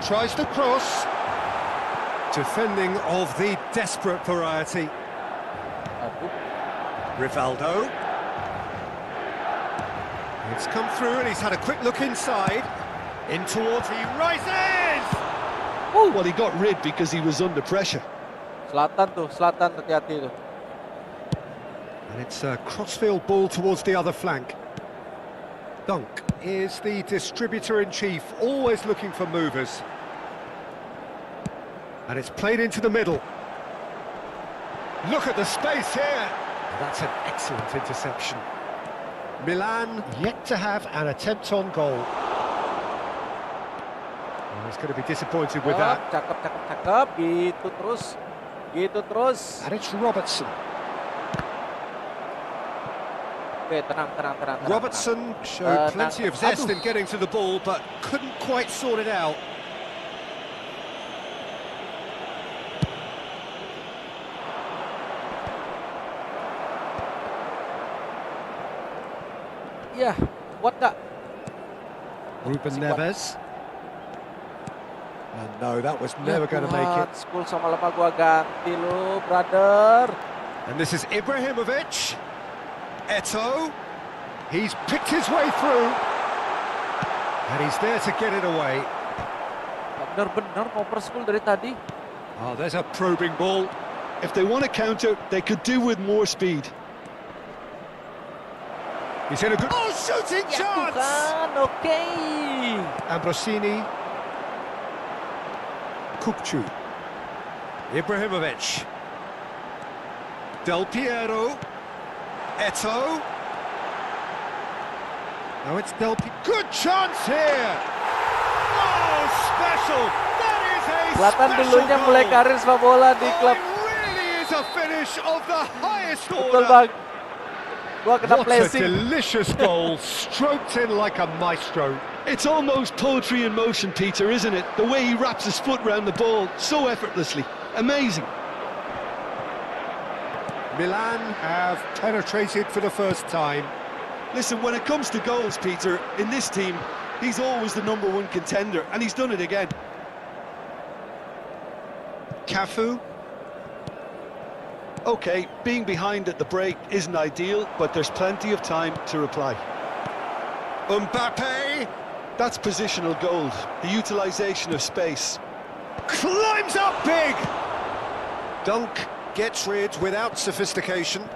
Tries the cross. Defending of the desperate variety.
Aduh.
Rivaldo. It's come through and he's had a quick look inside. In towards, he rises!
Well, he got rid because he was under pressure.
Selatan hati-hati tuh.
And it's a crossfield ball towards the other flank. Dunk is the distributor-in-chief, always looking for movers. And it's played into the middle. Look at the space here! That's an excellent interception. Milan yet to have an attempt on goal. Well, he's going to be disappointed with that.
Cakep. Gitu terus.
And it's Robertson.
Oke, tenang.
Robertson showed plenty of zest in getting to the ball, but couldn't quite sort it out.
Yeah, what the?
Ruben Neves. And no, that was never going to make it.
School sama lama gua ganti lu, brother.
And this is Ibrahimovic. Eto'o. He's picked his way through. And he's there to get it away.
Bener-bener ngoper school dari tadi.
Oh, there's a probing ball.
If they want to counter, they could do with more speed.
He's in a good... Oh, shooting chance!
Tuhan, oke.
Ambrosini. Kokchu. Ibrahimovic. Del Piero. Eto'o. Now it's Del Piero. Good chance here. Oh, special. That is a
Zlatan
special
dulunya mulai
goal.
karir sepak bola di
Oh,
klub.
it really is a finish of the highest
Betul
order.
bang. Gua kena
What a
placing.
delicious goal, stroked in like a maestro.
It's almost poetry in motion, Peter, isn't it? The way he wraps his foot round the ball so effortlessly. Amazing.
Milan have penetrated for the first time.
Listen, when it comes to goals, Peter, in this team, he's always the #1 contender, and he's done it again.
Cafu.
OK, being behind at the break isn't ideal, but there's plenty of time to reply.
Mbappe
That's positional gold, the utilisation of space.
climbs up big. Dunk gets rid without sophistication.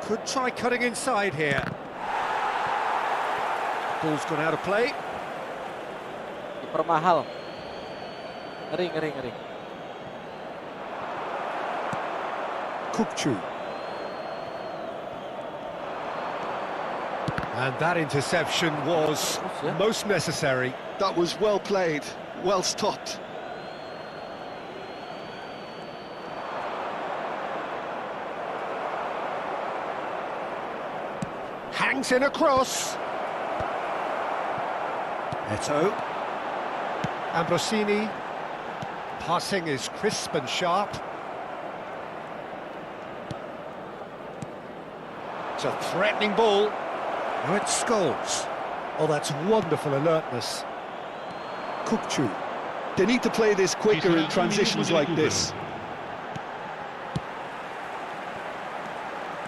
Could try cutting inside here. Ball's gone out of play.
Kiper mahal. Ngeri.
Kukcu. And that interception was most necessary.
That was well played, well stopped.
Hangs in a cross. Eto'o. Ambrosini. Passing is crisp and sharp. It's a threatening ball. Now it's Scholes. Oh, that's wonderful alertness. Kukcu.
They need to play this quicker in transitions like this.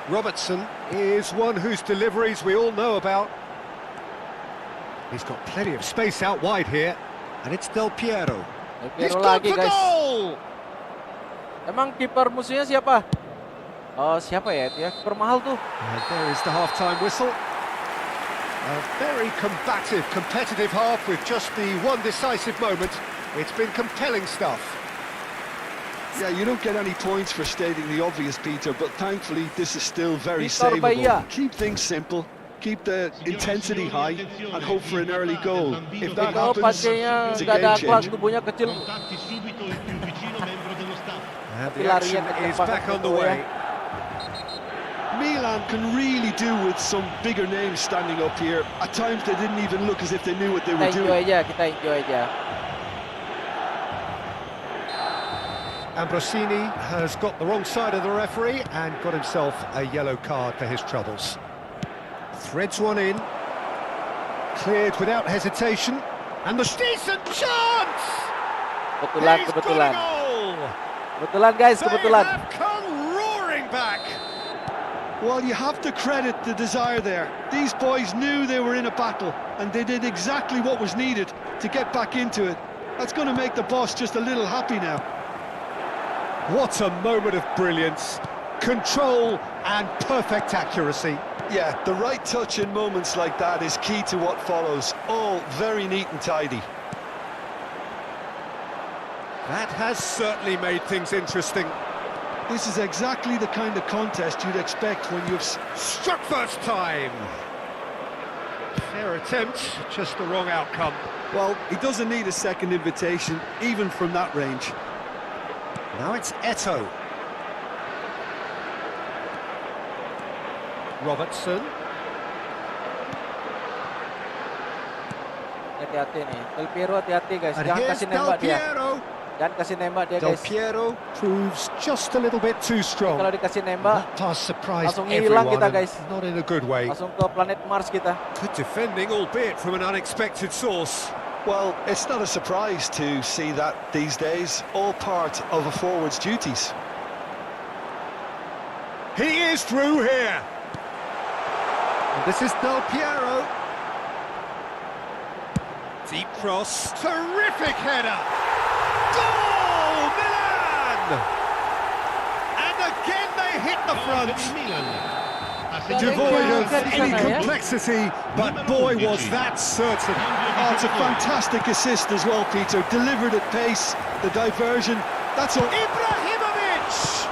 Robertson is one whose deliveries we all know about. He's got plenty of space out wide here, and it's Del Piero. He's
Piero
gone
lagi
for
guys.
goal!
Emang kiper musuhnya siapa? Oh siapa ya? Dia kiper mahal tuh.
And there is the half-time whistle. A very combative, competitive half with just the one decisive moment. It's been compelling stuff.
Yeah, you don't get any points for stating the obvious, Peter, but thankfully this is still very
Victor
savable.
Bahia.
Keep things simple, keep the intensity high, and hope for an early goal. If that
Kalau
happens,
pastinya
it's a
nggak ada
game
akhlak,
changer.
tubuhnya kecil.
Contatti subito il più vicino membro dello staff.
And the action is back on the way.
Milan can really do with some bigger names standing up here. At times they didn't even look as if they knew what they were doing.
Kita enjoy aja.
Ambrosini has got the wrong side of the referee and got himself a yellow card for his troubles. Threads one in. Cleared without hesitation. And the decent chance!
Kebetulan.
He's got a goal!
Kebetulan guys,
They
kebetulan.
have come roaring back!
Well, you have to credit the desire there. These boys knew they were in a battle, and they did exactly what was needed to get back into it. That's going to make the boss just a little happy now.
What a moment of brilliance. Control and perfect accuracy.
Yeah, the right touch in moments like that is key to what follows. All very neat and tidy.
That has certainly made things interesting.
This is exactly the kind of contest you'd expect when you've...
Struck first time. Fair attempt, just the wrong outcome.
Well, he doesn't need a second invitation, even from that range.
Now it's Eto'o. Robertson.
Hati-hati nih. Del Piero hati-hati guys.
And
Jangan
here's
kasih
Del
nembak dia.
Piero.
Jangan kasih nembak dia
Del
guys.
Piero proves just a little bit too strong.
Kalau dikasih nembak,
That pass surprised
langsung hilang
everyone,
kita,
and
guys.
not in a good way.
langsung ke planet Mars kita.
Good defending, albeit from an unexpected source.
Well, it's not a surprise to see that these days, all part of a forward's duties.
He is through here. And this is Del Piero. Deep cross. Terrific header. Goal, Milan! And again they hit the front. Devoid of any complexity, but boy was that certain.
Oh, it's a fantastic assist as well, Peter. Delivered at pace, the diversion, that's all.
Ibrahimovic!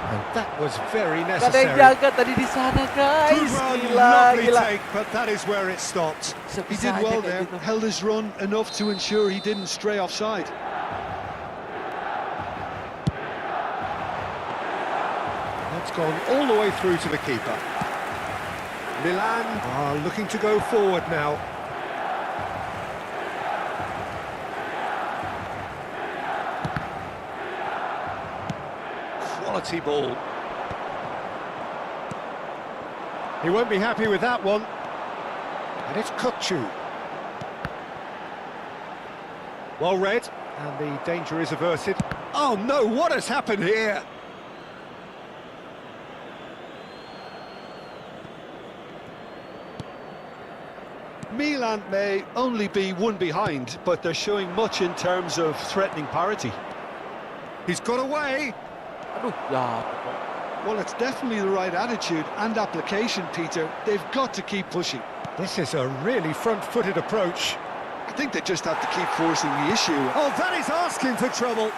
And That was very
Gak ada yang
necessary.
jaga tadi di sana, guys.
Good run,
Gila,
lovely
gila.
take, but that is where it stopped.
He did well there, held his run enough to ensure he didn't stray offside.
That's gone all the way through to the keeper. Milan are looking to go forward now. Quality ball. He won't be happy with that one. And it's Kukcu. Well read, and the danger is averted. Oh no, what has happened here?
Milan may only be one behind, but they're showing much in terms of threatening parity.
He's got away.
Aduh, ya.
Well, it's definitely the right attitude and application, Peter. They've got to keep pushing.
This is a really front-footed approach.
I think they just have to keep forcing the issue.
Oh, that is asking for trouble.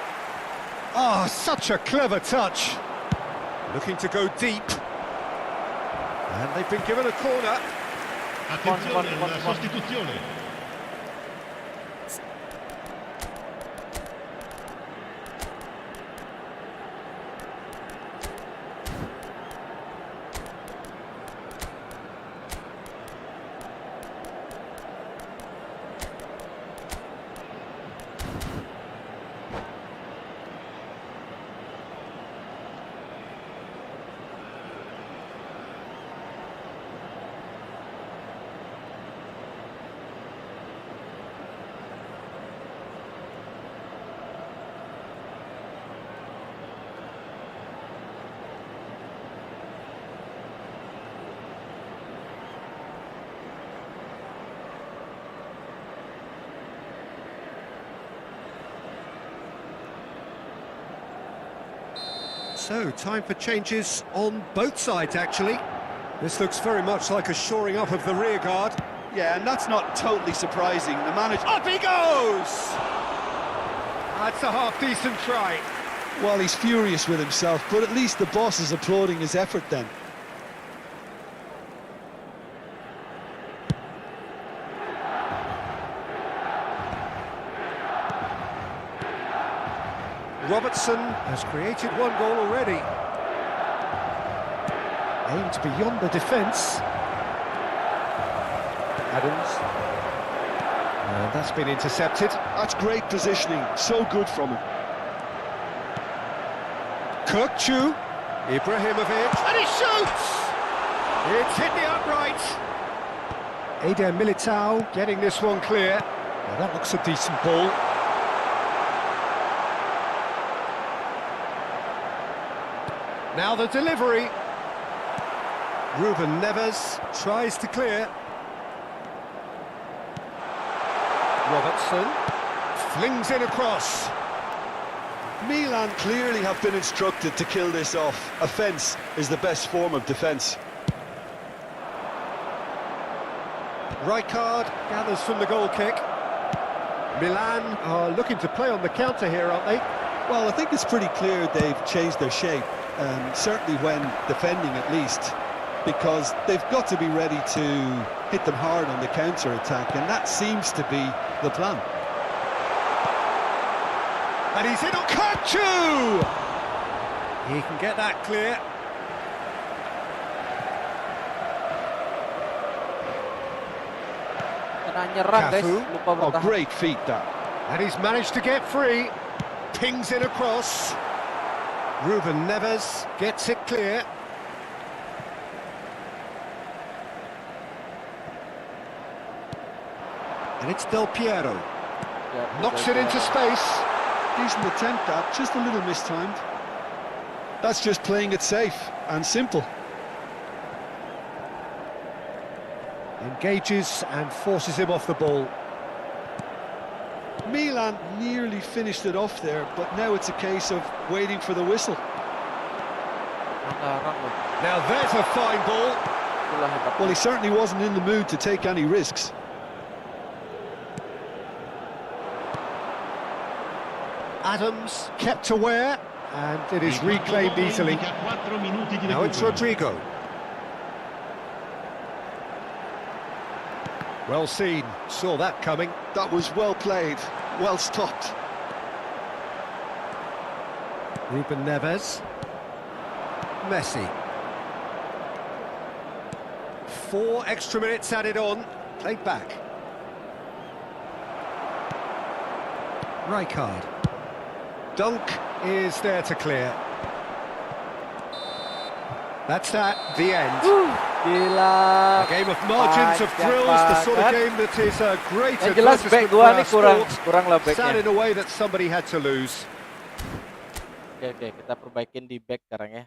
Oh, such a clever touch. Looking to go deep. And they've been given a corner.
Attenzione alla sostituzione.
So, time for changes on both sides, actually. This looks very much like a shoring up of the rear guard.
Yeah, and that's not totally surprising. The manager...
Up he goes! That's a half-decent try.
Well, he's furious with himself, but at least the boss is applauding his effort then.
Robertson has created one goal already. Aimed beyond the defence. Adams. And that's been intercepted.
That's great positioning, so good from him.
Kukcu. Ibrahimovic. And he shoots! It's hit the upright. Eder Militao getting this one clear. Now that looks a decent ball. Now the delivery. Ruben Neves tries to clear. Robertson flings in across.
Milan clearly have been instructed to kill this off. Offence is the best form of defence.
Rijkaard gathers from the goal kick. Milan are looking to play on the counter here, aren't they?
Well, I think it's pretty clear they've changed their shape, certainly when defending at least, because they've got to be ready to hit them hard on the counter-attack, and that seems to be the plan.
And he's in on Kukcu! He can get that clear.
Kena nyerang, guys.
Cafu.
Lupa
Oh,
bertahan.
great feat that.
And he's managed to get free. Pings in across. Ruben Neves gets it clear. And it's Del Piero.
Ya,
Knocks it into space.
Decent attempt that, just a little mistimed. That's just playing it safe and simple.
Engages and forces him off the ball.
Milan nearly finished it off there, but now it's a case of waiting for the whistle.
Anggarang loh.
Now there's a fine ball.
Itulah hebat.
Well, he certainly wasn't in the mood to take any risks.
Adams kept aware, And it is reclaimed easily. Now it's Rodrigo. Well seen, saw that coming.
That was well played, well stopped.
Ruben Neves. Messi. 4 extra minutes added on. Played back. Rijkaard. Dunk is there to clear. That's that, the end.
Gila.
A game of margins of thrills, the sort of game that is a great
Yang jelas back
advertisement for
gua
our
nih
sport.
kurang lah
Sad
backnya.
in a way that somebody had to lose.
Oke, kita perbaikin di back sekarang ya.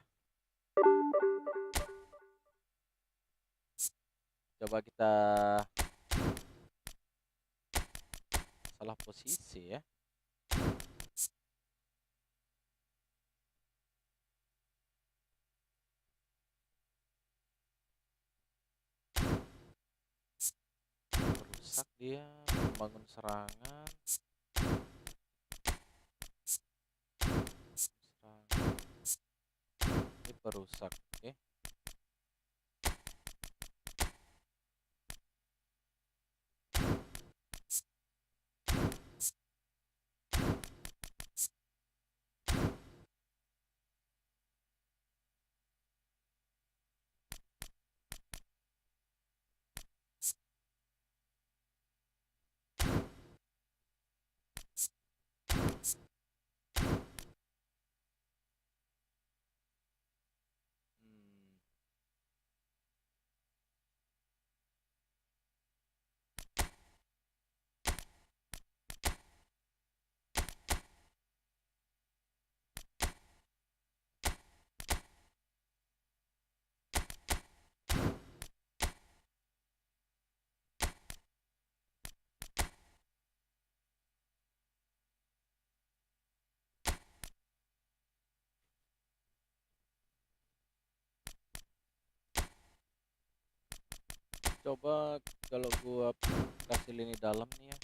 Coba kita salah posisi ya. Rusak dia membangun serangan. Ini perusak, oke. Coba kalau gua kasih lini dalam nih ya.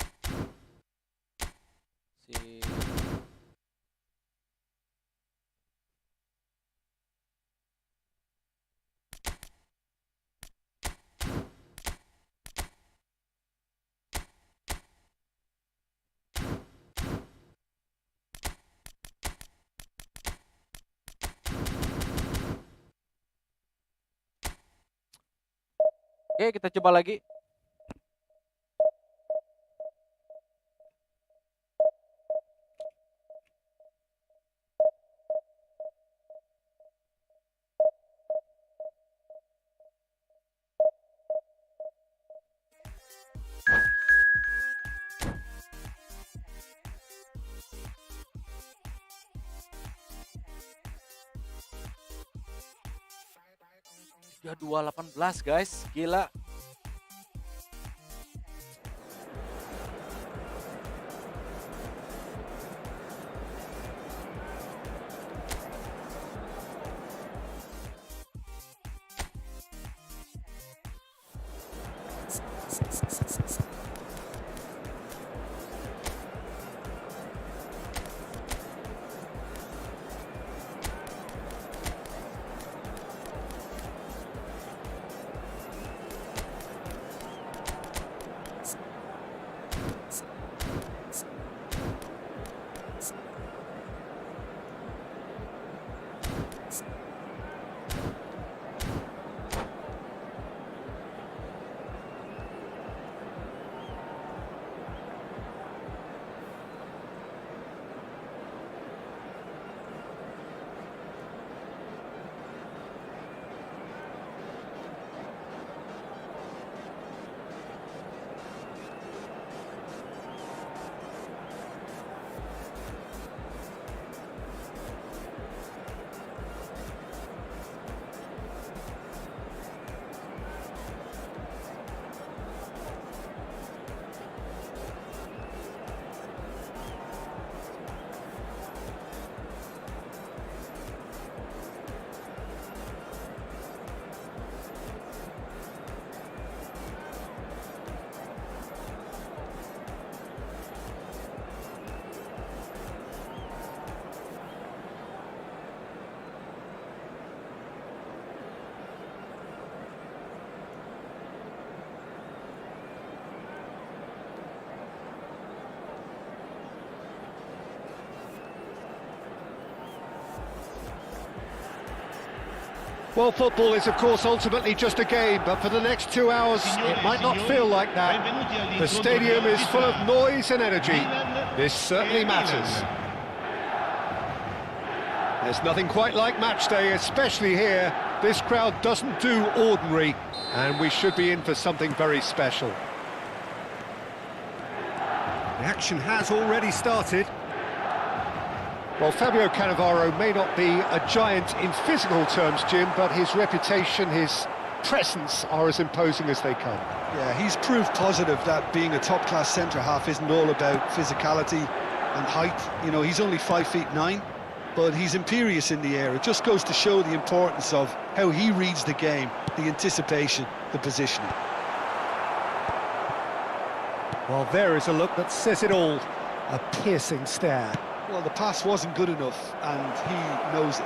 Oke, kita coba lagi. Ya 2-18 guys, gila.
Well, football is, of course, ultimately just a game, but for the next 2 hours, it might not feel like that. The stadium is full of noise and energy. This certainly matters. There's nothing quite like match day, especially here. This crowd doesn't do ordinary, and we should be in for something very special. The action has already started. Well, Fabio Cannavaro may not be a giant in physical terms, Jim, but his reputation, his presence are as imposing as they come.
Yeah, he's proof positive that being a top-class centre-half isn't all about physicality and height. You know, he's only 5'9", but he's imperious in the air. It just goes to show the importance of how he reads the game, the anticipation, the positioning.
Well, there is a look that says it all. A piercing stare.
Well, the pass wasn't good enough, and he knows it.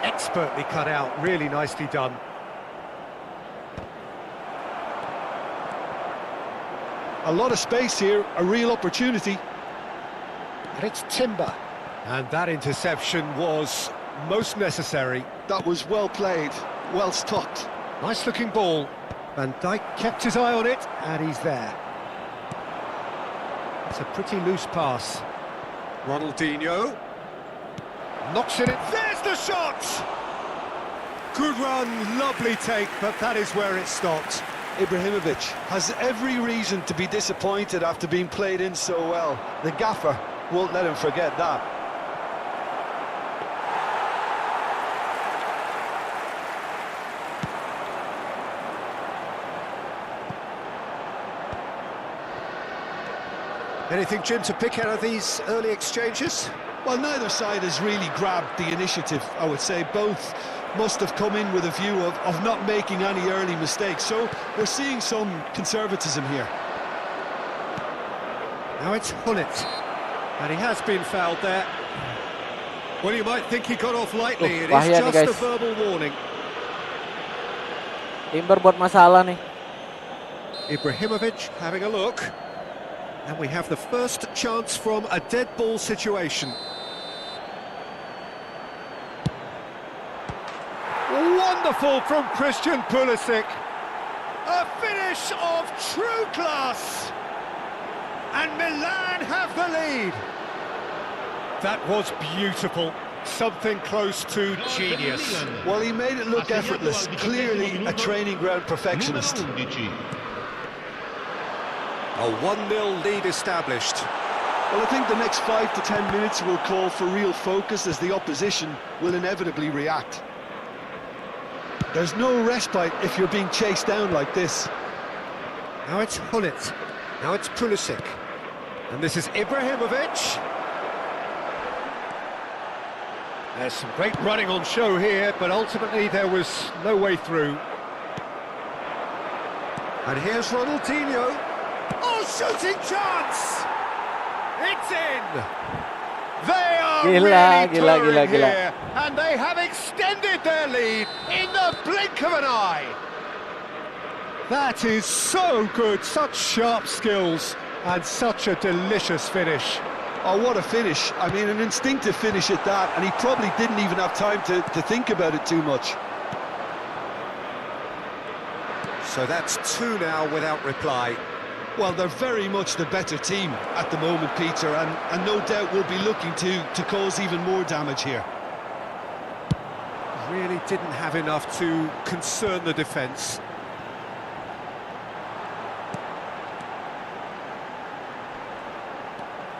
Expertly cut out, really nicely done.
A lot of space here, a real opportunity.
And it's Timber. And that interception was most necessary.
That was well played, well stopped.
Nice looking ball. Van Dijk kept his eye on it, and he's there. It's a pretty loose pass. Ronaldinho knocks it in. There's the shot! Good run, lovely take, but that is where it stopped.
Ibrahimovic has every reason to be disappointed after being played in so well. The gaffer won't let him forget that.
Anything, Jim, to pick out of these early exchanges?
Well, neither side has really grabbed the initiative, I would say. Both must have come in with a view of not making any early mistakes. So we're seeing some conservatism here.
Now it's Hullet. And he has been fouled there. Well, you might think he got off lightly. It is just a verbal warning.
Timber buat masalah nih.
Ibrahimovic having a look. And we have the first chance from a dead ball situation. Wonderful from Christian Pulisic. A finish of true class. And Milan have the lead. That was beautiful. Something close to genius.
Well, he made it look effortless. Clearly a training ground perfectionist.
A 1-0 lead established.
Well, I think the next 5 to 10 minutes will call for real focus as the opposition will inevitably react. There's no respite if you're being chased down like this.
Now it's Hullet. Now it's Pulisic. And this is Ibrahimovic. There's some great running on show here, but ultimately there was no way through. And here's Ronaldinho. Oh, shooting chance! It's in! They are really touring here, and they have extended their lead in the blink of an eye. That is so good, such sharp skills, and such a delicious finish.
Oh, what a finish. I mean, an instinctive finish at that, and he probably didn't even have time to think about it too much.
So that's 2 now without reply.
Well, they're very much the better team at the moment, Peter, and no doubt will be looking to cause even more damage here.
Really didn't have enough to concern the defence.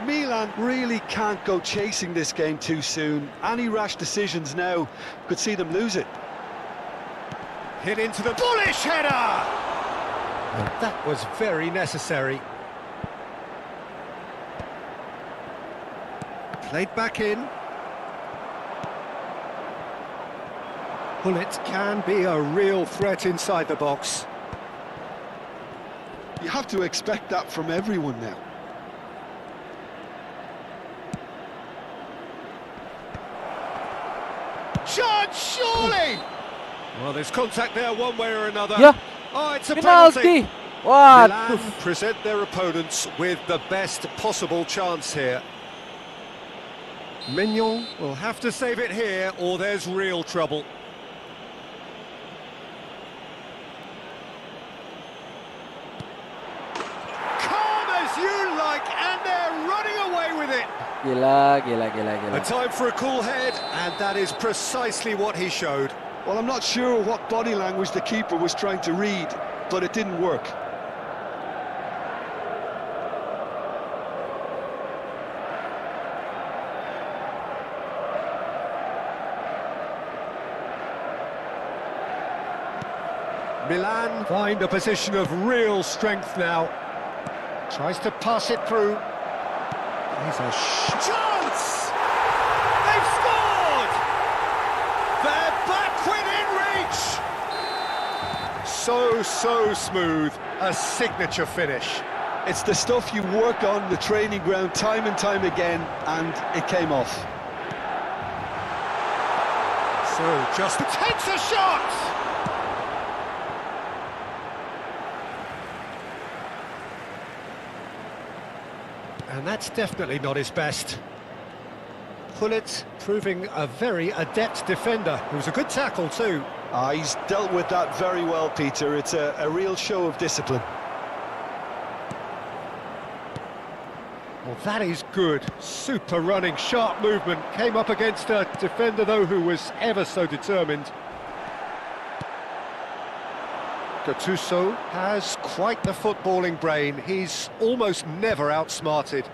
Milan really can't go chasing this game too soon. Any rash decisions now could see them lose it.
Hit into the bullish header! That was very necessary. Played back in. Hullet can be a real threat inside the box.
You have to expect that from everyone now.
Chance, surely! Well, there's contact there one way or another.
Yeah.
Oh, it's a
Penalty!
penalty.
What?
Milan present their opponents with the best possible chance here. Mignon will have to save it here, or there's real trouble. Calm as you like, and they're running away with it.
Gila.
A time for a cool head, and that is precisely what he showed.
Well, I'm not sure what body language the keeper was trying to read, but it didn't work.
Milan find a position of real strength now. Tries to pass it through. Here's a chance! They've scored! They're back within reach! So smooth. A signature finish.
It's the stuff you work on the training ground time and time again, and it came off.
So just takes a shot! And that's definitely not his best. Pullet proving a very adept defender. It was a good tackle too.
He's dealt with that very well, Peter. It's a real show of discipline.
Well, that is good. Super running, sharp movement. Came up against a defender, though, who was ever so determined. Gattuso has quite the footballing brain. He's almost never outsmarted.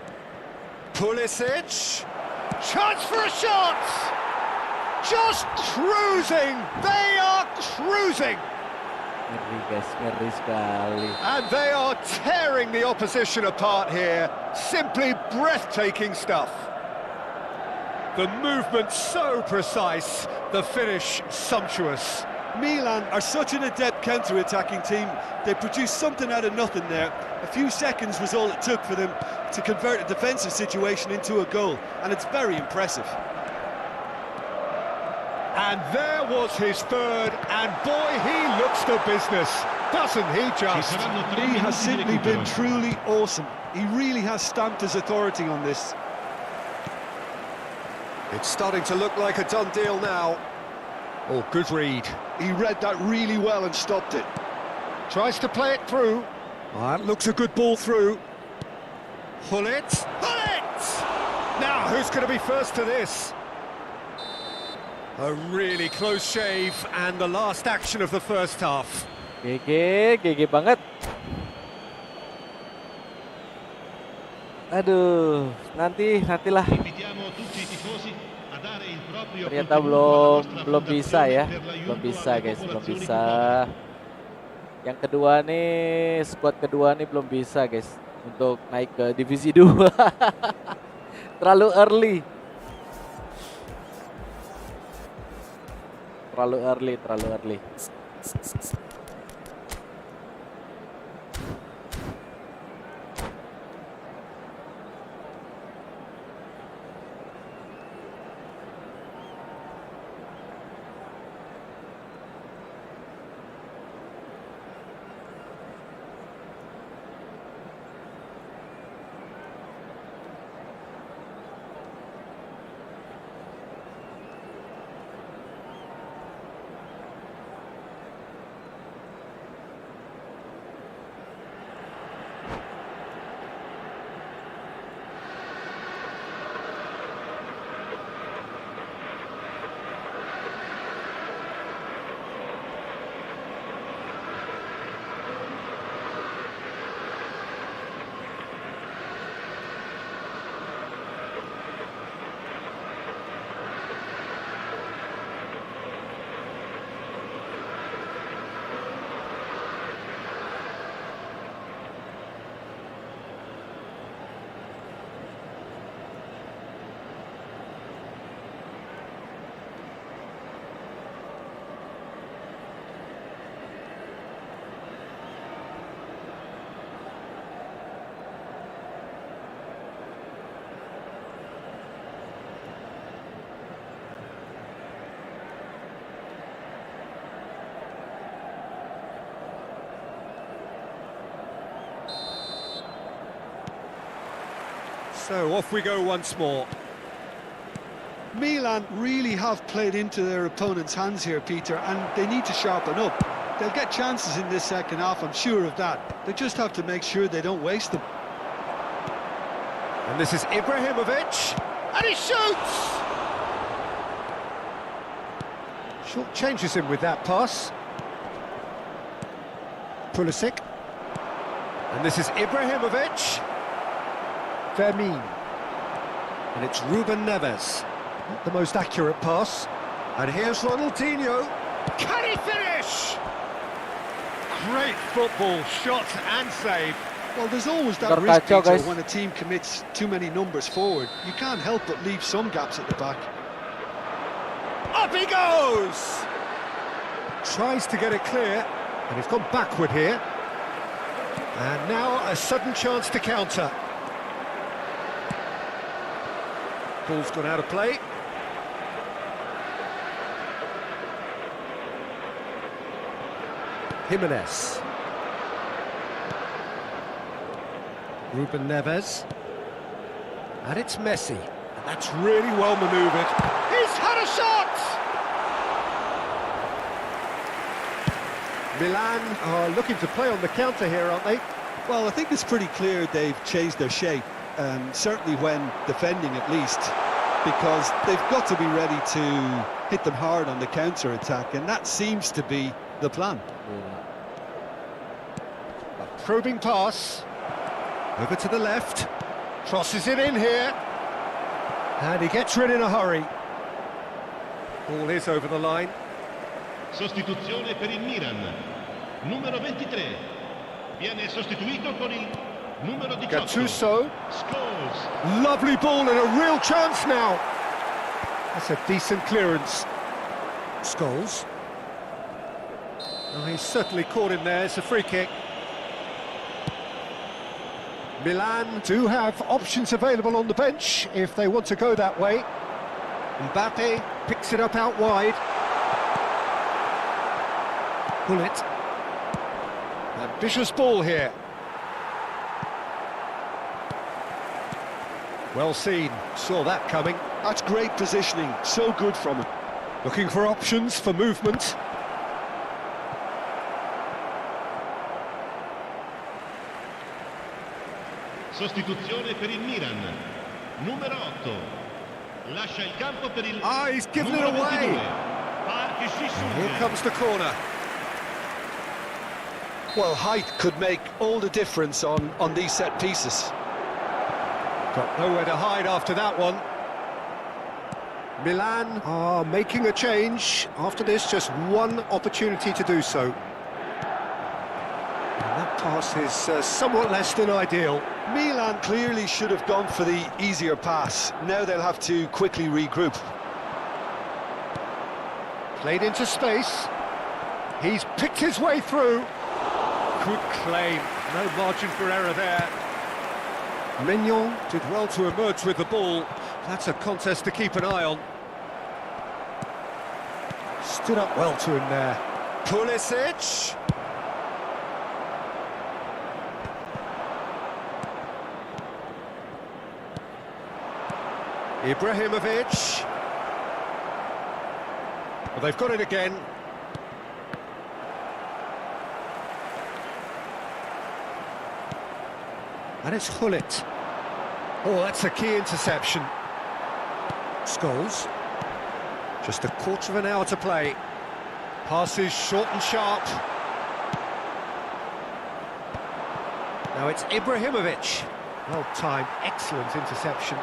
Pulisic. Chance for a shot! Just cruising! They are cruising!
Ngeri guys, ngeri sekali.
And they are tearing the opposition apart here. Simply breathtaking stuff. The movement so precise, the finish sumptuous.
Milan are such an adept counter-attacking team. They produced something out of nothing there. A few seconds was all it took for them to convert a defensive situation into a goal, and it's very impressive.
And there was his third, and boy, he looks the business, doesn't he just?
He has simply been truly awesome. He really has stamped his authority on this.
It's starting to look like a done deal now. Oh, good read.
He read that really well and stopped it.
Tries to play it through. That looks a good ball through. Pull it! Pull it! Now, who's going to be first to this? A really close shave, and the last action of the first half.
GG banget. Aduh, nantilah. Ternyata belum bisa ya, belum bisa guys, belum bisa. Yang kedua nih, skuad kedua nih belum bisa guys untuk naik ke divisi 2. Terlalu early. Terlalu early.
So off we go once more.
Milan really have played into their opponent's hands here, Peter, and they need to sharpen up. They'll get chances in this second half, I'm sure of that. They just have to make sure they don't waste them.
And this is Ibrahimovic, and he shoots! Short changes him with that pass. Pulisic. And this is Ibrahimovic. Vermin. And it's Ruben Neves. Not the most accurate pass. And here's Ronaldinho. Can he finish? Great football, shot and save.
Well, there's always that risk,
Kacau,
Peter,
guys.
when a team commits too many numbers forward. You can't help but leave some gaps at the back.
Up he goes! Tries to get it clear, and he's gone backward here. And now a sudden chance to counter. Ball's gone out of play. Jimenez. Ruben Neves. And it's Messi. And that's really well manoeuvred. He's had a shot! Milan are looking to play on the counter here, aren't they?
Well, I think it's pretty clear they've changed their shape, certainly when defending at least, because they've got to be ready to hit them hard on the counter-attack, and that seems to be the plan.
A probing pass. Over to the left. Crosses it in here. And he gets rid in a hurry. Ball is over the line.
Sostituzione per il Milan. Numero 23. Viene sostituito con il numero 18.
Gattuso.
Scholes.
Lovely ball and a real chance now. That's a decent clearance. Scholes. Oh, he's certainly caught him there. It's a free kick. Milan do have options available on the bench if they want to go that way. Mbappe picks it up out wide. Bullet. Ambitious ball here. Well seen, saw that coming.
That's great positioning, so good from him.
Looking for options for movement.
Sostituzione per il Milan. Numero 8. Lascia il campo per il
He's given it
numero
away.
22. Parchi si
Here
sunge.
comes the corner.
Well, height could make all the difference on these set pieces.
Got nowhere to hide after that one. Milan are making a change. After this, just one opportunity to do so. And that pass is somewhat less than ideal.
Milan clearly should have gone for the easier pass. Now they'll have to quickly regroup.
Played into space. He's picked his way through. Good claim. No margin for error there. Mignon did well to emerge with the ball. That's a contest to keep an eye on. Stood up well to him there. Pulisic. Ibrahimovic. Well, they've got it again. And it's Hullet. Oh, that's a key interception. Scholes. Just a quarter of an hour to play. Passes short and sharp. Now it's Ibrahimovic. Well timed, excellent interception.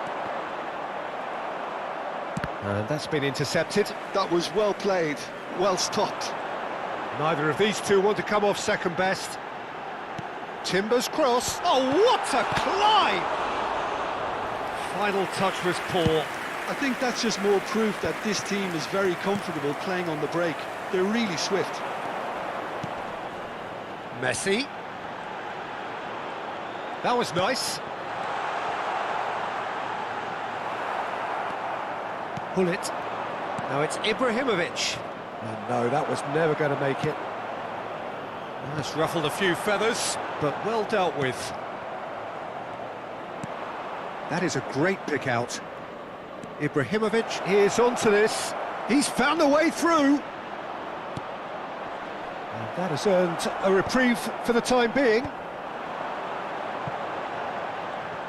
And that's been intercepted.
That was well played, well stopped.
Neither of these two want to come off second best. Timber's cross. Oh, what a climb! Final touch was poor.
I think that's just more proof that this team is very comfortable playing on the break. They're really swift.
Messi. That was nice. Bullet. Now it's Ibrahimovic. And no, that was never going to make it. That's ruffled a few feathers, but well dealt with. That is a great pick out. Ibrahimovic is onto this. He's found a way through. And that has earned a reprieve for the time being.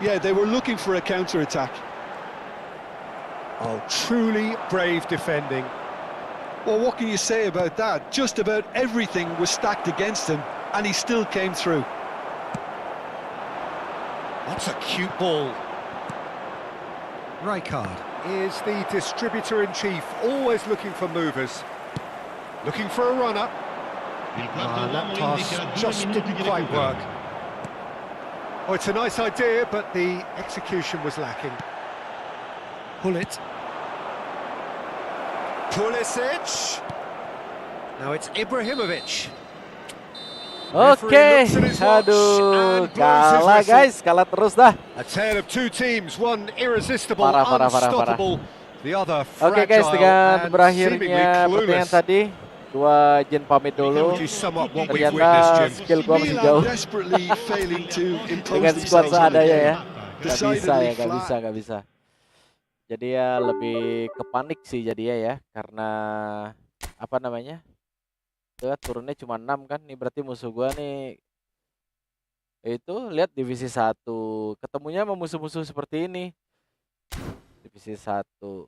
Yeah, they were looking for a counter-attack.
Oh, truly brave defending.
Well, what can you say about that? Just about everything was stacked against him, and he still came through.
That's a cute ball. Rijkaard is the distributor-in-chief, always looking for movers. Looking for a runner. That pass just didn't quite work. Oh, it's a nice idea, but the execution was lacking. Pulisic. Now it's Ibrahimovic.
Oke, aduh, kalah guys, kalah terus dah.
A tale of two teams, one irresistible,
Parah.
unstoppable, the other fragile.
Oke guys, dengan
and
berakhirnya
seemingly
pertandingan
clueless.
tadi, gua izin pamit dulu. Ternyata skill gua masih jauh. Dengan squad seadanya ya. Gak bisa. Jadi ya lebih ke panik sih jadinya ya, karena apa namanya? Tuh, turunnya cuma 6 kan. Nih berarti musuh gua nih itu lihat divisi 1. Ketemunya sama musuh-musuh seperti ini. Divisi 1.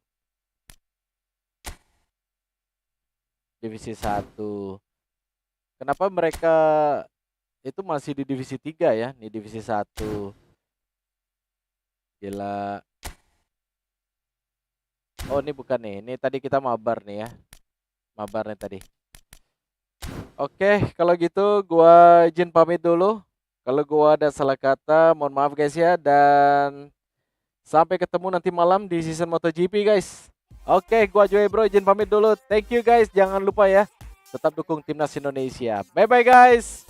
Divisi 1. Kenapa mereka itu masih di divisi 3 ya? Nih divisi 1. Gila. Oh, ini bukan nih. Ini tadi kita mabar nih ya. Mabar nih tadi. Oke, kalau gitu gua izin pamit dulu. Kalau gua ada salah kata, mohon maaf guys ya. Dan sampai ketemu nanti malam di season MotoGP guys. Oke, gua Joebro izin pamit dulu. Thank you guys. Jangan lupa ya, tetap dukung timnas Indonesia. Bye bye guys.